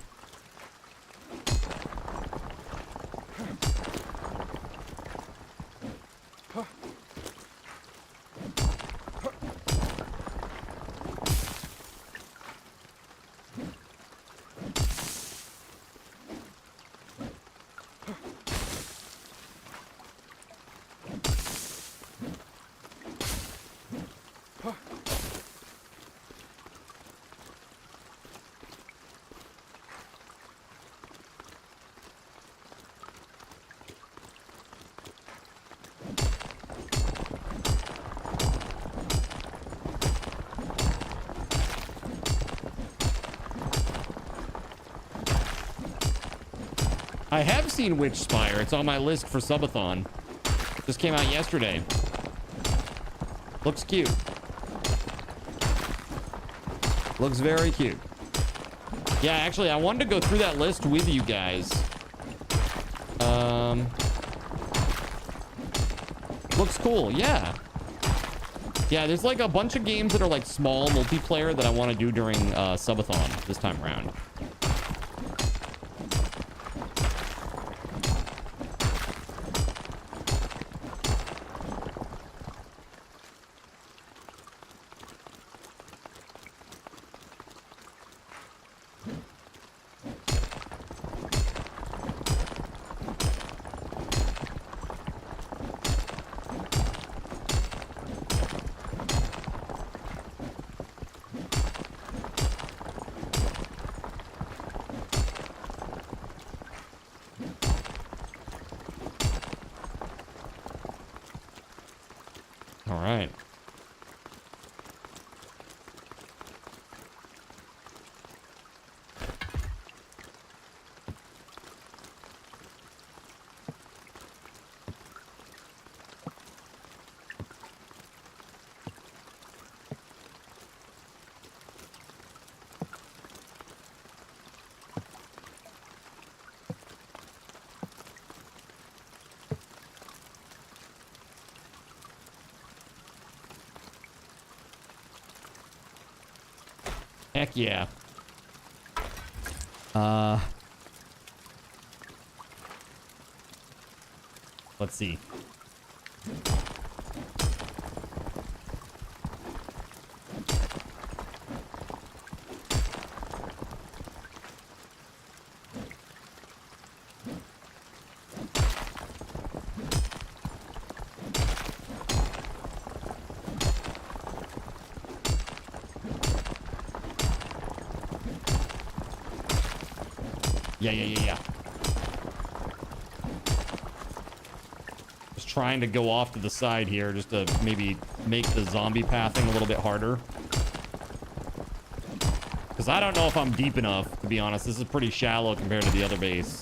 I have seen Witch Spire. It's on my list for subathon. Just came out yesterday. Looks cute. Looks very cute. Yeah, actually, I wanted to go through that list with you guys. Looks cool. Yeah. Yeah, there's like a bunch of games that are like small multiplayer that I want to do during subathon this time around. All right. Heck yeah. Let's see. Yeah. Just trying to go off to the side here just to maybe make the zombie pathing a little bit harder. Because I don't know if I'm deep enough, to be honest. This is pretty shallow compared to the other base.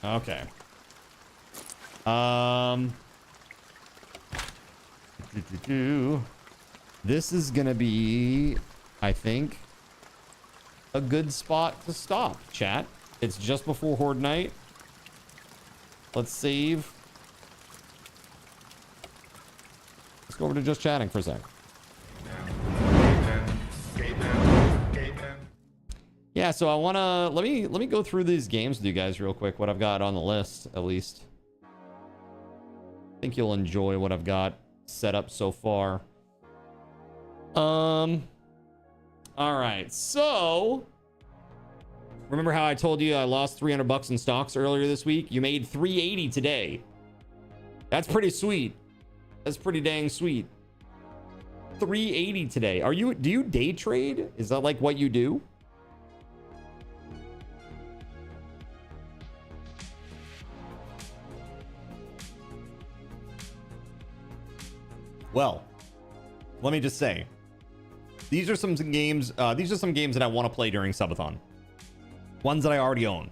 Okay. This is gonna be, I think, a good spot to stop, chat. It's just before Horde Night. Let's save. Let's go over to just chatting for a sec. Yeah, so I wanna let me go through these games with you guys real quick. What I've got on the list, at least. I think you'll enjoy what I've got set up so far. All right, so remember how I told you I lost $300 in stocks earlier this week? You made 380 today. That's pretty sweet. That's pretty dang sweet. 380 today. Do you day trade? Is that like what you do? Well, let me just say, these are some games that I want to play during subathon. Ones that I already own.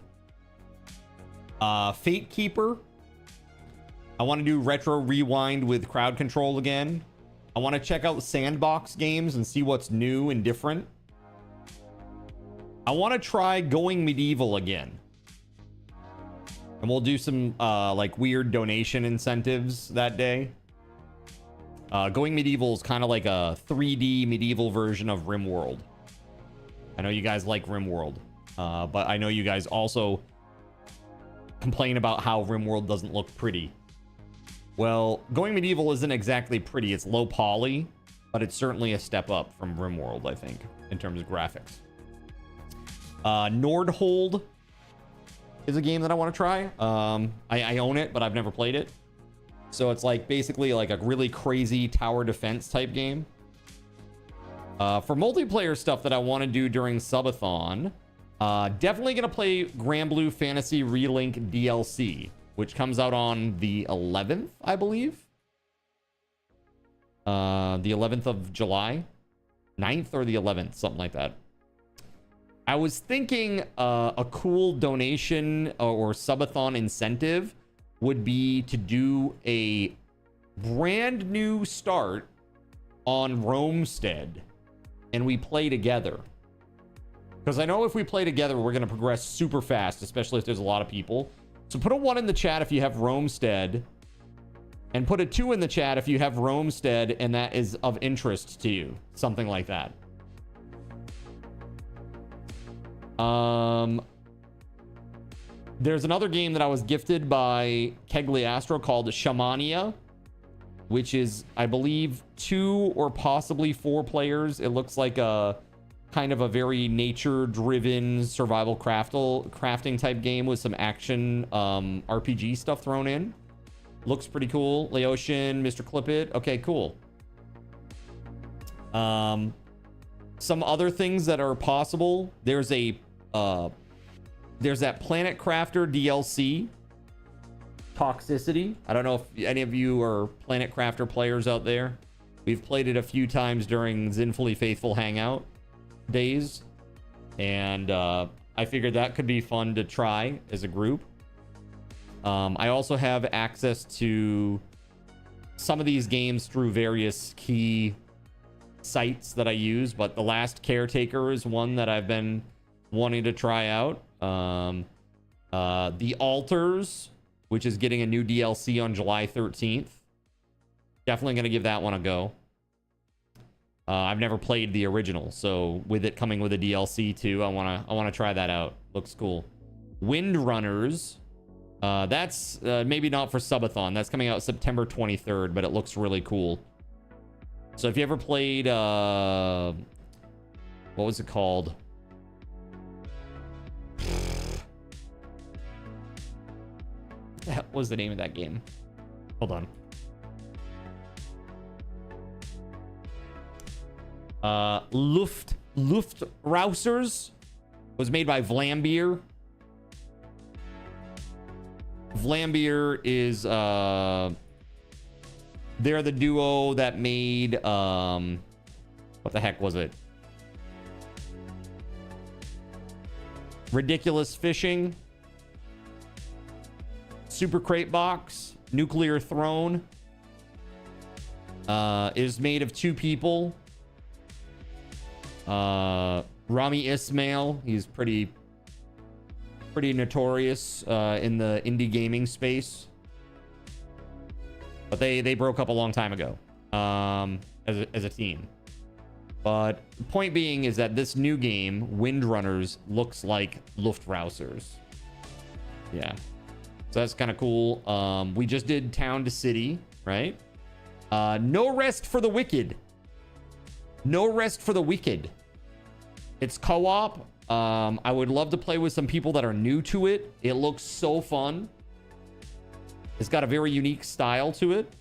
Fate Keeper. I want to do retro rewind with crowd control again. I want to check out sandbox games and see what's new and different. I want to try Going Medieval again. And we'll do some like weird donation incentives that day. Going Medieval is kind of like a 3D medieval version of RimWorld. I know you guys like RimWorld, but I know you guys also complain about how RimWorld doesn't look pretty. Well, Going Medieval isn't exactly pretty. It's low poly, but it's certainly a step up from RimWorld, I think, in terms of graphics. Nordhold is a game that I want to try. I own it, but I've never played it. So it's like basically like a really crazy tower defense type game. For multiplayer stuff that I want to do during Subathon, definitely going to play Granblue Fantasy Relink DLC, which comes out on the 11th, I believe. The 11th of July. 9th or the 11th, something like that. I was thinking a cool donation or subathon incentive would be to do a brand new start on Roamstead and we play together. Because I know if we play together, we're going to progress super fast, especially if there's a lot of people. So put a 1 in the chat if you have Roamstead, and put a 2 in the chat if you have Roamstead and that is of interest to you. Something like that. There's another game that I was gifted by Kegliastro called Shamania, which is, I believe, 2 or possibly 4 players. It looks like a kind of a very nature-driven survival crafting type game with some action RPG stuff thrown in. Looks pretty cool. Laotian, Mr. Clippit. Okay, cool. Some other things that are possible. There's that Planet Crafter DLC. Toxicity. I don't know if any of you are Planet Crafter players out there. We've played it a few times during Zinfully Faithful Hangout days. And I figured that could be fun to try as a group. I also have access to some of these games through various key sites that I use, but The Last Caretaker is one that I've been wanting to try out. The Altars, which is getting a new DLC on July 13th. Definitely going to give that one a go. I've never played the original, so with it coming with a DLC too, I want to try that out. Looks cool. Windrunners. That's maybe not for Subathon. That's coming out September 23rd, but it looks really cool. So if you ever played, what was it called? What was the name of that game? Hold on. Luftrausers was made by Vlambeer. Vlambeer is they're the duo that made what the heck was it? Ridiculous Fishing, Super Crate Box, Nuclear Throne. Is made of 2 people. Rami Ismail, he's pretty notorious in the indie gaming space. But they broke up a long time ago as a team. But the point being is that this new game, Windrunners, looks like Luftrausers. Yeah. So that's kind of cool. We just did Town to City, right? No Rest for the Wicked. No Rest for the Wicked. It's co-op. I would love to play with some people that are new to it. It looks so fun. It's got a very unique style to it.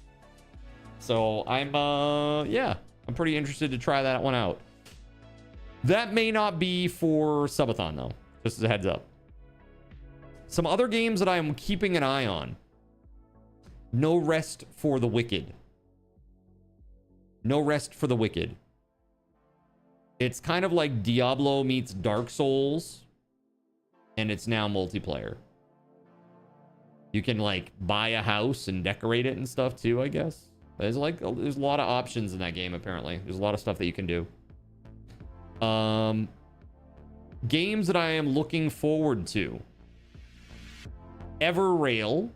So I'm pretty interested to try that one out. That may not be for Subathon though, just as a heads up. Some other games that I'm keeping an eye on. No Rest for the Wicked. No Rest for the Wicked. It's kind of like Diablo meets Dark Souls, and it's now multiplayer. You can like buy a house and decorate it and stuff too, I guess. There's a lot of options in that game apparently. There's a lot of stuff that you can do. Games that I am looking forward to. Everrail,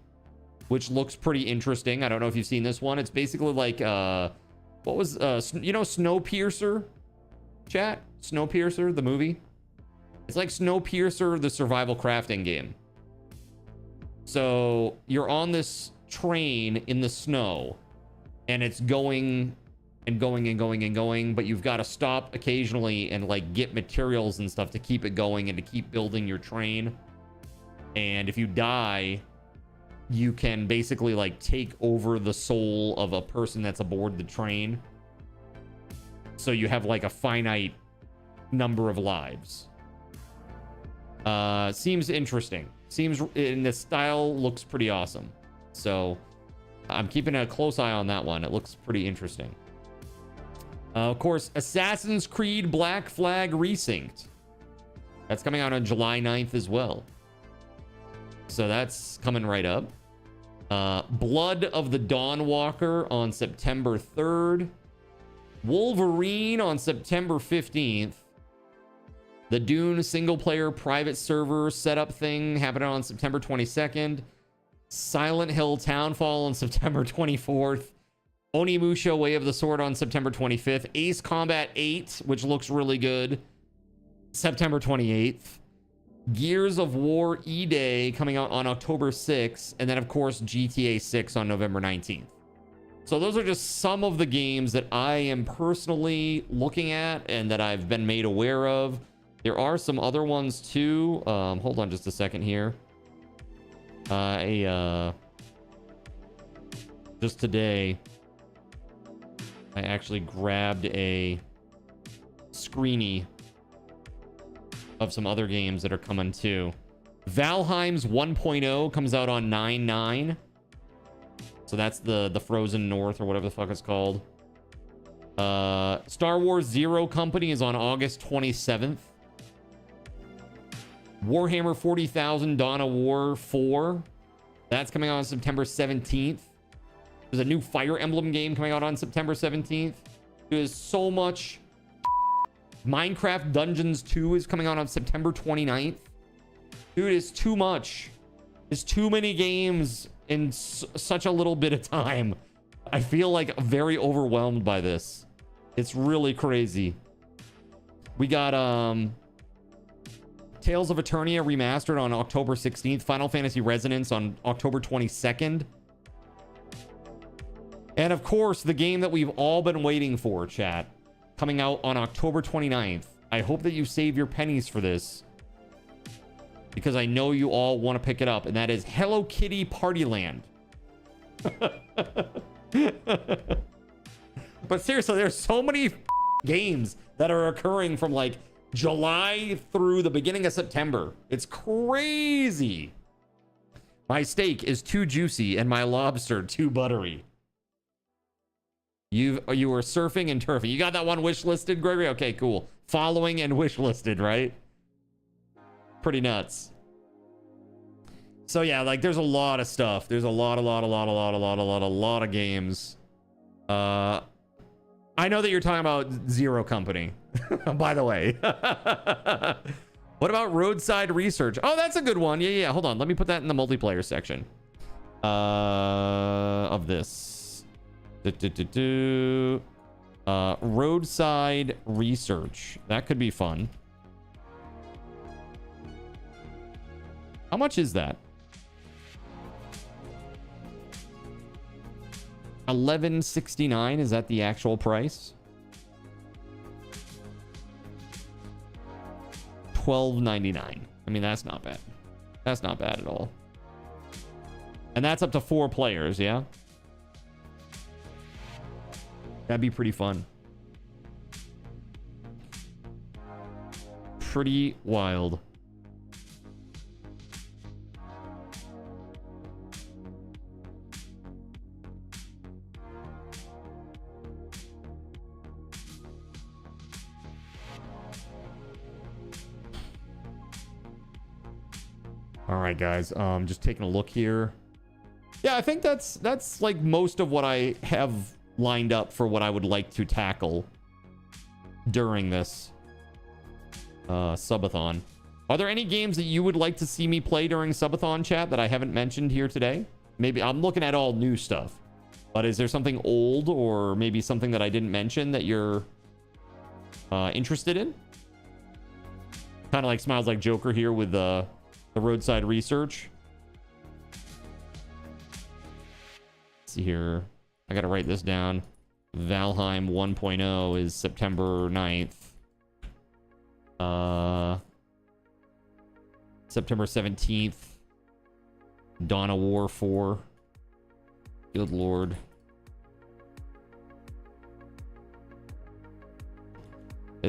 which looks pretty interesting. I don't know if you've seen this one. It's basically like what was Snowpiercer? Chat? Snowpiercer, the movie? It's like Snowpiercer, the survival crafting game. So you're on this train in the snow and it's going and going and going and going, but you've got to stop occasionally and like get materials and stuff to keep it going and to keep building your train. And if you die, you can basically like take over the soul of a person that's aboard the train. So you have like a finite number of lives. Seems interesting. Seems in the style looks pretty awesome. So I'm keeping a close eye on that one. It looks pretty interesting. Of course, Assassin's Creed Black Flag Resynced. That's coming out on July 9th as well. So that's coming right up. Blood of the Dawnwalker on September 3rd. Wolverine on September 15th. The Dune single-player private server setup thing happening on September 22nd. Silent Hill Townfall on September 24th. Onimusha Way of the Sword on September 25th. Ace Combat 8, which looks really good, September 28th. Gears of War E-Day coming out on October 6th. And then, of course, GTA 6 on November 19th. So those are just some of the games that I am personally looking at and that I've been made aware of. There are some other ones too. Hold on just a second here. Just today, I actually grabbed a screeny of some other games that are coming too. Valheim's 1.0 comes out on 9/9. So that's the Frozen North or whatever the fuck it's called. Star Wars Zero Company is on August 27th. Warhammer 40,000 Dawn of War 4. That's coming out on September 17th. There's a new Fire Emblem game coming out on September 17th. There's so much. Minecraft Dungeons 2 is coming out on September 29th. Dude, it's too much. There's too many games in such a little bit of time. I feel like very overwhelmed by this. It's really crazy. We got Tales of Eternia remastered on October 16th. Final Fantasy Resonance on October 22nd. And of course, the game that we've all been waiting for, chat, coming out on October 29th. I hope that you save your pennies for this, because I know you all want to pick it up, and that is Hello Kitty Party Land. But seriously, there's so many games that are occurring from like July through the beginning of September. It's crazy. My steak is too juicy and my lobster too buttery. You were surfing and turfing. You got that one wish listed, Gregory? Okay, cool. Following and wish listed, right? Pretty nuts. So yeah, like there's a lot of stuff. There's a lot of games. I know that you're talking about Zero Company, by the way. What about Roadside Research? Oh, that's a good one. Yeah. Hold on. Let me put that in the multiplayer section of this. Roadside Research. That could be fun. How much is that? $11.69. Is that the actual price? $12.99. I mean, that's not bad. That's not bad at all. And that's up to 4 players, yeah? That'd be pretty fun. Pretty wild. All right, guys. Just taking a look here. Yeah, I think that's like most of what I have lined up for what I would like to tackle during this subathon. Are there any games that you would like to see me play during subathon, chat, that I haven't mentioned here today? Maybe I'm looking at all new stuff, but is there something old or maybe something that I didn't mention that you're interested in? Kind of like Smiles Like Joker here with the Roadside Research. Let's see here. I gotta write this down. Valheim 1.0 is September 9th. September 17th. Dawn of War 4. Good lord.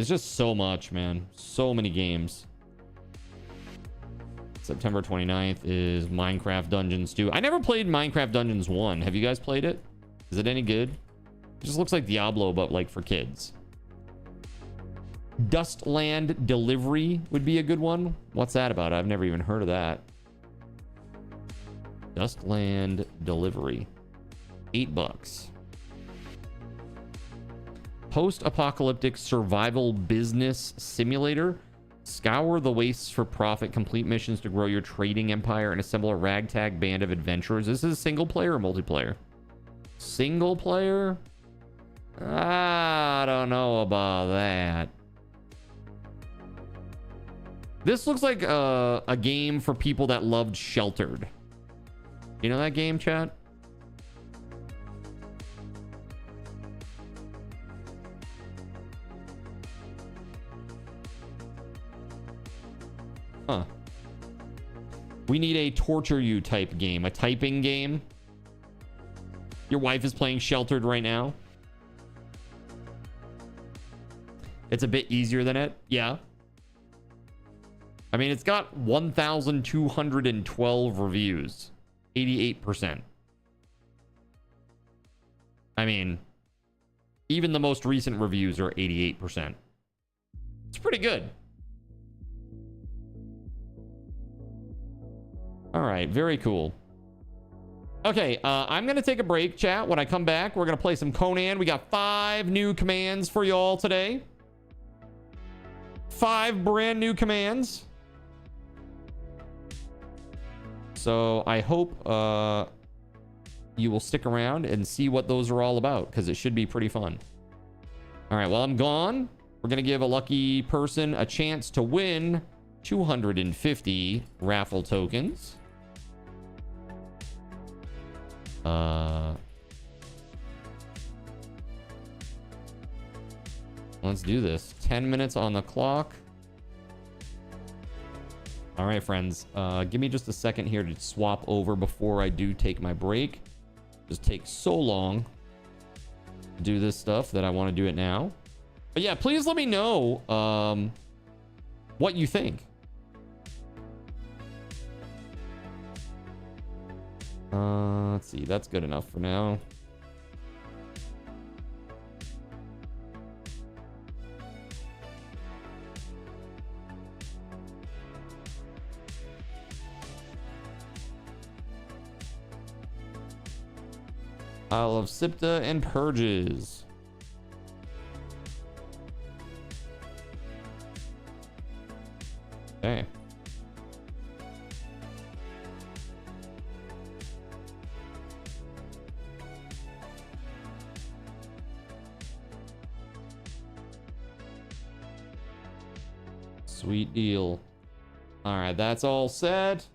There's just so much, man. So many games. September 29th is Minecraft Dungeons 2. I never played Minecraft Dungeons 1. Have you guys played it? Is it any good? It just looks like Diablo, but like for kids. Dustland Delivery would be a good one. What's that about? I've never even heard of that. Dustland Delivery. $8. Post-apocalyptic survival business simulator. Scour the wastes for profit. Complete missions to grow your trading empire and assemble a ragtag band of adventurers. This is single player or multiplayer? Single player? I don't know about that. This looks like a game for people that loved Sheltered. You know that game, chat? Huh. We need a torture you type game, a typing game. Your wife is playing Sheltered right now. It's a bit easier than it. Yeah. I mean, it's got 1,212 reviews. 88%. I mean, even the most recent reviews are 88%. It's pretty good. All right, very cool. Okay, I'm going to take a break, chat. When I come back, we're going to play some Conan. We got 5 new commands for y'all today. 5 brand new commands. So I hope you will stick around and see what those are all about, because it should be pretty fun. All right, while I'm gone, we're going to give a lucky person a chance to win 250 raffle tokens. Let's do this. 10 minutes on the clock. All right, friends. Give me just a second here to swap over before I do take my break. Just takes so long to do this stuff that I want to do it now. But yeah, please let me know what you think. Let's see. That's good enough for now. Isle of Sipta and Purges. Okay. Sweet deal. All right, that's all set.